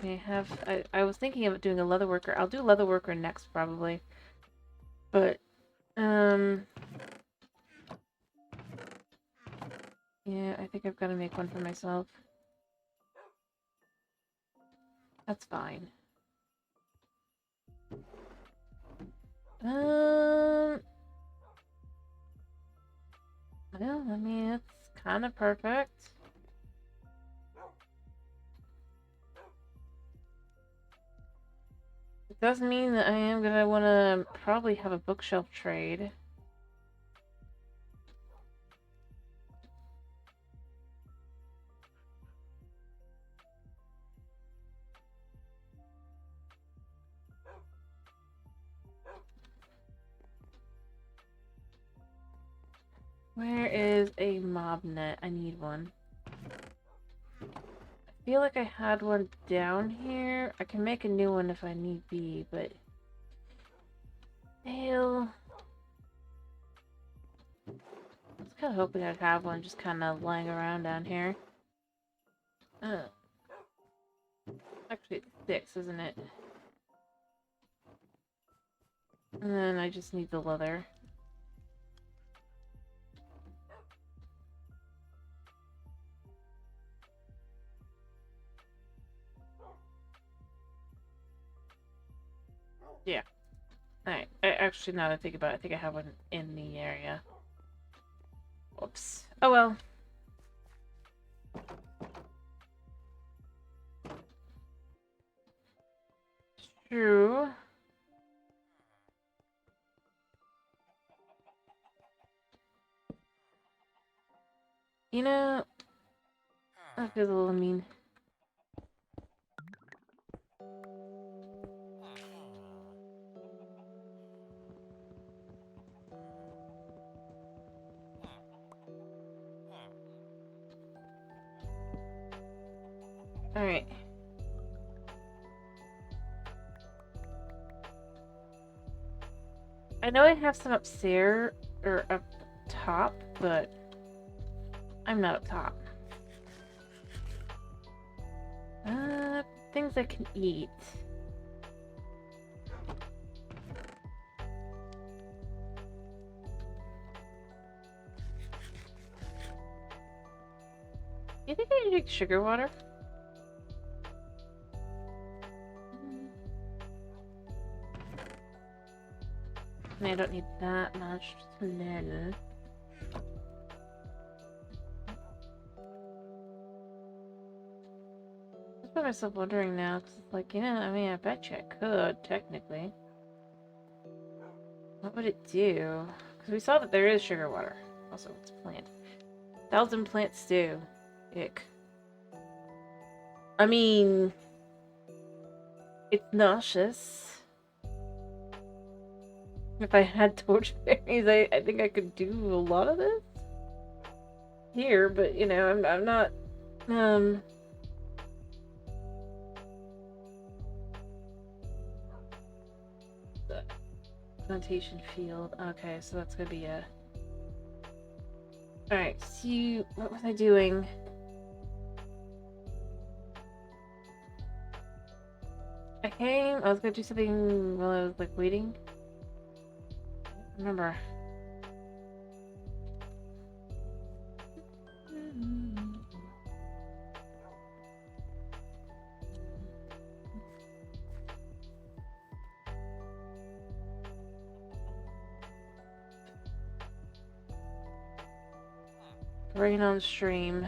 I was thinking of doing a leather worker. I'll do leather worker next probably. But yeah, I think I've got to make one for myself. That's fine. Well, I mean, it's kind of perfect. It does mean that I am gonna want to probably have a bookshelf trade. Where is a mob net? I need one. I feel like I had one down here. I can make a new one if I need be, but... Hell... I was kind of hoping I'd have one just kind of lying around down here. Actually, it's 6, isn't it? And then I just need the leather. Yeah. Alright. Actually, now that I think about it, I think I have one in the area. Whoops. Oh well. True. You know, that feels a little mean. Alright. I know I have some upstairs, or up top, but I'm not up top. Things I can eat. You think I can drink sugar water? I don't need that much, just a little. I just put myself wondering now, because it's like, you know, I mean, I bet you I could, technically. What would it do? Because we saw that there is sugar water. Also, it's a plant. 1,000 plant stew. Ick. I mean... It's nauseous. If I had torch berries, I think I could do a lot of this here, but you know, I'm not the plantation field. Okay, so that's gonna be a... Alright, see, what was I doing? I was gonna do something while I was like waiting. Remember. Rain on stream.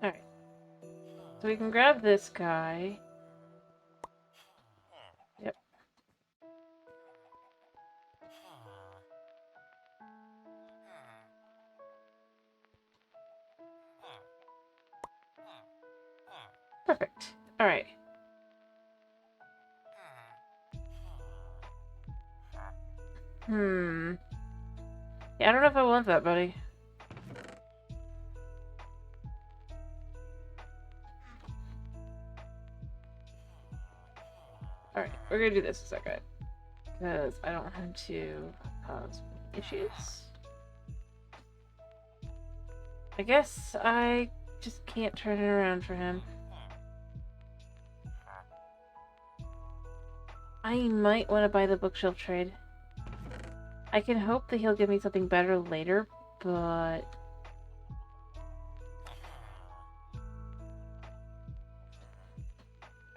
Alright. So we can grab this guy. Yep. Perfect. Alright. Yeah, I don't know if I want that, buddy. Alright, we're gonna do this a second. Because I don't want him to cause issues. I guess I just can't turn it around for him. I might want to buy the bookshelf trade. I can hope that he'll give me something better later, but...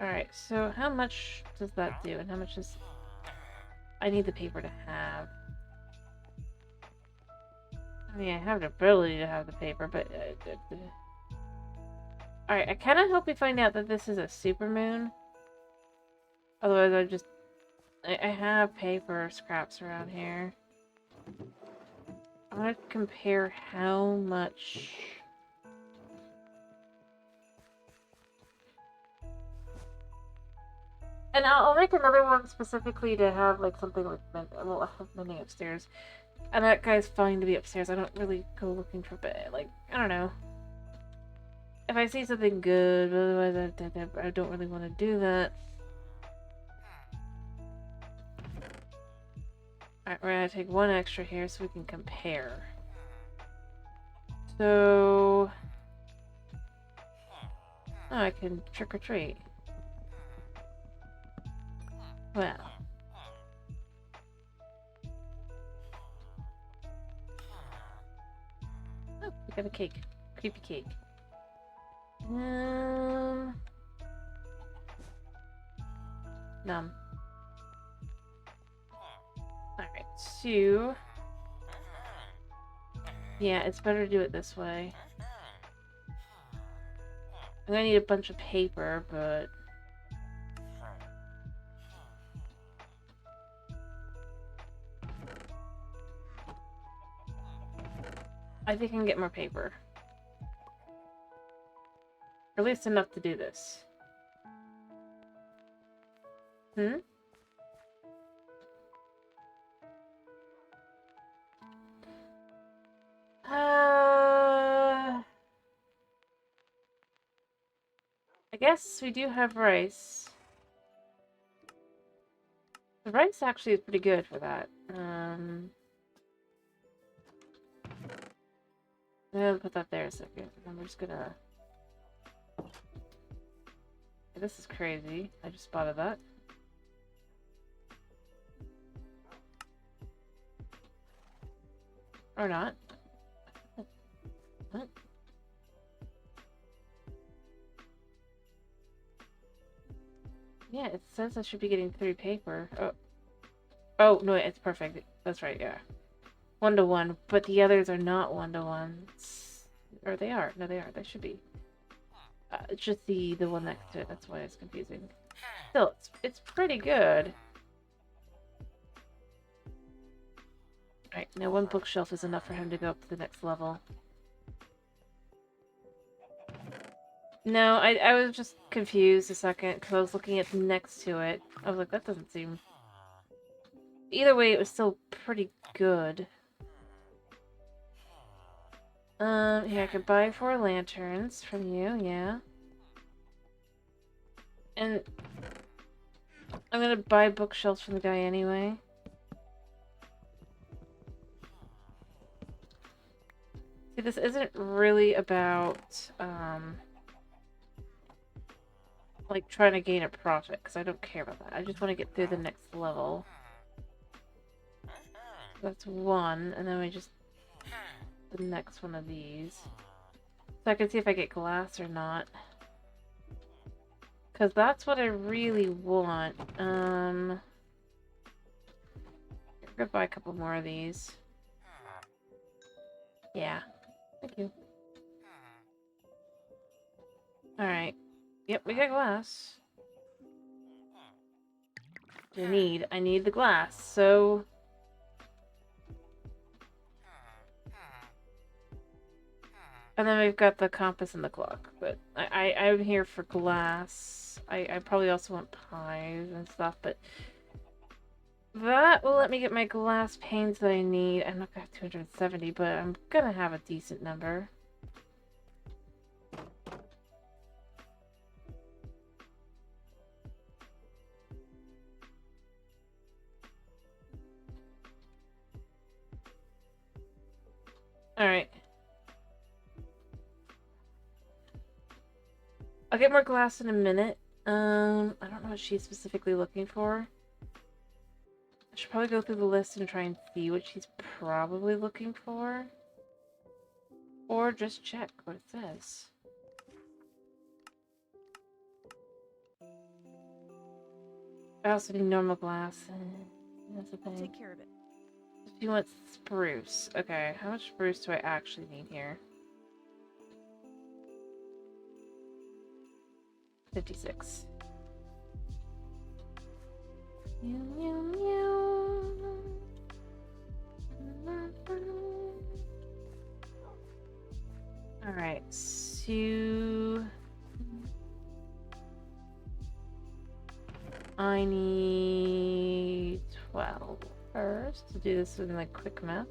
Alright, so how much does that do? And how much does... I need the paper to have. I mean, I have the ability to have the paper, but... Alright, I kind of hope we find out that this is a supermoon. Otherwise, I have paper scraps around here. I want to compare how much... And I'll make another one specifically to have like something like well, I have mending upstairs, and that guy's fine to be upstairs. I don't really go looking for like I don't know. If I see something good, but otherwise I don't really want to do that. Alright, we're gonna take one extra here so we can compare. So... Oh, I can trick or treat. Well. Oh, we got a cake. Creepy cake. Numb. Alright, so... Yeah, it's better to do it this way. I'm gonna need a bunch of paper, but... I think I can get more paper. Or at least enough to do this. I guess we do have rice. The rice actually is pretty good for that. I'm gonna put that there a second. And we're just gonna... This is crazy. I just spotted that. Or not. What? Yeah, it says I should be getting 3 paper. Oh, no, it's perfect. That's right, yeah. 1-to-1, but the others are not 1-to-1s. Or they are. No, they are. They should be. It's just the one next to it. That's why it's confusing. Still, it's pretty good. Alright, now 1 bookshelf is enough for him to go up to the next level. No, I was just confused a second because I was looking at next to it. I was like, that doesn't seem... Either way, it was still pretty good. Here, I could buy 4 lanterns from you, yeah. And I'm gonna buy bookshelves from the guy anyway. See, this isn't really about, like, trying to gain a profit, because I don't care about that. I just want to get through the next level. That's 1, and then we just... the next one of these. So I can see if I get glass or not. Because that's what I really want. I'm gonna buy a couple more of these. Yeah. Thank you. Alright. Yep, we got glass. What do I need? I need the glass, so... And then we've got the compass and the clock, but I'm here for glass. I probably also want pies and stuff, but that will let me get my glass panes that I need. I'm not gonna have 270, but I'm gonna have a decent number. Alright. I'll get more glass in a minute. I don't know what she's specifically looking for. I should probably go through the list and try and see what she's probably looking for. Or just check what it says. I also need normal glass. That's the I'll thing. take care of it. She wants spruce. Okay, how much spruce do I actually need here? 56. Meow, meow, meow. Alright, so... I need 12 first to do this in like quick math.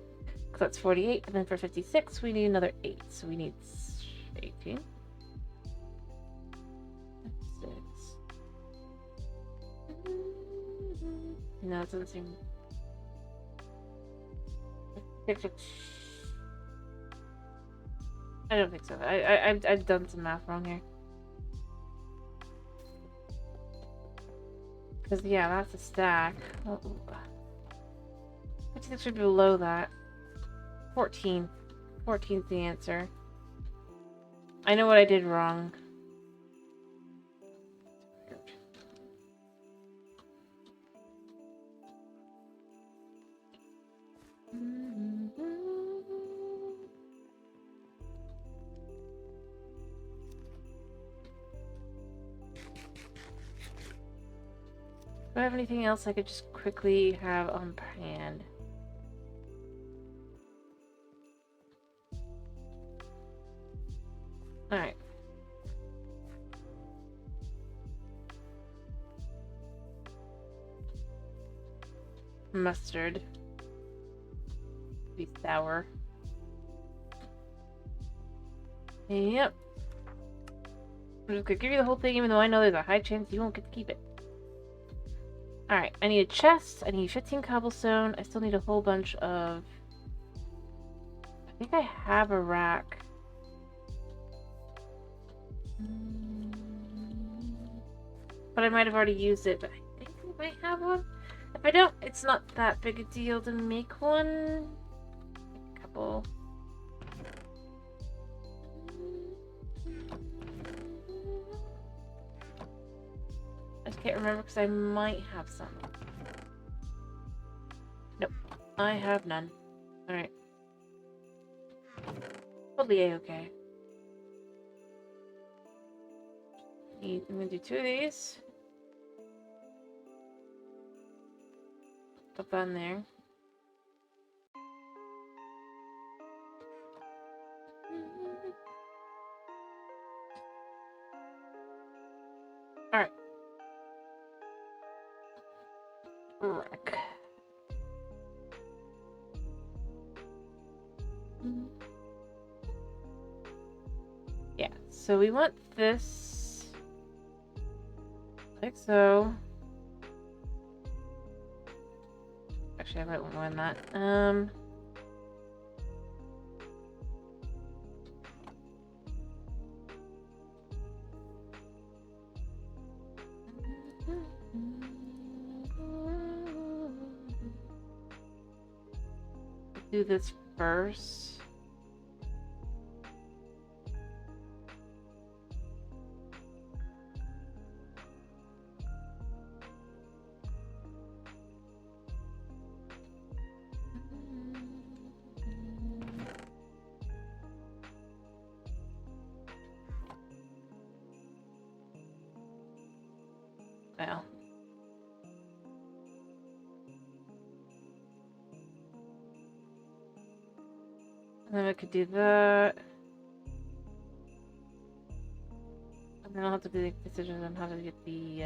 Because that's 48, and then for 56 we need another 8, so we need 18. 6. No, it doesn't seem... I don't think so. I've done some math wrong here. Because, yeah, that's a stack. 56 would be below that. 14. 14's the answer. I know what I did wrong. Do I have anything else I could just quickly have on hand? Alright. Mustard. Be sour. Yep. I'm just gonna give you the whole thing even though I know there's a high chance you won't get to keep it. Alright, I need a chest, I need 15 cobblestone, I still need a whole bunch of... I think I have a rack. But I might have already used it, but I think I might have one. If I don't, it's not that big a deal to make one. A couple. I just can't remember because I might have some. Nope, I have none. Alright. Totally A-okay. I'm gonna do 2 of these. Put that in there. Alright. Rack. Yeah, so we want this like so. Actually, I might want more than that. Do this first. Well. And then I could do that. And then I'll have to make decisions on how to get the,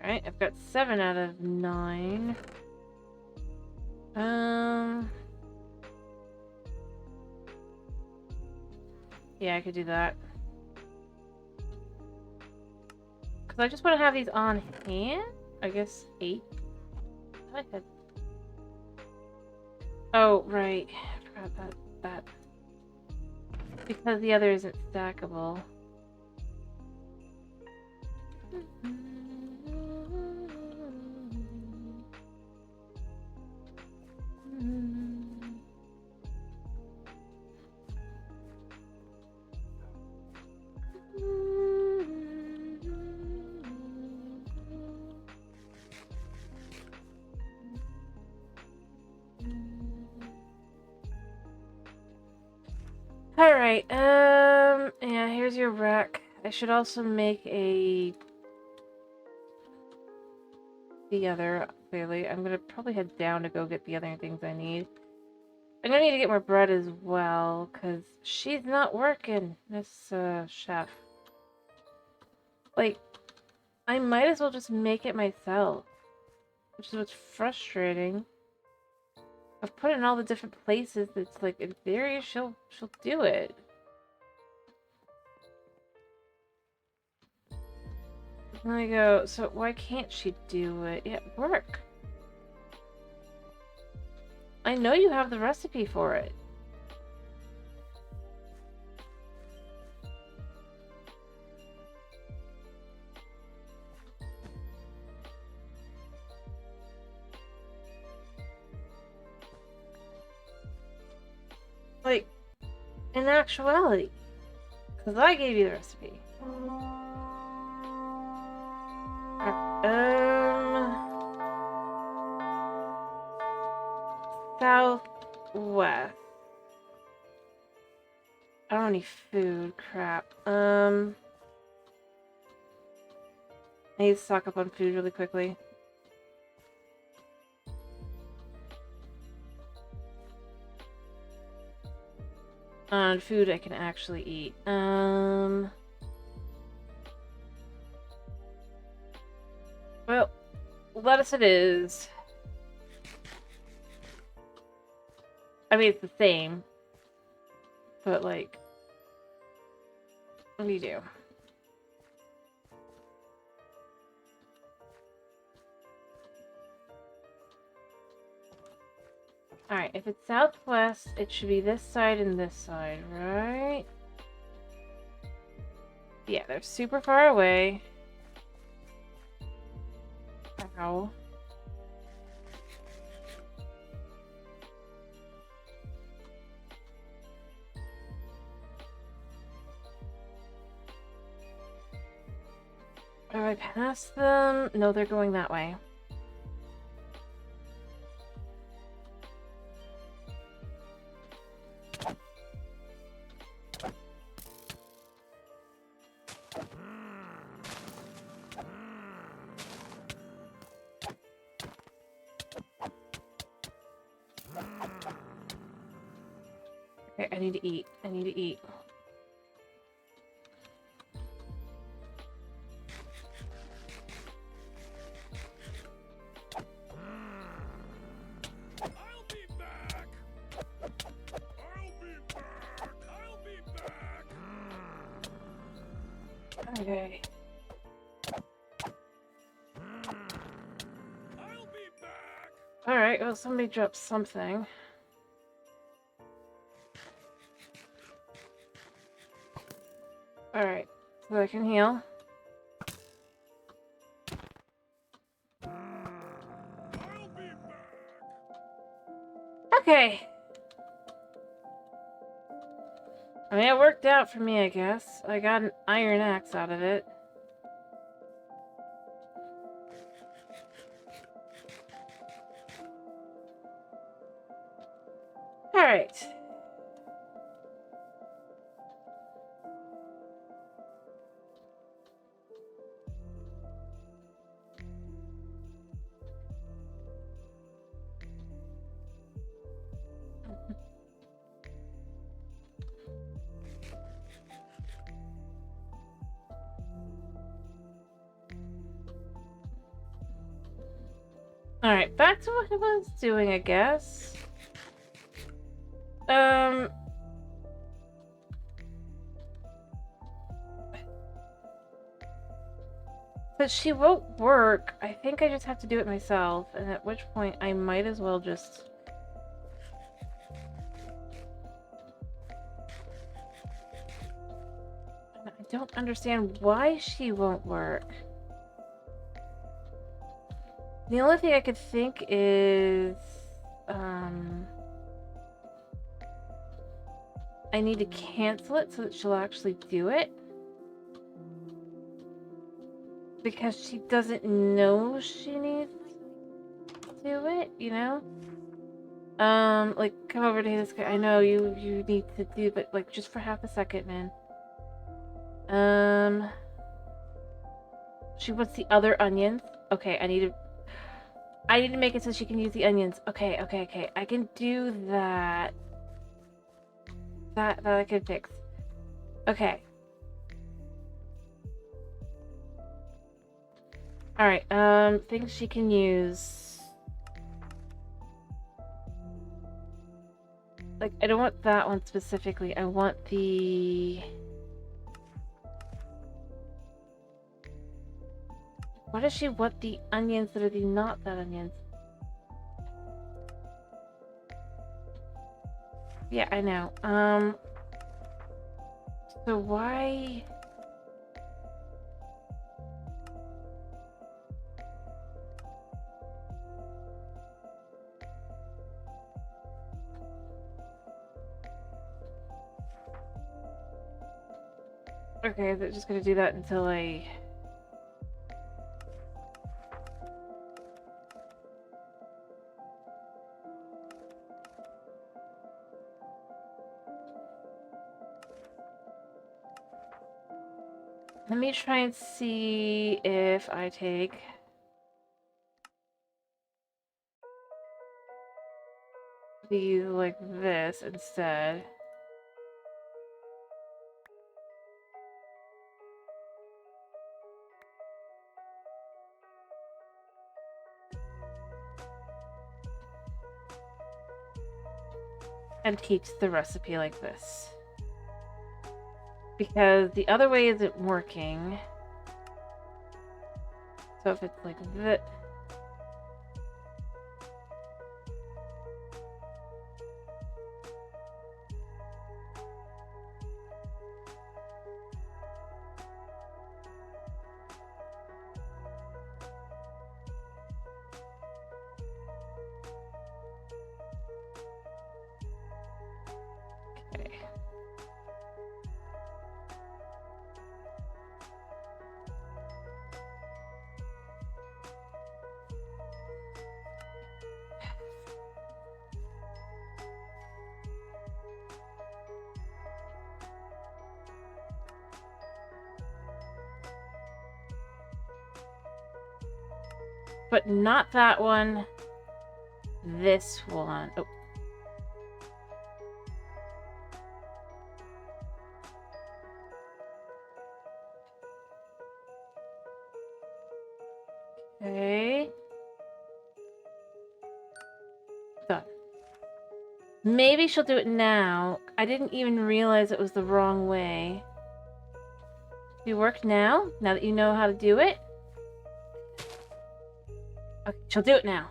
Alright, I've got 7 out of 9. Yeah, I could do that. Because I just want to have these on hand. I guess 8. I had... Oh, right. I forgot about that. Because the other isn't stackable. Alright, yeah, here's your rack. I should also make the other, clearly. I'm gonna probably head down to go get the other things I need. I'm gonna need to get more bread as well, because she's not working, this, chef. Like, I might as well just make it myself, which is what's frustrating. I've put it in all the different places that's like, in theory, she'll do it. And I go, so why can't she do it? Yeah, work. I know you have the recipe for it. Like, in actuality. Because I gave you the recipe. Southwest. I don't have any food. Crap. I need to stock up on food really quickly. On food I can actually eat. Well, lettuce it is. I mean, it's the same. But, like, what do you do? Alright, if it's southwest, it should be this side and this side, right? Yeah, they're super far away. Ow. Are I past them? No, they're going that way. Okay, I need to eat. I need to eat. I'll be back. Okay. I'll be back. Alright, well, somebody dropped something. Alright, so I can heal. I'll be back. Okay. I mean, it worked out for me, I guess. I got an iron axe out of it. Alright. Alright, back to what I was doing, I guess. But she won't work. I think I just have to do it myself, and at which point I might as well just... I don't understand why she won't work. The only thing I could think is... I need to cancel it so that she'll actually do it. Because she doesn't know she needs to do it, you know? Like, come over to this guy. I know you need to do, but like, just for half a second, man. She wants the other onions. Okay, I need to make it so she can use the onions. Okay. I can do that. That I can fix. Okay. Alright, things she can use. Like, I don't want that one specifically. I want the... Why does she want the onions that are the not that onions? Yeah, I know. So why... Okay, they're just gonna do that until I... Let me try and see if I take... these like this instead. And teach the recipe like this. Because the other way isn't working. So if it's like this... Okay. But not that one. This one. Oh. Okay. Done. Maybe she'll do it now. I didn't even realize it was the wrong way. Do work now? Now that you know how to do it? Okay, she'll do it now.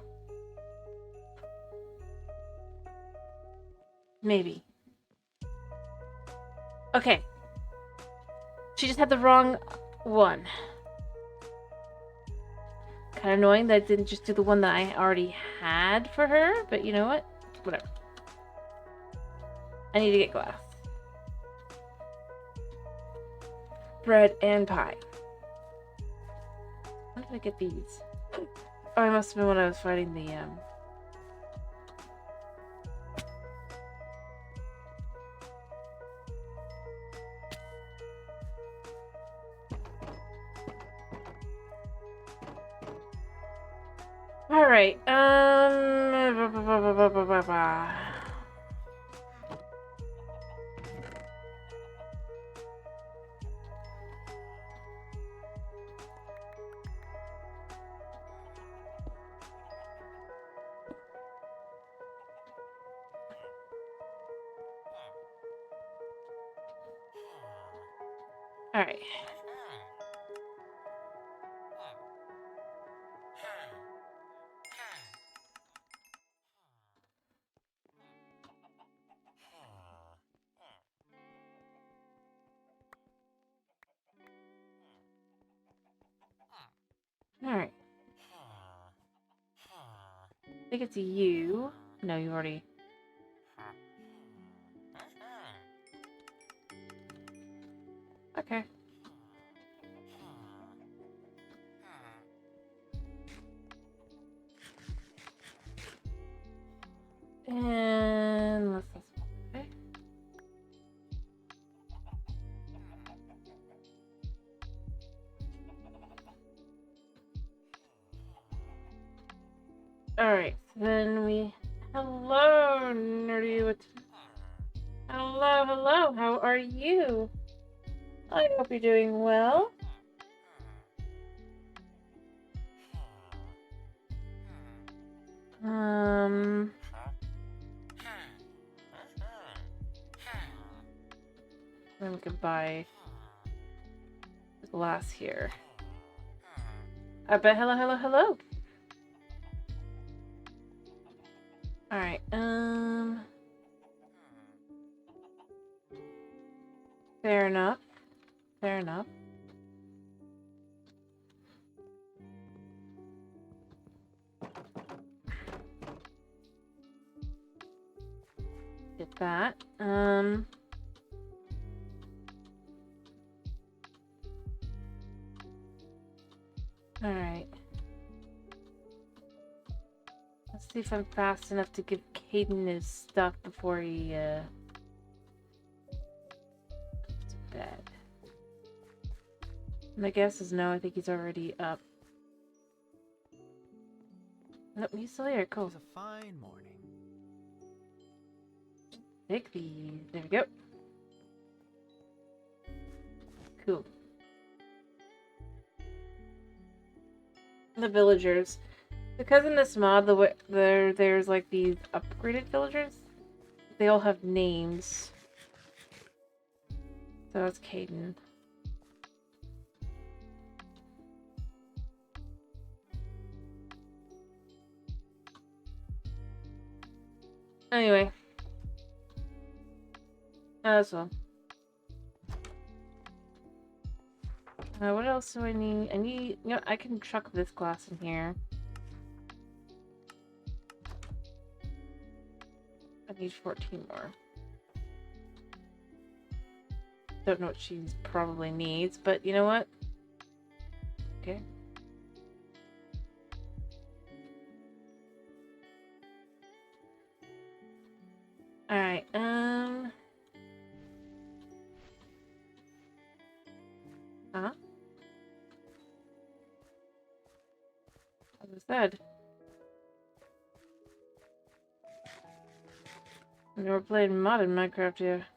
Maybe. Okay. She just had the wrong one. Kind of annoying that I didn't just do the one that I already had for her, but you know what? Whatever. I need to get glass. Bread and pie. When did I get these? Oh, it must have been when I was fighting the, Alright, Alright. Alright. I think it's you. No, you already... Okay. And let's okay. Alright, then we... Hello, nerdy. Hello, hello, how are you? I hope you're doing well. Then we can buy the glass here. I bet hello, hello, hello. Alright, fair enough. Fair enough. Get that. Alright. Let's see if I'm fast enough to give Caden his stuff before he, goes to bed. My guess is no, I think he's already up. Nope, he's still here, cool. It's a fine morning. Take these. There we go. Cool. The villagers. Because in this mod, there's like these upgraded villagers. They all have names. So that's Caden. Anyway. That's all. What else do I need? I need... You know, I can chuck this glass in here. I need 14 more. Don't know what she probably needs, but you know what? Okay. Alright, Huh? As I said. We're playing modern Minecraft here.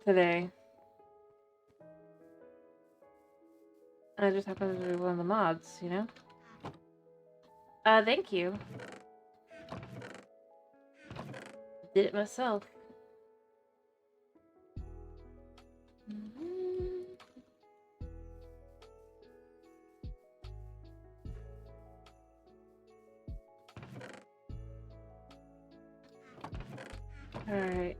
Today. I just happened to be one of the mods, you know? Thank you. Did it myself. Alright,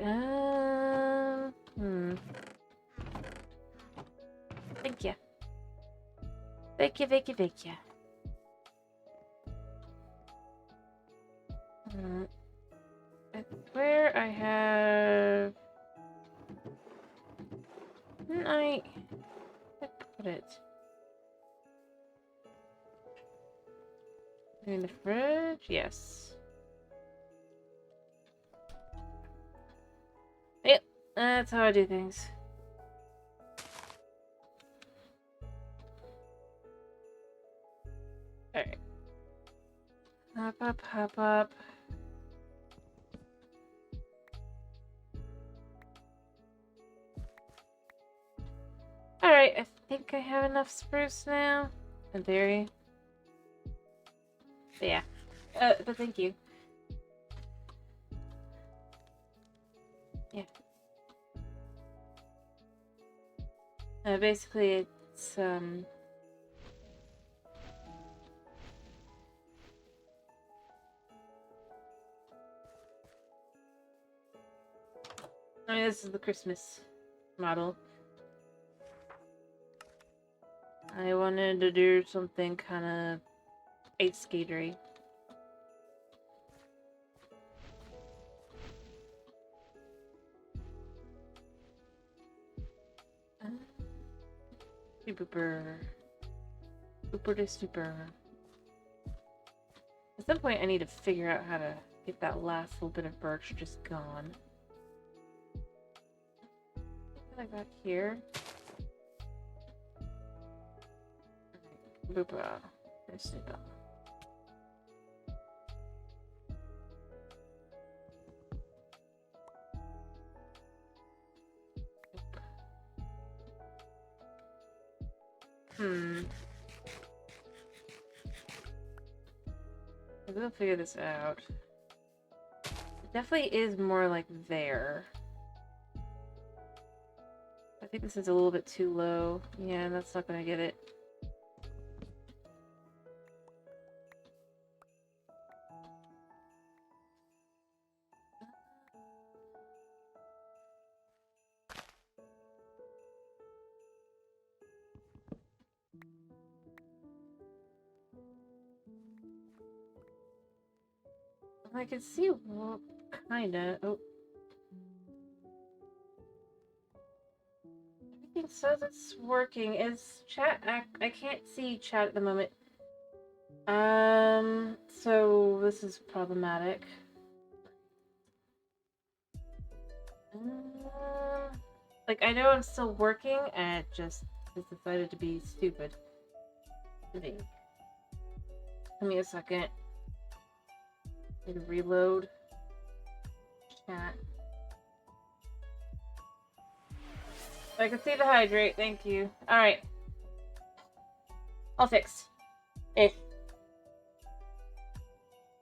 Thank you. Thank you, thank you, thank you. Where I have... Didn't I put it? In the fridge? Yes. Yep, that's how I do things. Alright. Hop up, hop up. Alright, I think I have enough spruce now. In theory. But yeah. But thank you. Yeah. Basically, it's, I mean, this is the Christmas model. I wanted to do something kind of ice skatery. Super. Super to super. At some point, I need to figure out how to get that last little bit of birch just gone. What I got here? Alright, boopa. There's Snoopy. I will figure this out. It definitely is more like there. I think this is a little bit too low. Yeah, that's not gonna get it. I can see, well, kinda. Oh. Everything says it's working. Is chat? I can't see chat at the moment. So this is problematic. Like, I know I'm still working, and it just has decided to be stupid. Give me a second. Need to reload chat. I can see the hydrate, thank you. Alright. All fixed. Ish.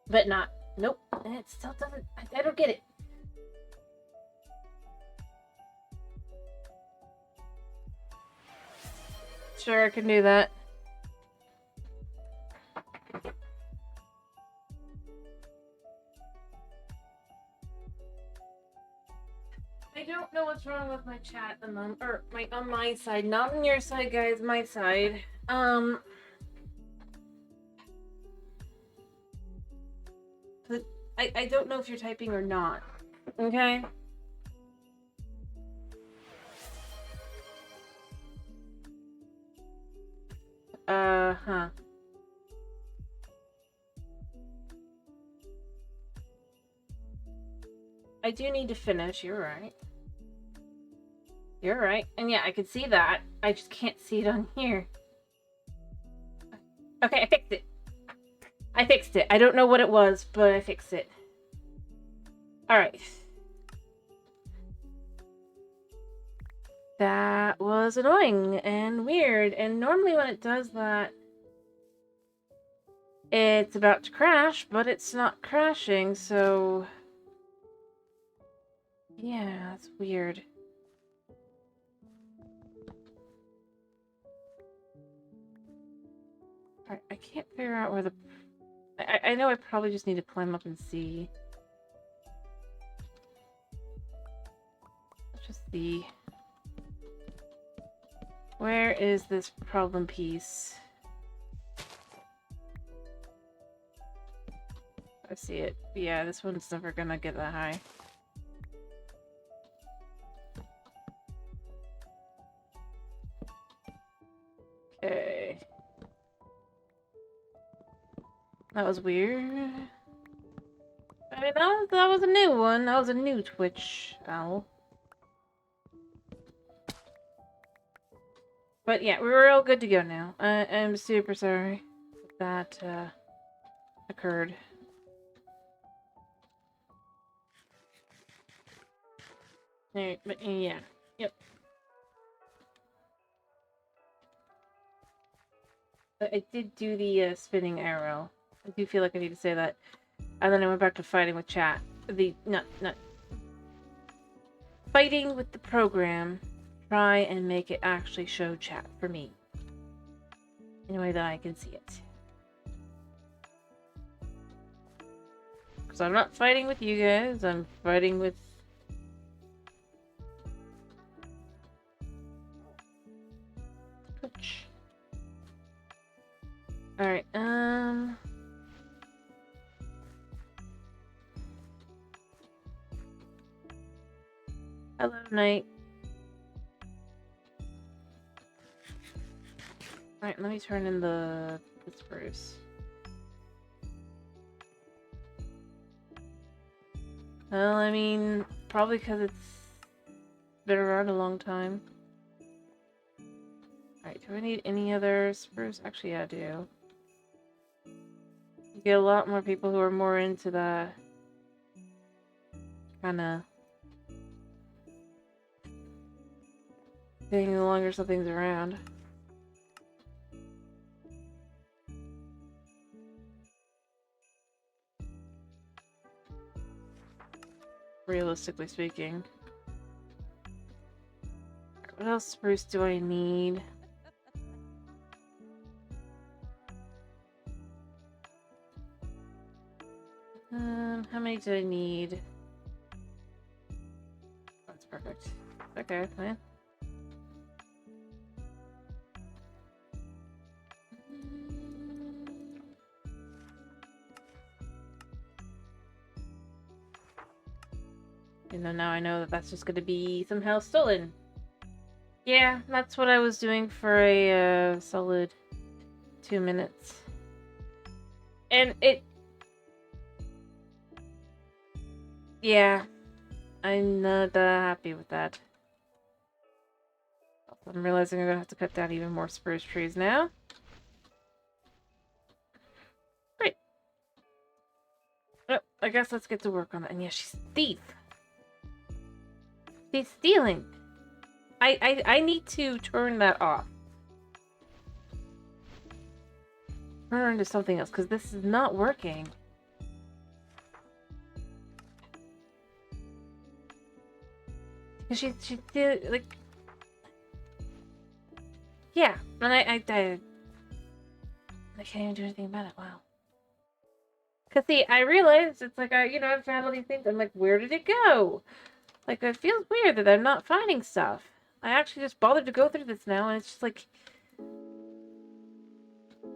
But not. Nope. It still doesn't. I don't get it. Sure, I can do that. I don't know what's wrong with my chat at the moment, or on my side, not on your side, guys. My side. But I don't know if you're typing or not. Okay. Huh. I do need to finish, you're right. You're right. And yeah, I can see that. I just can't see it on here. Okay, I fixed it. I fixed it. I don't know what it was, but I fixed it. Alright. That was annoying and weird. And normally when it does that, it's about to crash, but it's not crashing, so... Yeah, that's weird. Alright, I can't figure out where the... I know I probably just need to climb up and see. the... Where is this problem piece? I see it. Yeah, this one's never gonna get that high. Okay. That was weird. I mean, that was a new one. That was a new Twitch owl. But yeah, we're all good to go now. I'm super sorry that occurred. Alright, but yeah. Yep. But I did do the spinning arrow. I do feel like I need to say that. And then I went back to fighting with chat. Not fighting with the program. Try and make it actually show chat for me. In a way that I can see it. Because I'm not fighting with you guys, I'm fighting with... Twitch. Alright, Hello, Night. Alright, let me turn in the spruce. Well, I mean, probably because it's been around a long time. Alright, do I need any other spruce? Actually, yeah, I do. You get a lot more people who are more into the kind of thing the longer something's around. Realistically speaking. What else spruce do I need? How many do I need? That's perfect. Okay, man. And then now I know that that's just going to be somehow stolen. Yeah, that's what I was doing for a solid 2 minutes. And it... Yeah, I'm not happy with that. I'm realizing I'm going to have to cut down even more spruce trees now. Great. Oh, I guess let's get to work on that. And yeah, she's a thief. She's stealing. I need to turn that off. Turn her into something else, because this is not working. She did, like... Yeah, and I can't even do anything about it, wow. Because, see, I realized, it's like, I've had all these things, I'm like, where did it go? Like, it feels weird that I'm not finding stuff. I actually just bothered to go through this now, and it's just like...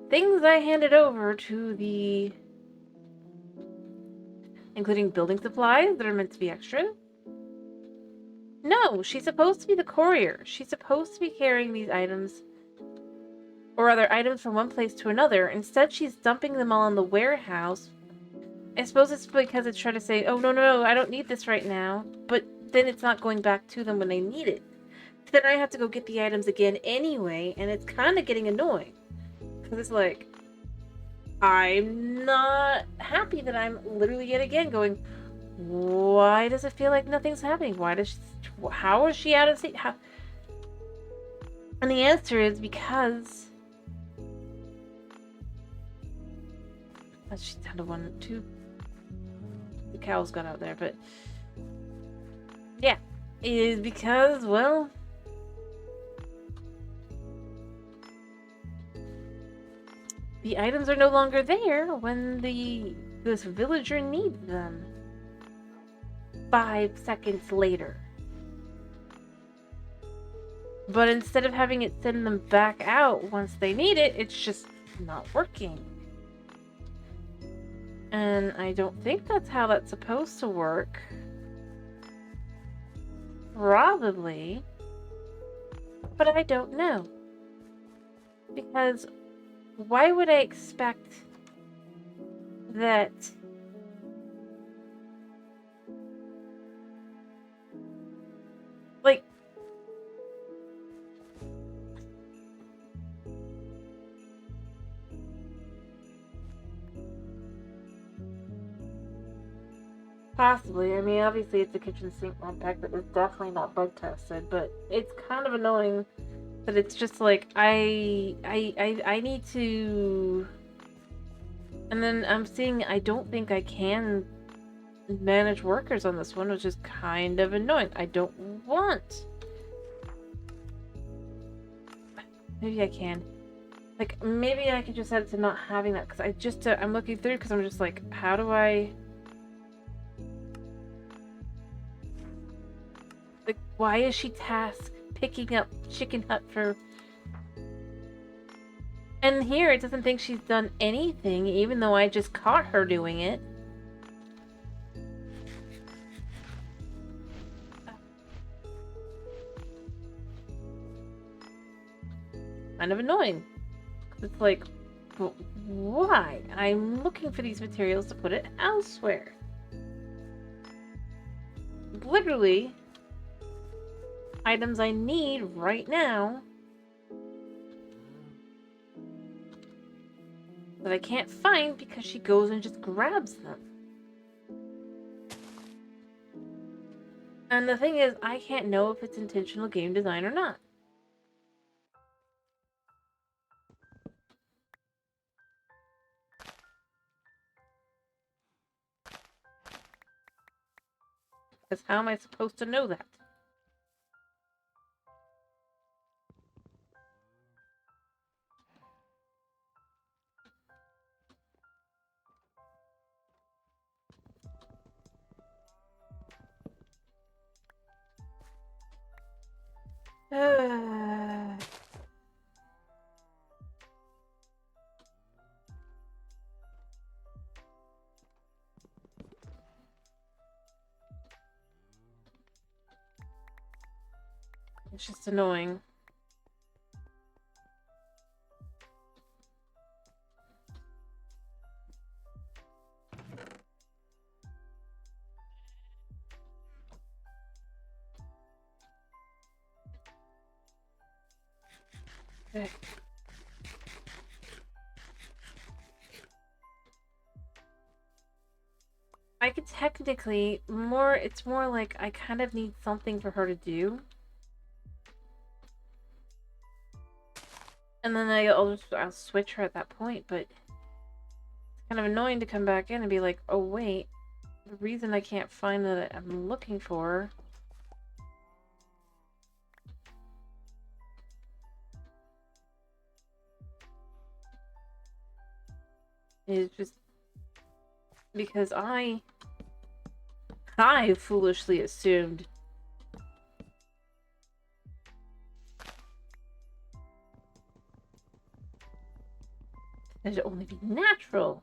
Things I handed over to the... Including building supplies that are meant to be extra. No, she's supposed to be the courier. She's supposed to be carrying these items... Or other items from one place to another. Instead, she's dumping them all in the warehouse. I suppose it's because it's trying to say, oh, no, I don't need this right now. But then it's not going back to them when they need it. So then I have to go get the items again anyway, and it's kind of getting annoying. Because it's like, I'm not happy that I'm literally yet again going, why does it feel like nothing's happening? How is she out of state? And the answer is because... She's down to 1, 2. The cows got out there, but... Yeah. It is because, well... The items are no longer there when this villager needs them. 5 seconds later. But instead of having it send them back out once they need it, it's just not working. And I don't think that's how that's supposed to work. Probably. But I don't know. Because why would I expect that like possibly. I mean, obviously it's a kitchen sink mod pack that is definitely not bug tested, but it's kind of annoying that it's just like I need to. And then I'm seeing I don't think I can manage workers on this one, which is kind of annoying. I don't want. Maybe I can. Like, maybe I could just set it to not having that, because I'm looking through, because I'm just like, how do I... Like, why is she tasked picking up Chicken Hut for... And here, it doesn't think she's done anything, even though I just caught her doing it. Kind of annoying. It's like, but why? I'm looking for these materials to put it elsewhere. Literally, items I need right now that I can't find because she goes and just grabs them. And the thing is, I can't know if it's intentional game design or not. Because how am I supposed to know that? It's just annoying. Okay. I could technically it's more like I kind of need something for her to do. And then I'll switch her at that point, but it's kind of annoying to come back in and be like, oh wait, the reason I can't find that I'm looking for is just because I foolishly assumed that it'd only be natural.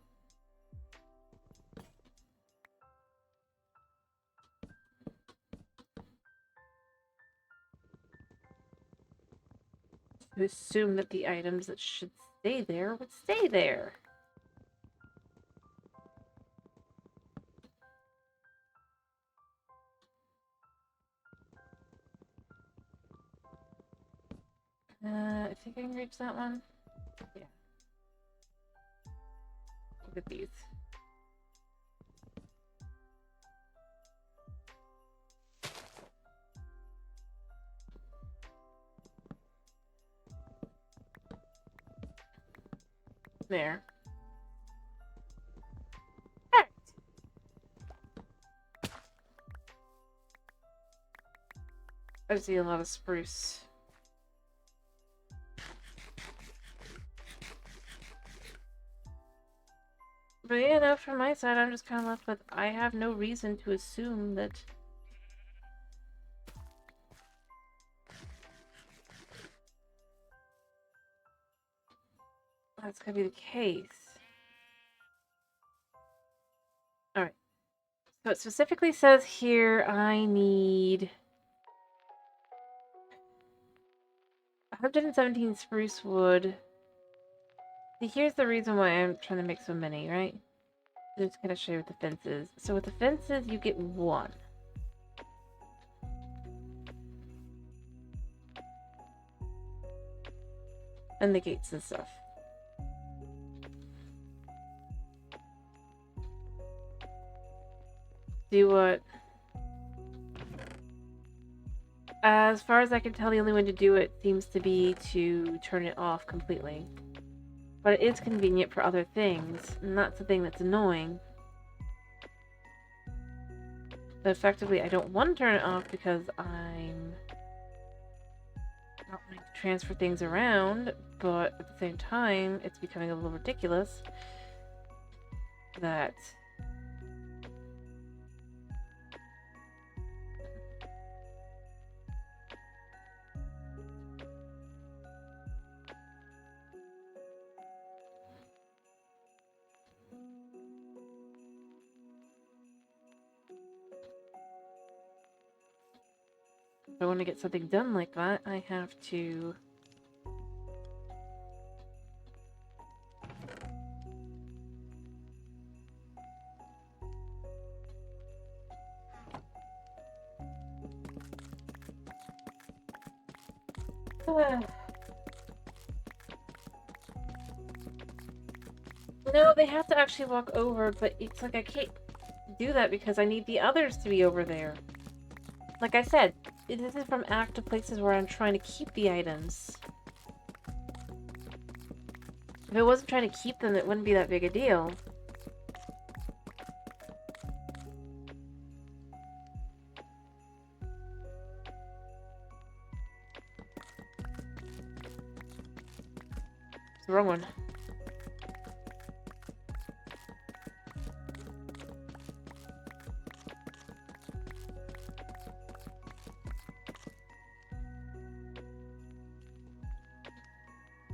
To assume that the items that should stay there would stay there. I think I can reach that one. Yeah. Look at these. There. Alright. I see a lot of spruce. But yeah, no, from my side, I'm just kind of left with, I have no reason to assume that that's gonna be the case. Alright. So it specifically says here I need 117 spruce wood. See, here's the reason why I'm trying to make so many, right? I'm just gonna show you what the fence is. So with the fences, you get 1. And the gates and stuff. Do what? As far as I can tell, the only way to do it seems to be to turn it off completely. But it is convenient for other things, and that's the thing that's annoying. But effectively, I don't want to turn it off because I'm not wanting to transfer things around, but at the same time, it's becoming a little ridiculous that if I want to get something done like that, I have to No, they have to actually walk over, but it's like I can't do that because I need the others to be over there. Like I said, this is from active places where I'm trying to keep the items. If I wasn't trying to keep them, it wouldn't be that big a deal. It's the wrong one.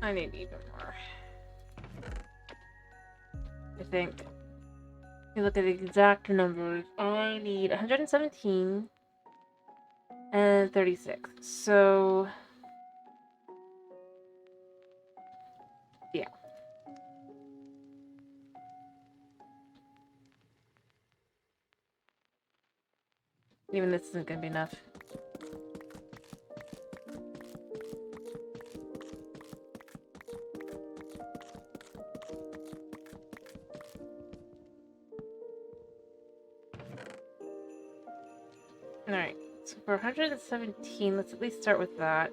I need even more. I think. If you look at the exact numbers, I need 117 and 36. So, yeah. Even this isn't gonna be enough. Alright, so for 117, let's at least start with that.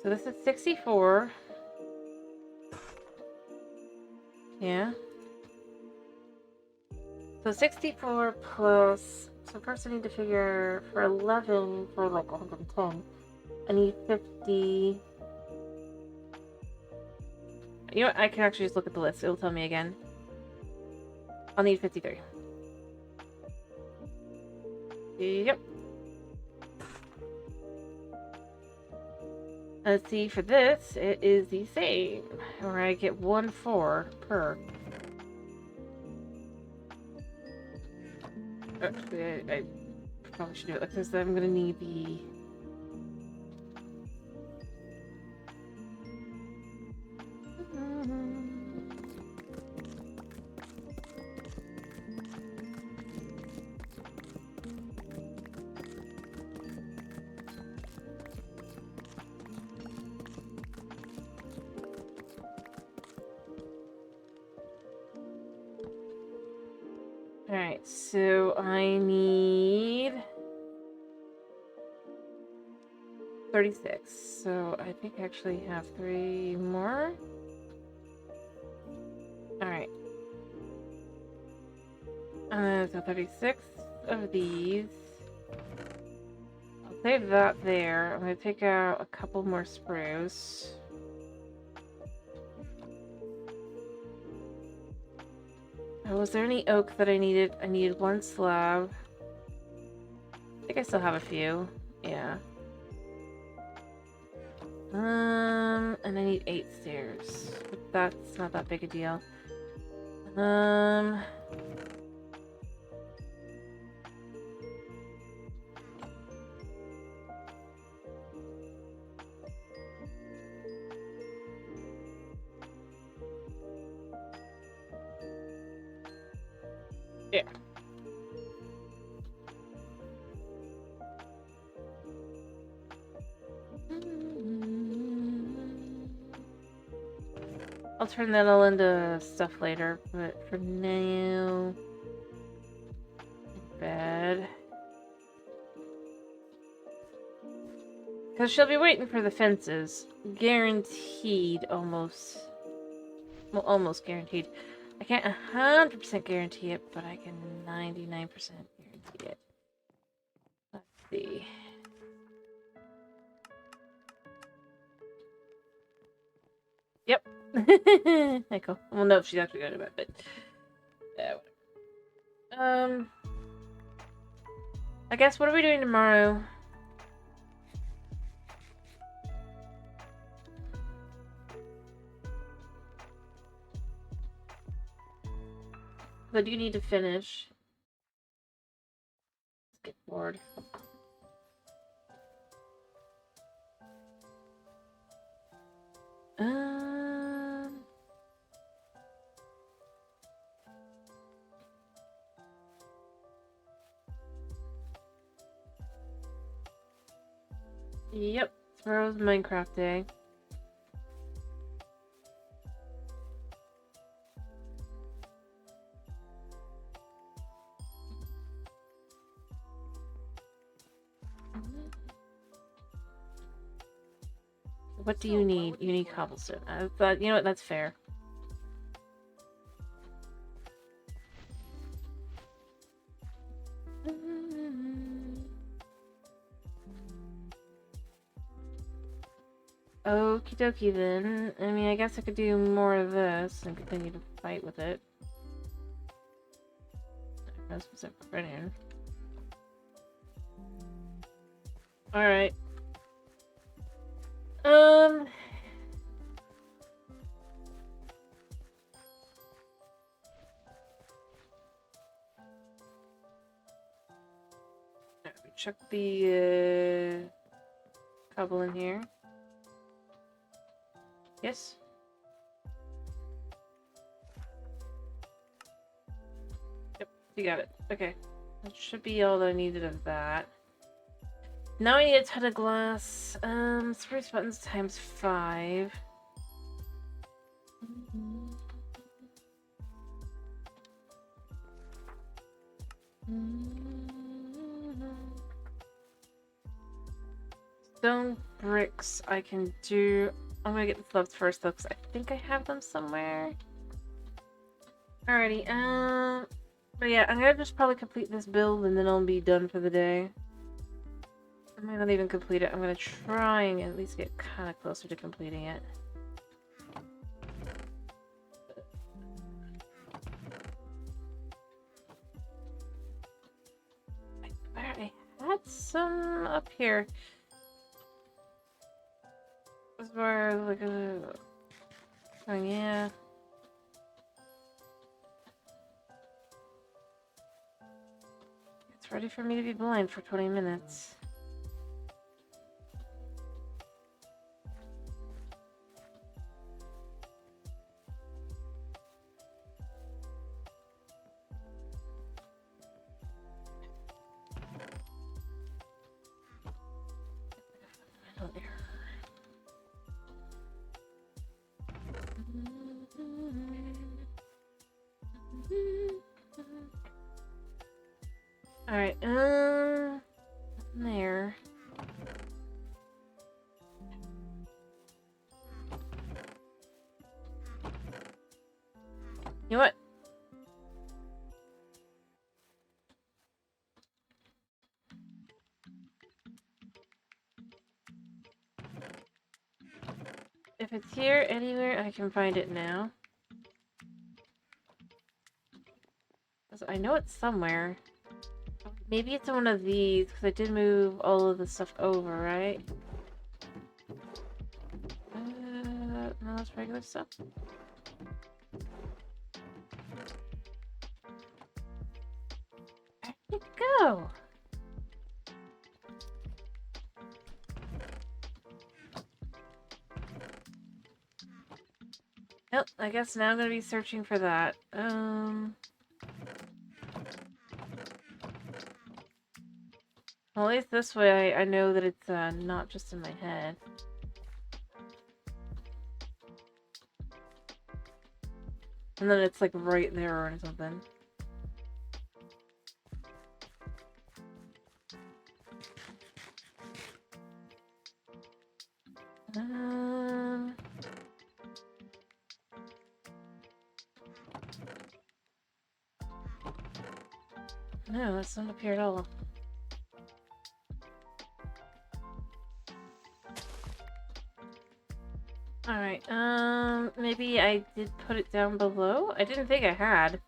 So this is 64. Yeah. So 64 plus... So first I need to figure for 11 for like 110. I need 50... You know what? I can actually just look at the list. It'll tell me again. I'll need 53. Yep. Let's see, for this, it is the same. Where I get 1/4 per. Actually, I probably should do it like this. I'm gonna need the... Alright, so I need 36. So I think I actually have 3 more. Alright. So 36 of these. I'll save that there. I'm going to take out a couple more spruce. Was there any oak that I needed? I needed 1 slab. I think I still have a few. Yeah. And and I need 8 stairs. But that's not that big a deal. Yeah. I'll turn that all into stuff later, but for now, bed. Because she'll be waiting for the fences. Guaranteed, almost. Well, almost guaranteed. I can't 100% guarantee it, but I can 99% guarantee it. Let's see. Yep. Echo. Well, no, she's actually going to bed, but yeah, whatever. I guess what are we doing tomorrow? I do need to finish. Let's get bored. Yep, tomorrow's Minecraft day. What do you need? You need cobblestone. But you know what? That's fair. Okie dokie then. I mean, I guess I could do more of this and continue to fight with it. No specific running. Alright. Chuck the cobble in here. Yes. Yep, you got it. Okay. That should be all that I needed of that. Now I need a ton of glass. Spruce buttons times 5. Stone bricks I can do. I'm gonna get the slabs first though, because I think I have them somewhere. Alrighty, but yeah, I'm gonna just probably complete this build and then I'll be done for the day. I might not even complete it. I'm gonna try and at least get kind of closer to completing it. I had some up here. As far as like oh yeah. It's ready for me to be blind for 20 minutes. Alright, there. You know what? If it's here anywhere, I can find it now. I know it's somewhere. Maybe it's one of these, because I did move all of the stuff over, right? that's regular stuff. Where'd it go? Nope, I guess now I'm gonna be searching for that. Well, at least this way I know that it's not just in my head. And then it's like right there or something. No, it's not up here at all. Alright, maybe I did put it down below? I didn't think I had.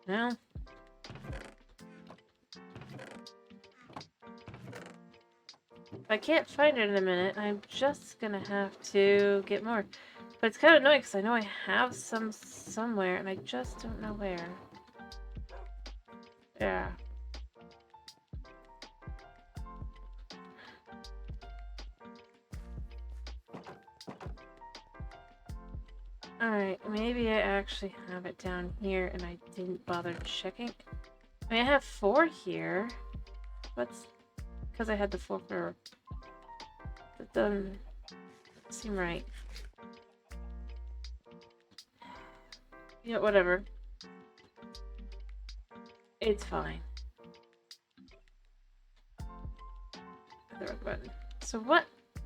No. If I can't find it in a minute, I'm just gonna have to get more. But it's kind of annoying because I know I have some somewhere and I just don't know where. Yeah. Alright, maybe I actually have it down here and I didn't bother checking. I mean, I have 4 here. What's... Because I had the 4 for... That doesn't seem right. Yeah, whatever. It's fine. The wrong button. So what?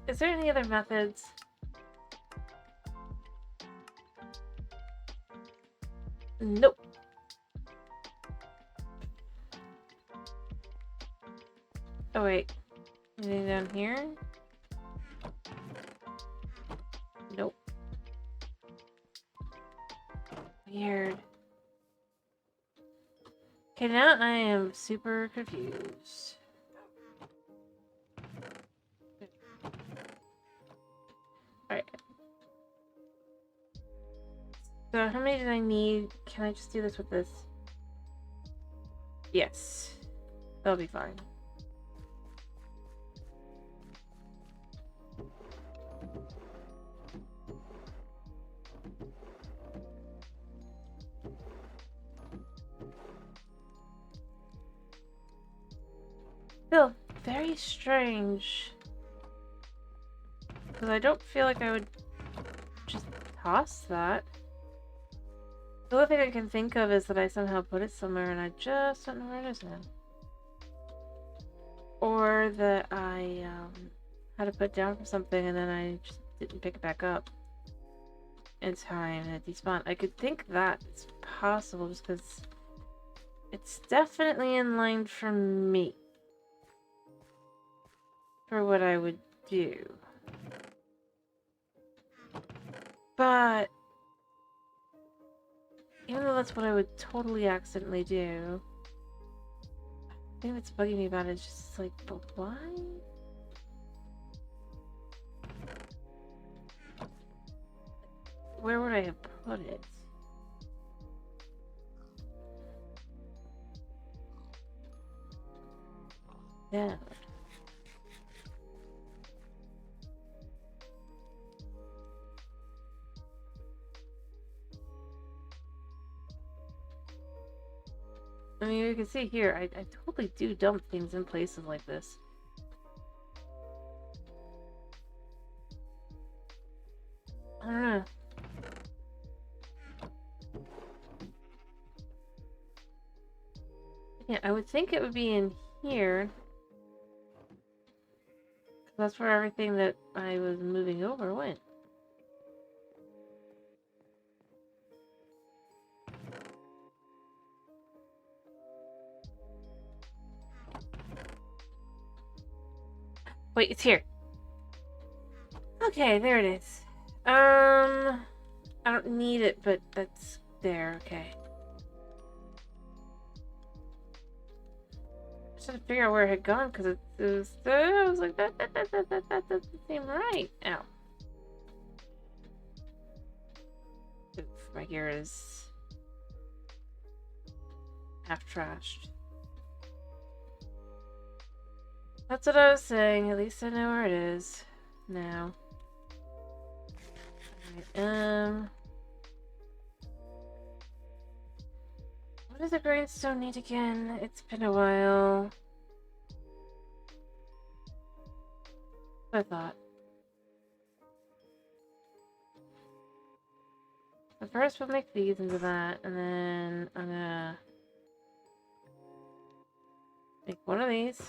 Is there any other methods? Nope. Oh wait. Anything down here? Nope. Weird. Okay, now I am super confused. Alright. So how many did I need? Can I just do this with this? Yes. That'll be fine. Still, very strange. Because I don't feel like I would just toss that. The only thing I can think of is that I somehow put it somewhere and I just don't know where it is now. Or that I had to put down for something and then I just didn't pick it back up in time and it despawned. I could think that it's possible just because it's definitely in line for me. For what I would do. But even though that's what I would totally accidentally do, the thing that's bugging me about it is just like, but why? Where would I have put it? Yeah. I mean, you can see here, I totally do dump things in places like this. I don't know. Yeah, I would think it would be in here. That's where everything that I was moving over went. Wait, it's here. Okay, there it is. I don't need it, but that's there. Okay. I should have figured out where it had gone because it was. I was like, that doesn't seem right. Ow. Oof, my gear is half trashed. That's what I was saying. At least I know where it is now. Alright, what does the grindstone need again? It's been a while. I thought. But first we'll make these into that, and then I'm gonna make one of these.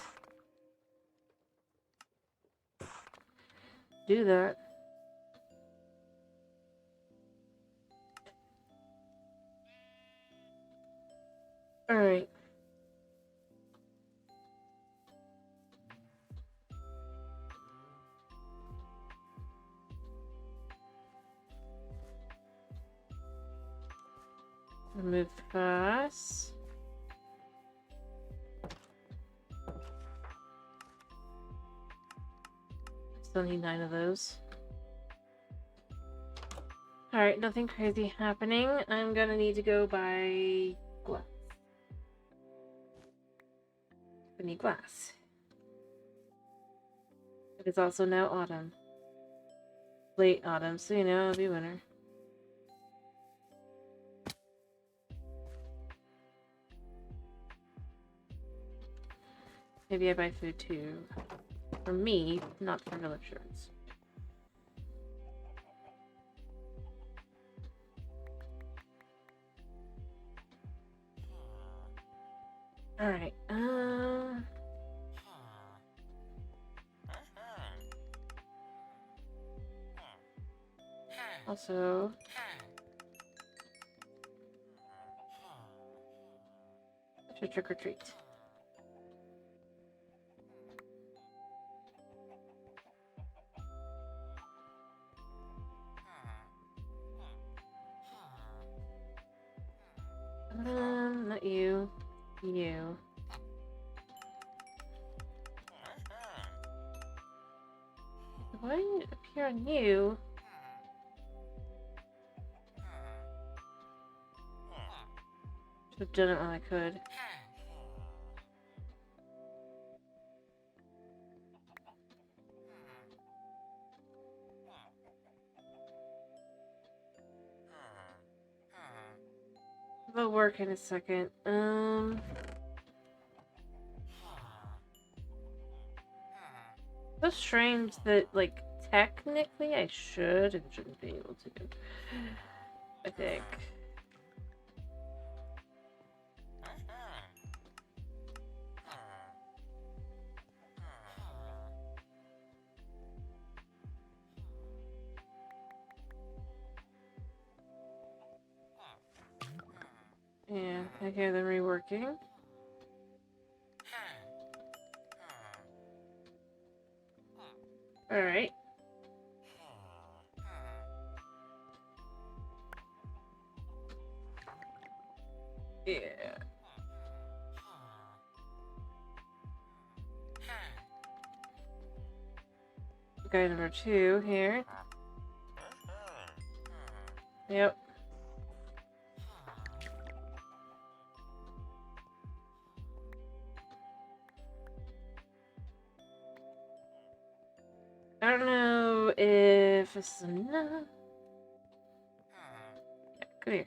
Do that. Alright. Remove the glass. Still need 9 of those. Alright, nothing crazy happening. I'm gonna need to go buy glass. I need glass. It is also now autumn. Late autumn, so you know it'll be winter. Maybe I buy food too. For me, not for villagers. Alright, also to trick or treat. Not you. You. Why didn't it appear on you? Should have done it when I could. It'll work in a second. So strange that, like, technically I should and shouldn't be able to. I think. Yeah, I hear them reworking. Alright. Yeah. Guy number 2 here. Yep. I don't know if this is enough. Yeah, come here.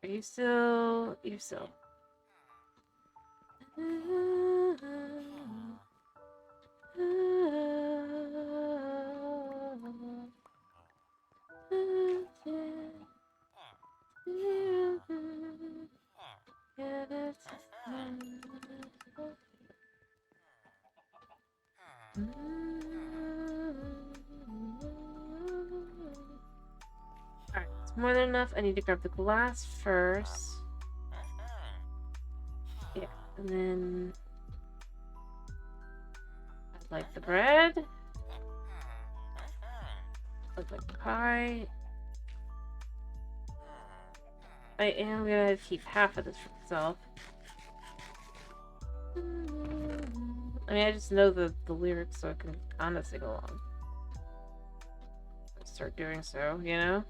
Are you still? You're still. Alright, it's more than enough. I need to grab the glass first. Yeah. And then I'd like the bread. I'd like the pie. I am gonna keep half of this for myself. I mean, I just know the lyrics, so I can kind of sing along. I'll start doing so, you know?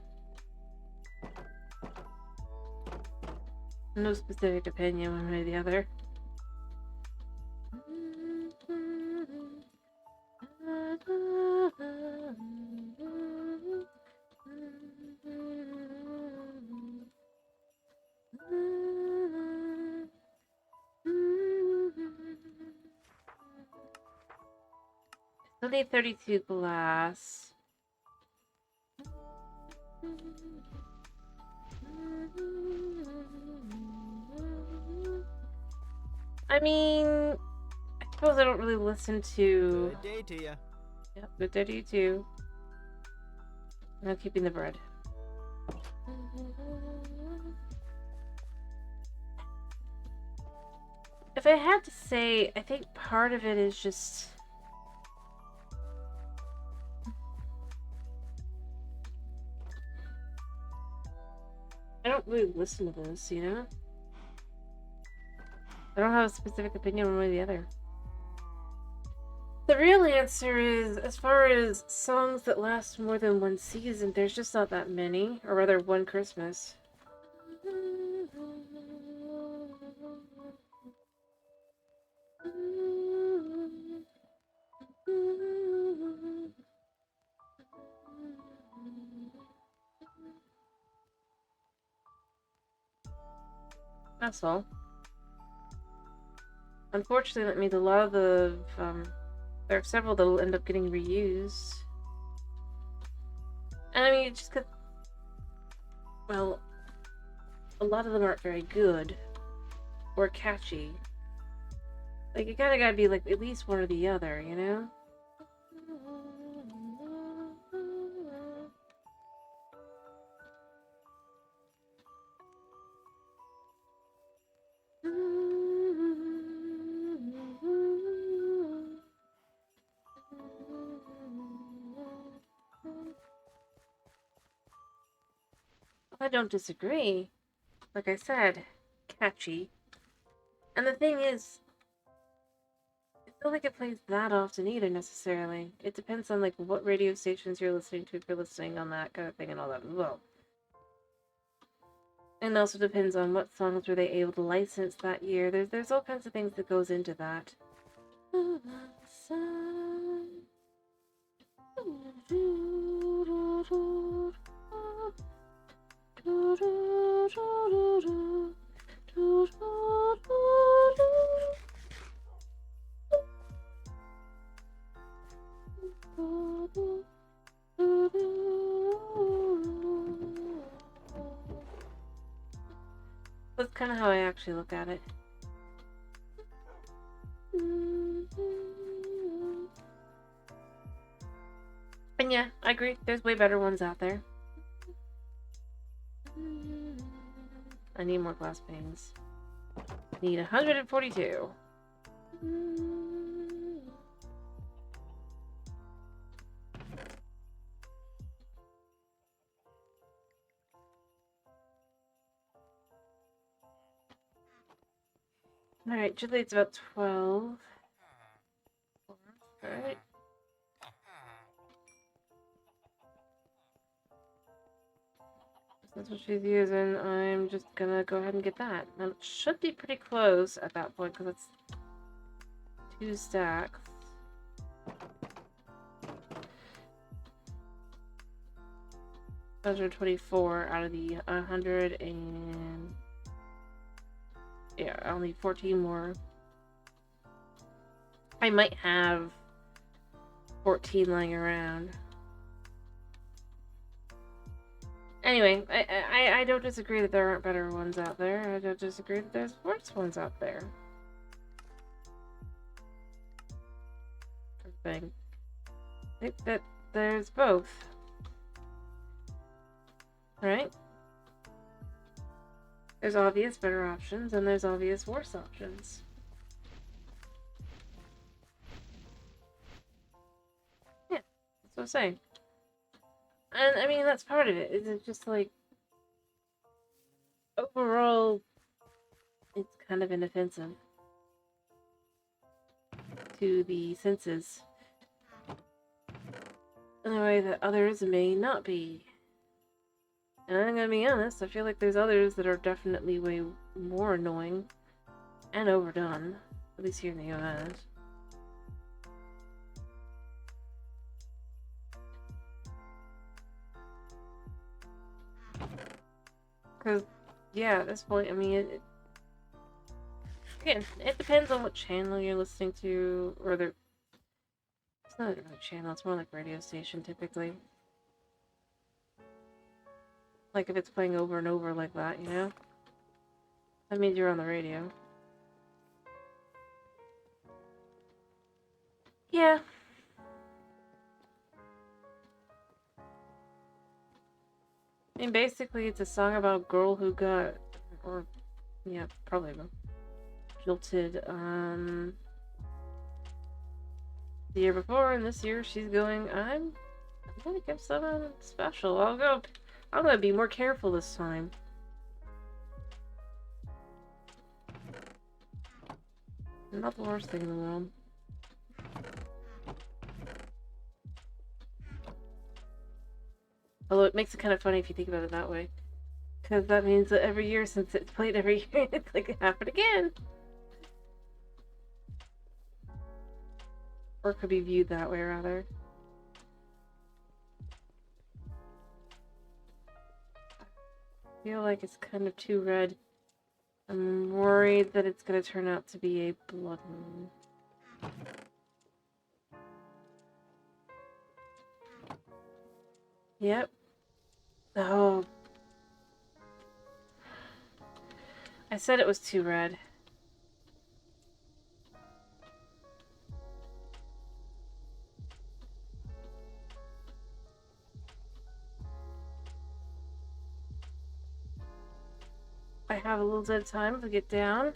No specific opinion one way or the other. Still need 32 glass. I mean, I suppose I don't really listen to... Good day to ya. Yep, good day to you too. I'm keeping the bread. If I had to say, I think part of it is just... I don't really listen to this, you know? I don't have a specific opinion one way or the other. The real answer is, as far as songs that last more than one season, there's just not that many. Or rather, one Christmas. That's all. Unfortunately, that means a lot of the, there are several that will end up getting reused. And I mean, it's just 'cause, well, a lot of them aren't very good or catchy. Like, you kinda gotta be like at least one or the other, you know? I don't disagree. Like I said, catchy. And the thing is, I don't think it plays that often either, necessarily. It depends on, like, what radio stations you're listening to, if you're listening on that kind of thing and all that as well. And also depends on what songs were they able to license that year. There's all kinds of things that goes into that. That's kind of how I actually look at it. And yeah, I agree. There's way better ones out there. I need more glass panes. Need 142. Alright, Julie, it's about 12. Alright. That's what she's using. I'm just gonna go ahead and get that. Now, it should be pretty close at that point, because it's 2 stacks. $124 out of the 100 and... yeah, I'll need 14 more. I might have 14 lying around. Anyway, I don't disagree that there aren't better ones out there. I don't disagree that there's worse ones out there. I think that there's both. Right? There's obvious better options, and there's obvious worse options. what I'm saying. And I mean, that's part of it. It's just like, overall, it's kind of inoffensive to the senses in a way that others may not be. And I'm gonna be honest, I feel like there's others that are definitely way more annoying and overdone, at least here in the US. Because, yeah, at this point, I mean, again, it depends on what channel you're listening to, or it's not really a channel, it's more like radio station, typically. Like, if it's playing over and over like that, you know? That means you're on the radio. Yeah. I mean, basically, it's a song about a girl who got, or, yeah, probably jilted, the year before, and this year she's going, I'm gonna give someone special. I'm gonna be more careful this time. Not the worst thing in the world. Although it makes it kind of funny if you think about it that way. Because that means that every year since it's played every year, it's like it happened again. Or it could be viewed that way, rather. I feel like it's kind of too red. I'm worried that it's going to turn out to be a blood moon. Yep. Oh. I said it was too red. I have a little bit of time to get down.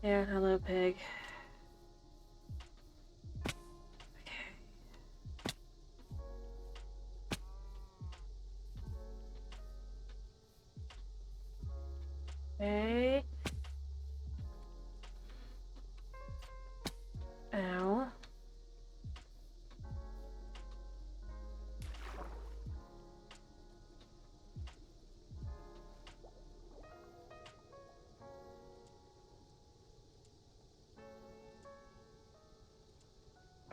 Yeah, hello, pig. Okay. Ow.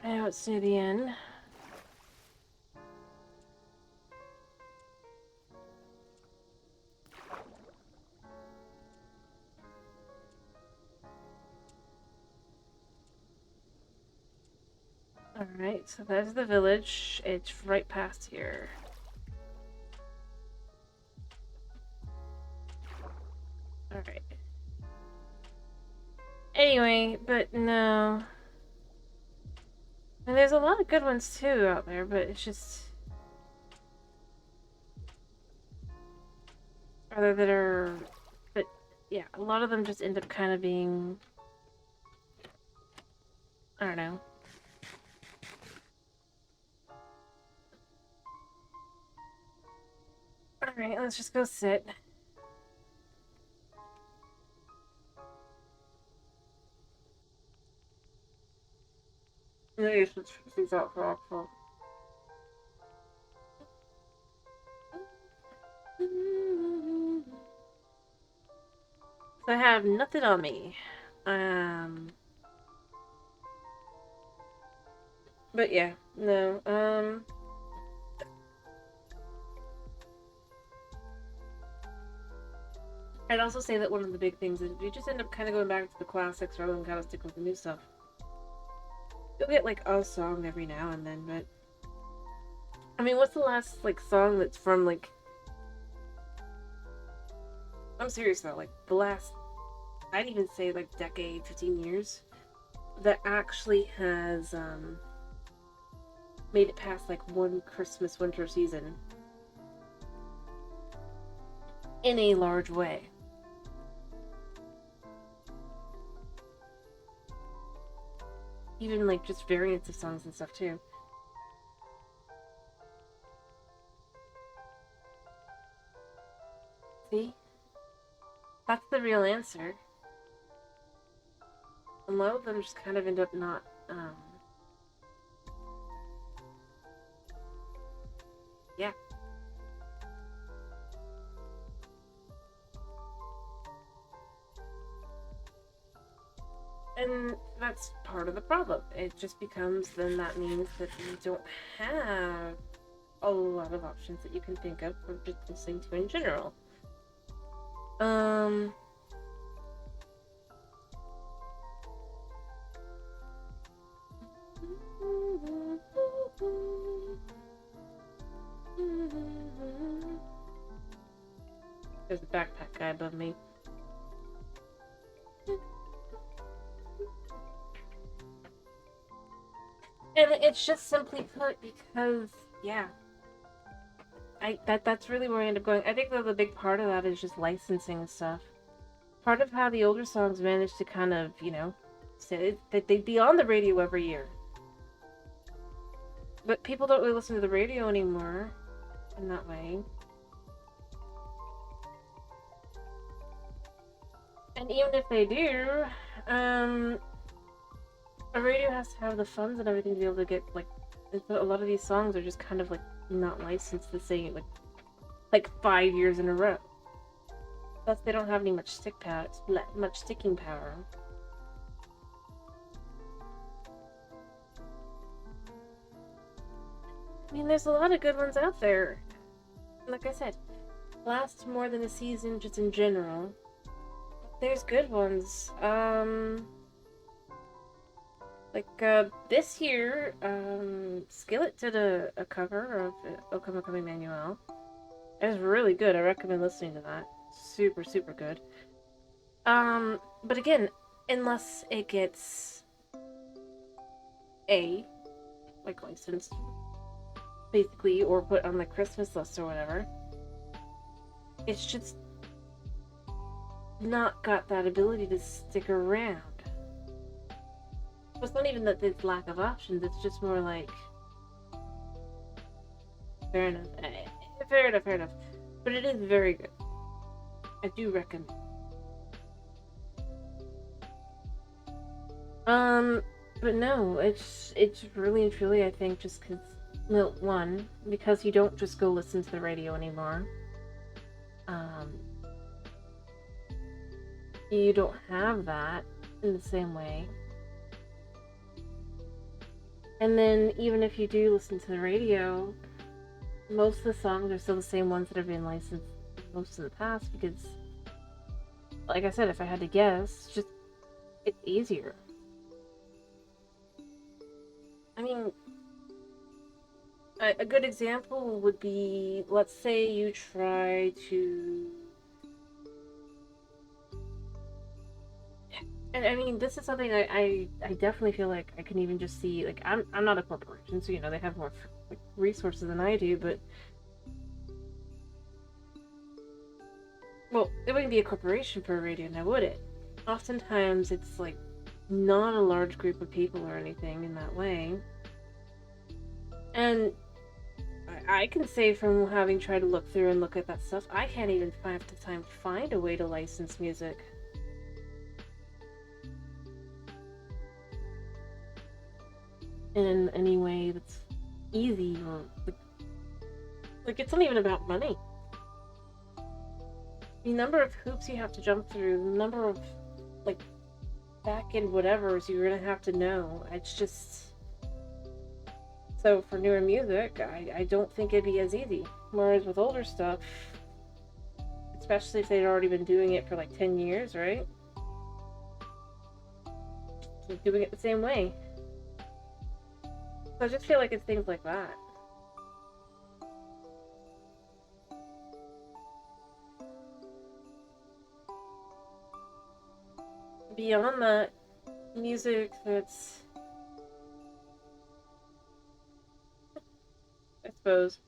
Now it's near the end. Alright, so there's the village. It's right past here. Alright. Anyway, but no. And there's a lot of good ones too out there, but it's just... Other that are... But, yeah, a lot of them just end up kind of being... I don't know. Alright, let's just go sit. Maybe switch these out for actual. So I have nothing on me. But yeah, no, I'd also say that one of the big things is we just end up kind of going back to the classics rather than kind of stick with the new stuff. You'll get, like, a song every now and then, but... I mean, what's the last, like, song that's from, like... I'm serious though, like, the last... I'd even say, like, decade, 15 years, that actually has, made it past, like, one Christmas winter season. In a large way. Even like just variants of songs and stuff too. See? That's the real answer. A lot of them just kind of end up not, yeah. And that's part of the problem. It just becomes, then that means that you don't have a lot of options that you can think of for just listening to in general. There's a backpack guy above me. And it's just simply put because, yeah. That's really where I end up going. I think that the big part of that is just licensing and stuff. Part of how the older songs managed to kind of, you know, say that they'd be on the radio every year. But people don't really listen to the radio anymore in that way. And even if they do, a radio has to have the funds and everything to be able to get, like, a lot of these songs are just kind of, like, not licensed the same, like 5 years in a row. Plus, they don't have any much sticking power. I mean, there's a lot of good ones out there. Like I said, last more than a season just in general. There's good ones. This year, Skillet did a cover of O Come Come Emmanuel. It was really good. I recommend listening to that. Super, super good. But again, unless it gets licensed, basically, or put on the Christmas list or whatever, it's just not got that ability to stick around. It's not even that there's lack of options, it's just more like, fair enough. Fair enough. But it is very good. I do recommend. But no, it's really and truly, I think, just because you don't just go listen to the radio anymore. You don't have that in the same way. And then even if you do listen to the radio, most of the songs are still the same ones that have been licensed most of the past because, like I said, if I had to guess, it's easier. I mean, a good example would be, let's say you try to... And I mean, this is something I definitely feel like I can even just see, like, I'm not a corporation, so, you know, they have more resources than I do, but... Well, it wouldn't be a corporation for a radio, now would it? Oftentimes, it's, like, not a large group of people or anything in that way. And I can say from having tried to look through and look at that stuff, I can't even find a way to license music. In any way that's easy or like it's not even about money. The number of hoops you have to jump through, the number of like back end whatevers you're gonna have to know. It's just so for newer music, I don't think it'd be as easy. Whereas with older stuff, especially if they'd already been doing it for like 10 years, right? Keep doing it the same way. So I just feel like it's things like that. Beyond that, music that's, I suppose,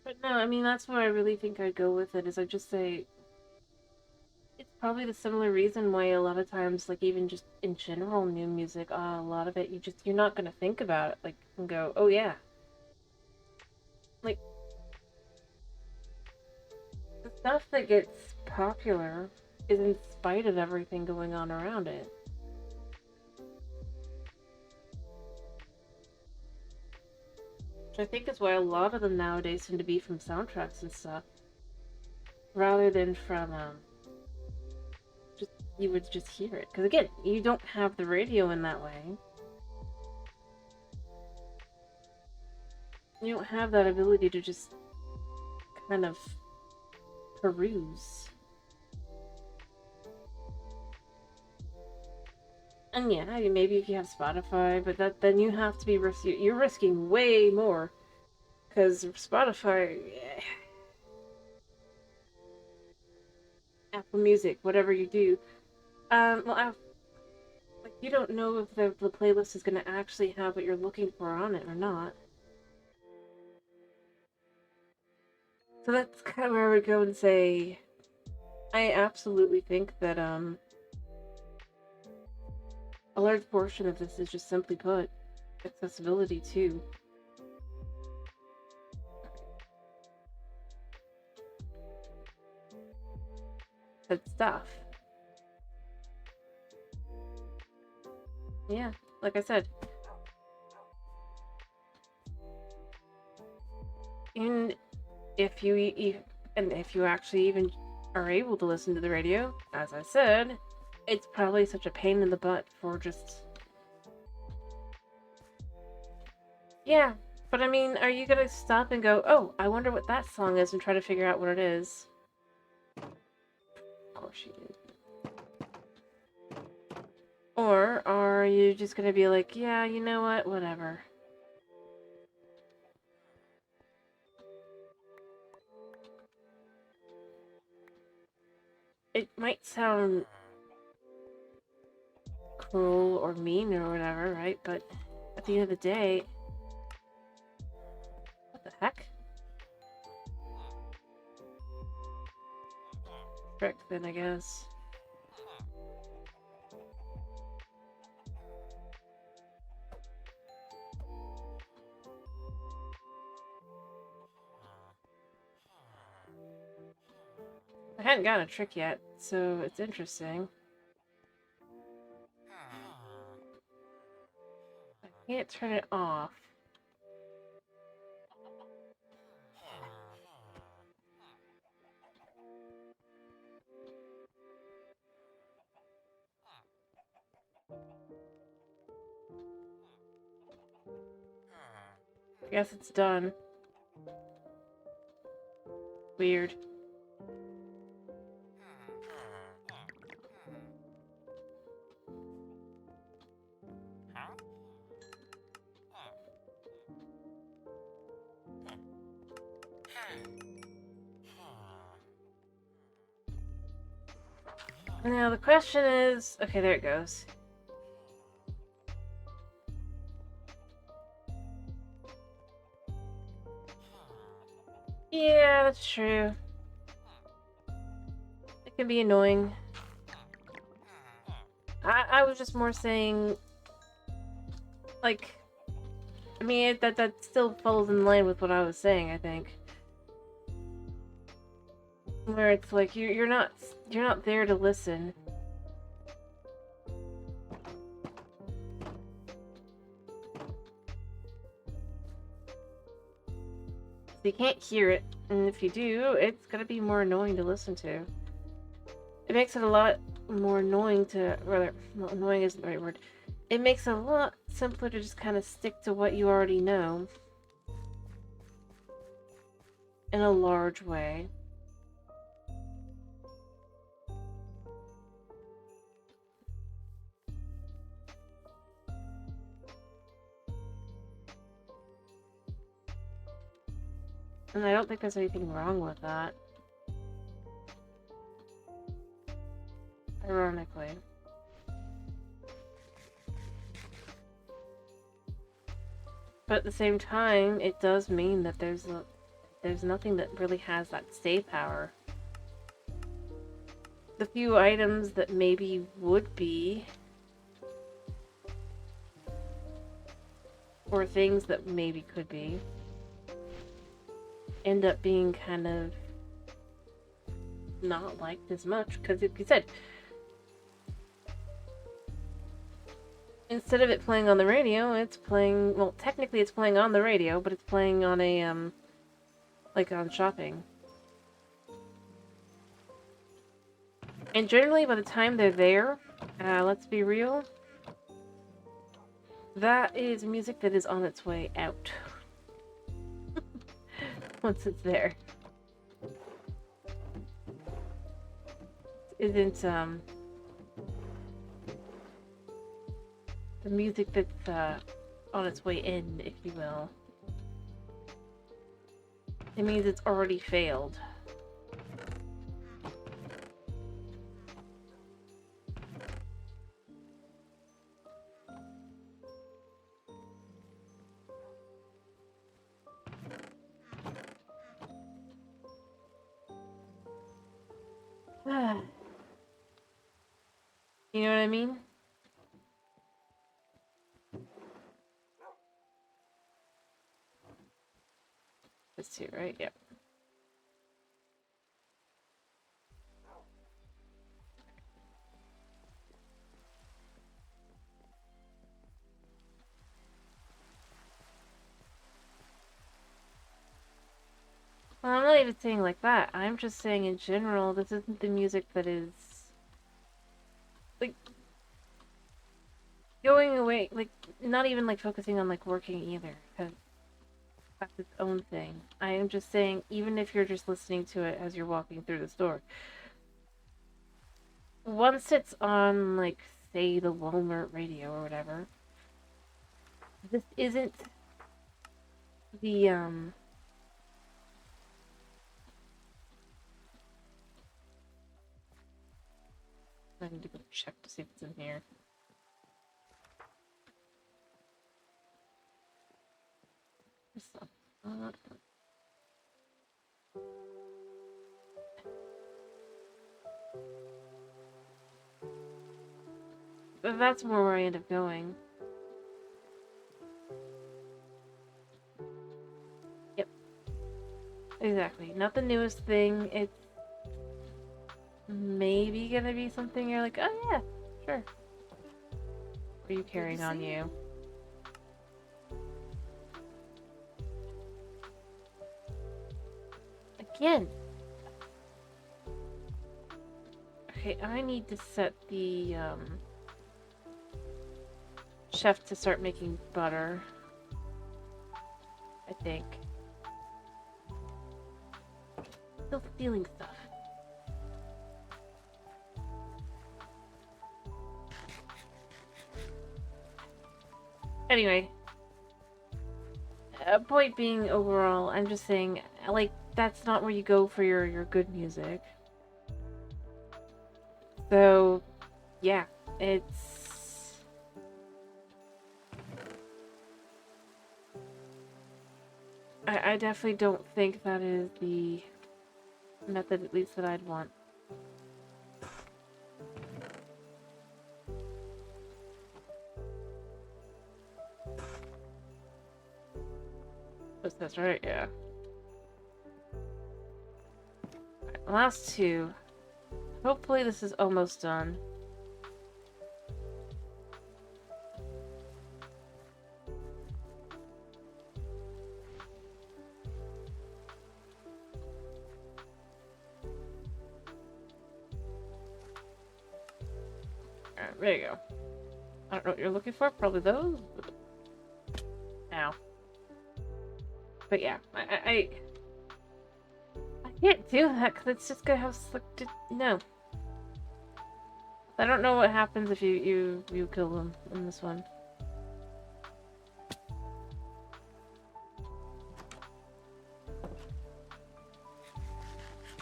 but But no, I mean, that's where I really think I'd go with it, is I just say it's probably the similar reason why a lot of times, like even just in general new music, a lot of it you're not gonna think about it, like, and go, oh yeah. Like, the stuff that gets popular is in spite of everything going on around it. Which I think is why a lot of them nowadays seem to be from soundtracks and stuff, rather than from, just, you would just hear it. Because again, you don't have the radio in that way. You don't have that ability to just kind of peruse. And yeah, I mean, maybe if you have Spotify, but then you have to be you're risking way more, because Spotify, Apple Music, whatever you do, well, like you don't know if the playlist is going to actually have what you're looking for on it or not. So that's kind of where I would go and say, I absolutely think that a large portion of this is just simply put, accessibility too. That stuff. Yeah, like I said. And if you actually even are able to listen to the radio, as I said, it's probably such a pain in the butt for just... Yeah, but I mean, are you gonna stop and go, oh, I wonder what that song is, and try to figure out what it is? Of course you did. Or are you just gonna be like, yeah, you know what, whatever. It might sound cruel or mean or whatever, right? But at the end of the day, what the heck? Trick, then, I guess. I hadn't gotten a trick yet, so it's interesting. I can't turn it off. I guess it's done. Weird. Now the question is... Okay, there it goes. Yeah, that's true. It can be annoying. I was just more saying... Like... I mean, that still falls in line with what I was saying, I think. Where it's like, you're not there to listen. So you can't hear it, and if you do, it's gonna be more annoying to listen to. It makes it a lot more annoying to, rather, well, annoying isn't the right word. It makes it a lot simpler to just kind of stick to what you already know. In a large way. And I don't think there's anything wrong with that. Ironically. But at the same time, it does mean that there's nothing that really has that stay power. The few items that maybe would be, or things that maybe could be, end up being kind of not liked as much, because like you said, instead of it playing on the radio, it's playing, well, technically it's playing on the radio, but it's playing on a, like on shopping. And generally, by the time they're there, let's be real, that is music that is on its way out. Once it's there. Isn't, the music that's, on its way in, if you will. It means it's already failed. You know what I mean? This too, right? Yep. Well, I'm not even saying like that. I'm just saying in general, this isn't the music that is, like, going away, like, not even, like, focusing on, like, working either, because that's its own thing. I am just saying, even if you're just listening to it as you're walking through the store, once it's on, like, say, the Walmart radio or whatever, this isn't the, I need to go check to see if it's in here. But that's more where I end up going. Yep. Exactly. Not the newest thing. It's maybe gonna be something you're like, oh yeah, sure. What are you carrying on you? Again. Okay, I need to set the chef to start making butter. I think. Still stealing stuff. Anyway, point being, overall, I'm just saying, like, that's not where you go for your good music. So, yeah, it's... I definitely don't think that is the method, at least, that I'd want. That's right, yeah. Right, last two. Hopefully this is almost done. Alright, there you go. I don't know what you're looking for. Probably those. Ow. But yeah, I can't do that because it's just gonna have no. I don't know what happens if you kill them in this one.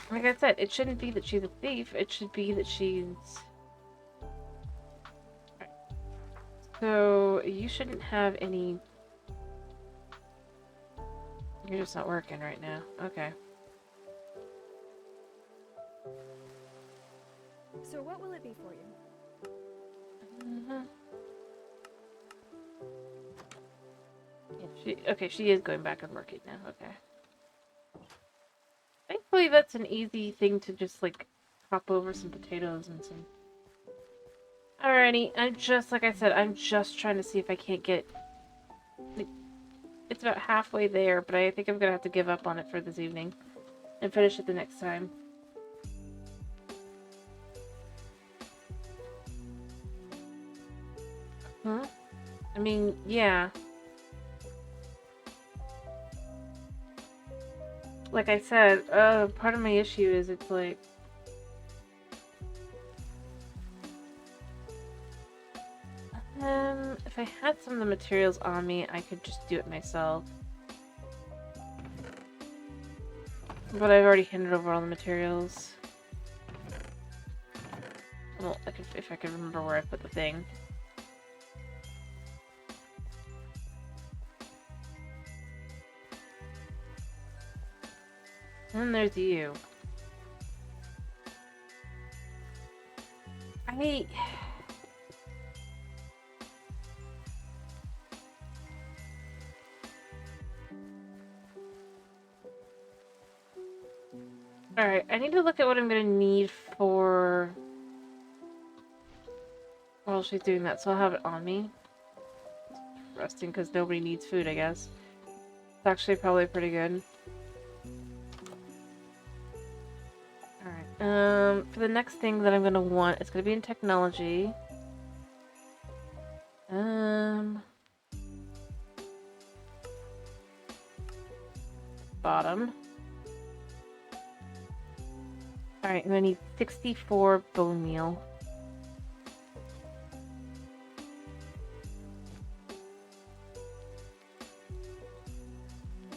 Like I said, it shouldn't be that she's a thief. It should be that she's... Right. So you shouldn't have any You're just not working right now. Okay. So what will it be for you? Yeah, she is going back and working now. Okay. Thankfully, that's an easy thing to just, like, hop over some potatoes and some... Alrighty, like I said, I'm just trying to see if I can't get... It's about halfway there, but I think I'm gonna have to give up on it for this evening. And finish it the next time. Huh? I mean, yeah. Like I said, part of my issue is it's like... If I had some of the materials on me, I could just do it myself. But I've already handed over all the materials. Well, if I could remember where I put the thing. And there's you. Alright, I need to look at what I'm gonna need for... While she's doing that, so I'll have it on me. Resting because nobody needs food, I guess. It's actually probably pretty good. Alright, for the next thing that I'm gonna want, it's gonna be in technology. Bottom. Alright, I'm gonna need 64 bone meal.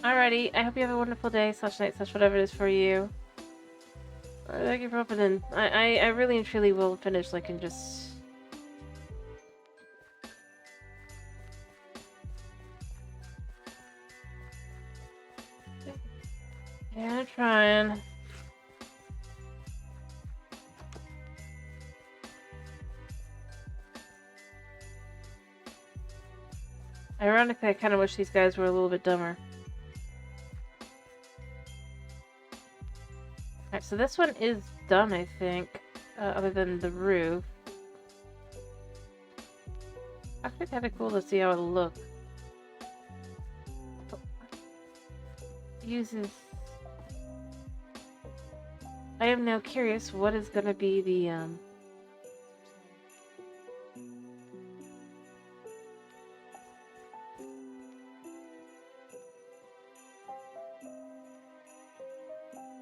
Alrighty, I hope you have a wonderful day, slash night, slash whatever it is for you. Thank you for opening. I really and truly will finish, like, and just... Yeah, I'm trying. Ironically, I kind of wish these guys were a little bit dumber. Alright, so this one is done, I think. Other than the roof. Actually, kind of cool to see how it'll look. Uses... I am now curious what is gonna be the,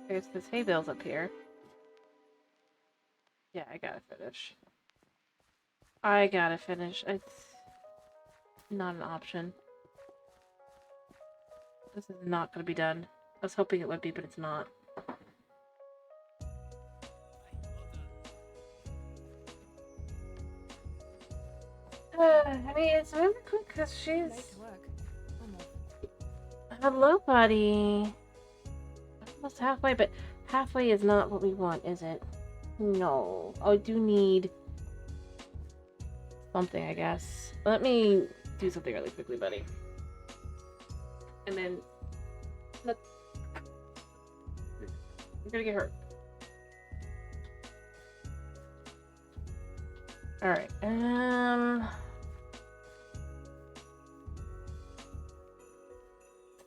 There's this hay bales up here. Yeah, I gotta finish. I gotta finish. It's not an option. This is not gonna be done. I was hoping it would be, but it's not. I mean, it's really quick because she's... Nice work. Almost. Hello, buddy. Almost halfway, but halfway is not what we want, is it? No. Oh, I do need something, I guess. Let me do something really quickly, buddy. And then... Look. You're gonna get hurt. Alright,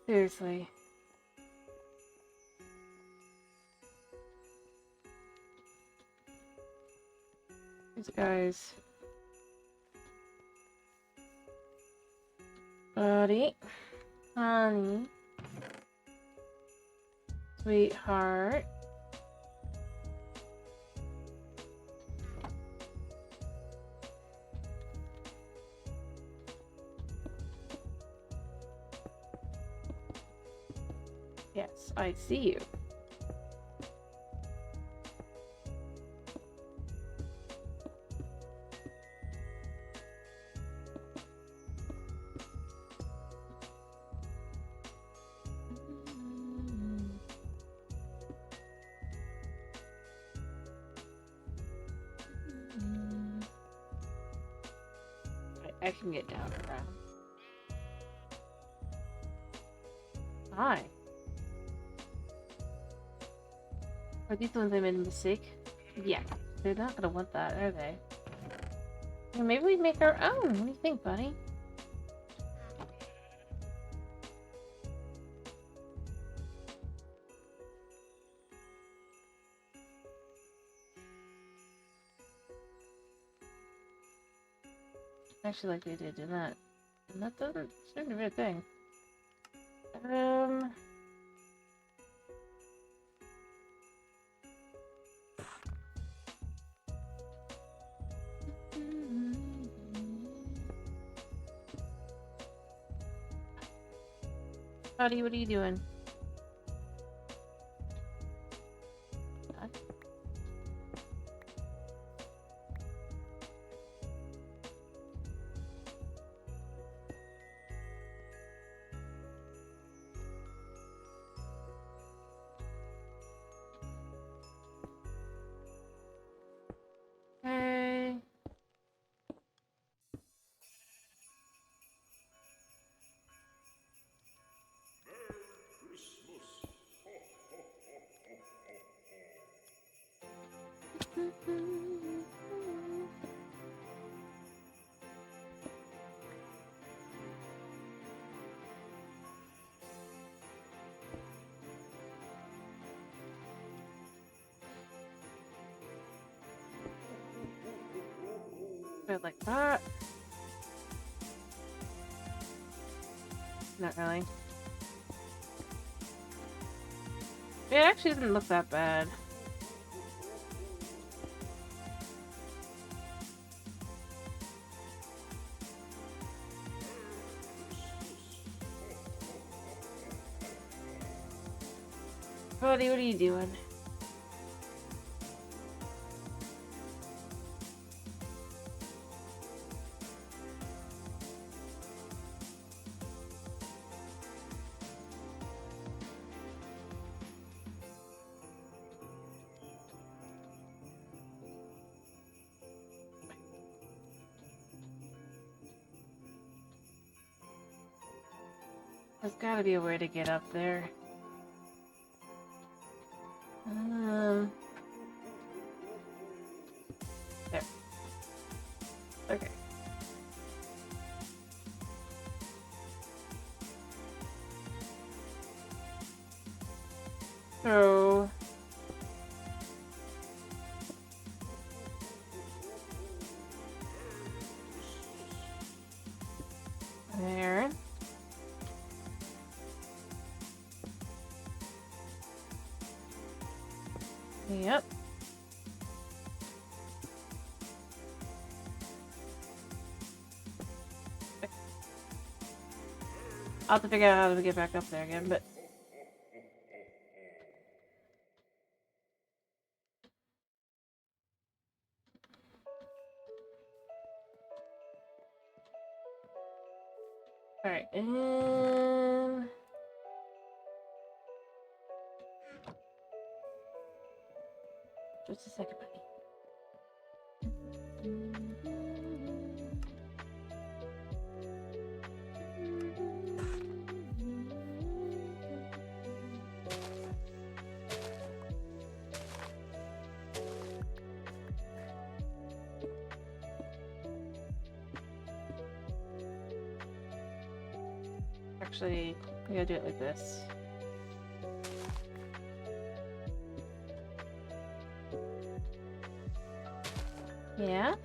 seriously. These guys. Buddy. Honey. Sweetheart. Yes, I see you. I can get down around. Hi. Are these the ones I made a mistake? Yeah. They're not gonna want that, are they? Well, maybe we make our own. What do you think, buddy? I actually like the idea of doing that. And that doesn't seem to be a thing. Buddy, what are you doing? Okay. Bit like that. Not really. It actually doesn't look that bad. Buddy, what are you doing? There's gotta be a way to get up there. There. Okay. So... there. Yep. I'll have to figure out how to get back up there again, but... Alright, just a second, buddy. Actually, we gotta do it like this. Yeah?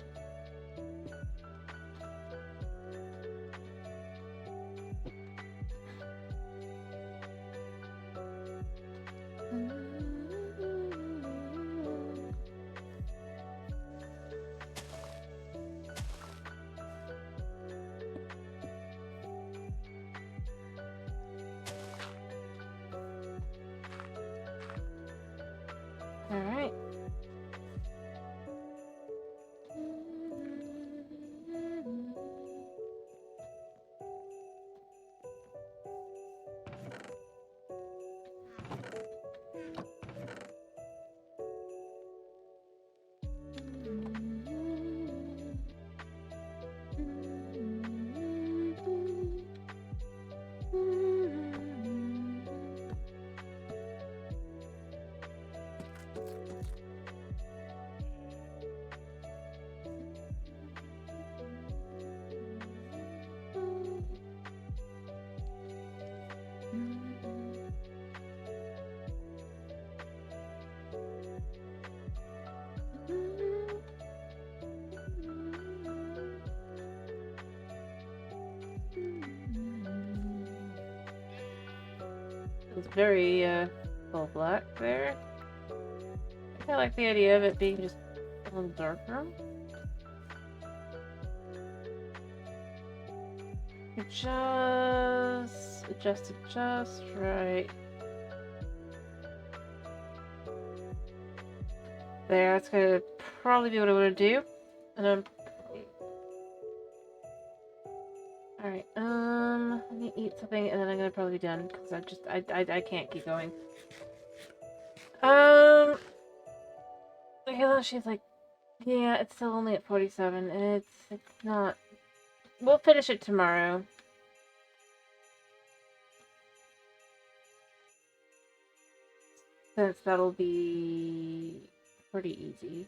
All right. It's very, full black there. I like the idea of it being just a little darker. Adjust right. There, that's gonna probably be what I want to do. And alright, let me eat something and then I'm gonna probably be done because I can't keep going. Okay, she's like, yeah, it's still only at 47 and it's not. We'll finish it tomorrow. Since that'll be pretty easy.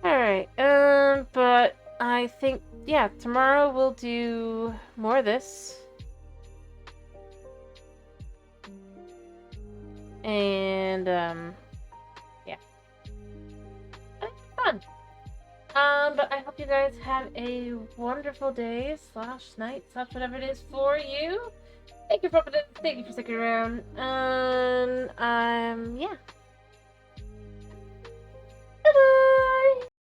Alright, but I think, yeah, tomorrow we'll do more of this. And, yeah. It's fun. But I hope you guys have a wonderful day, / night, / whatever it is for you. Thank you for sticking around. Yeah.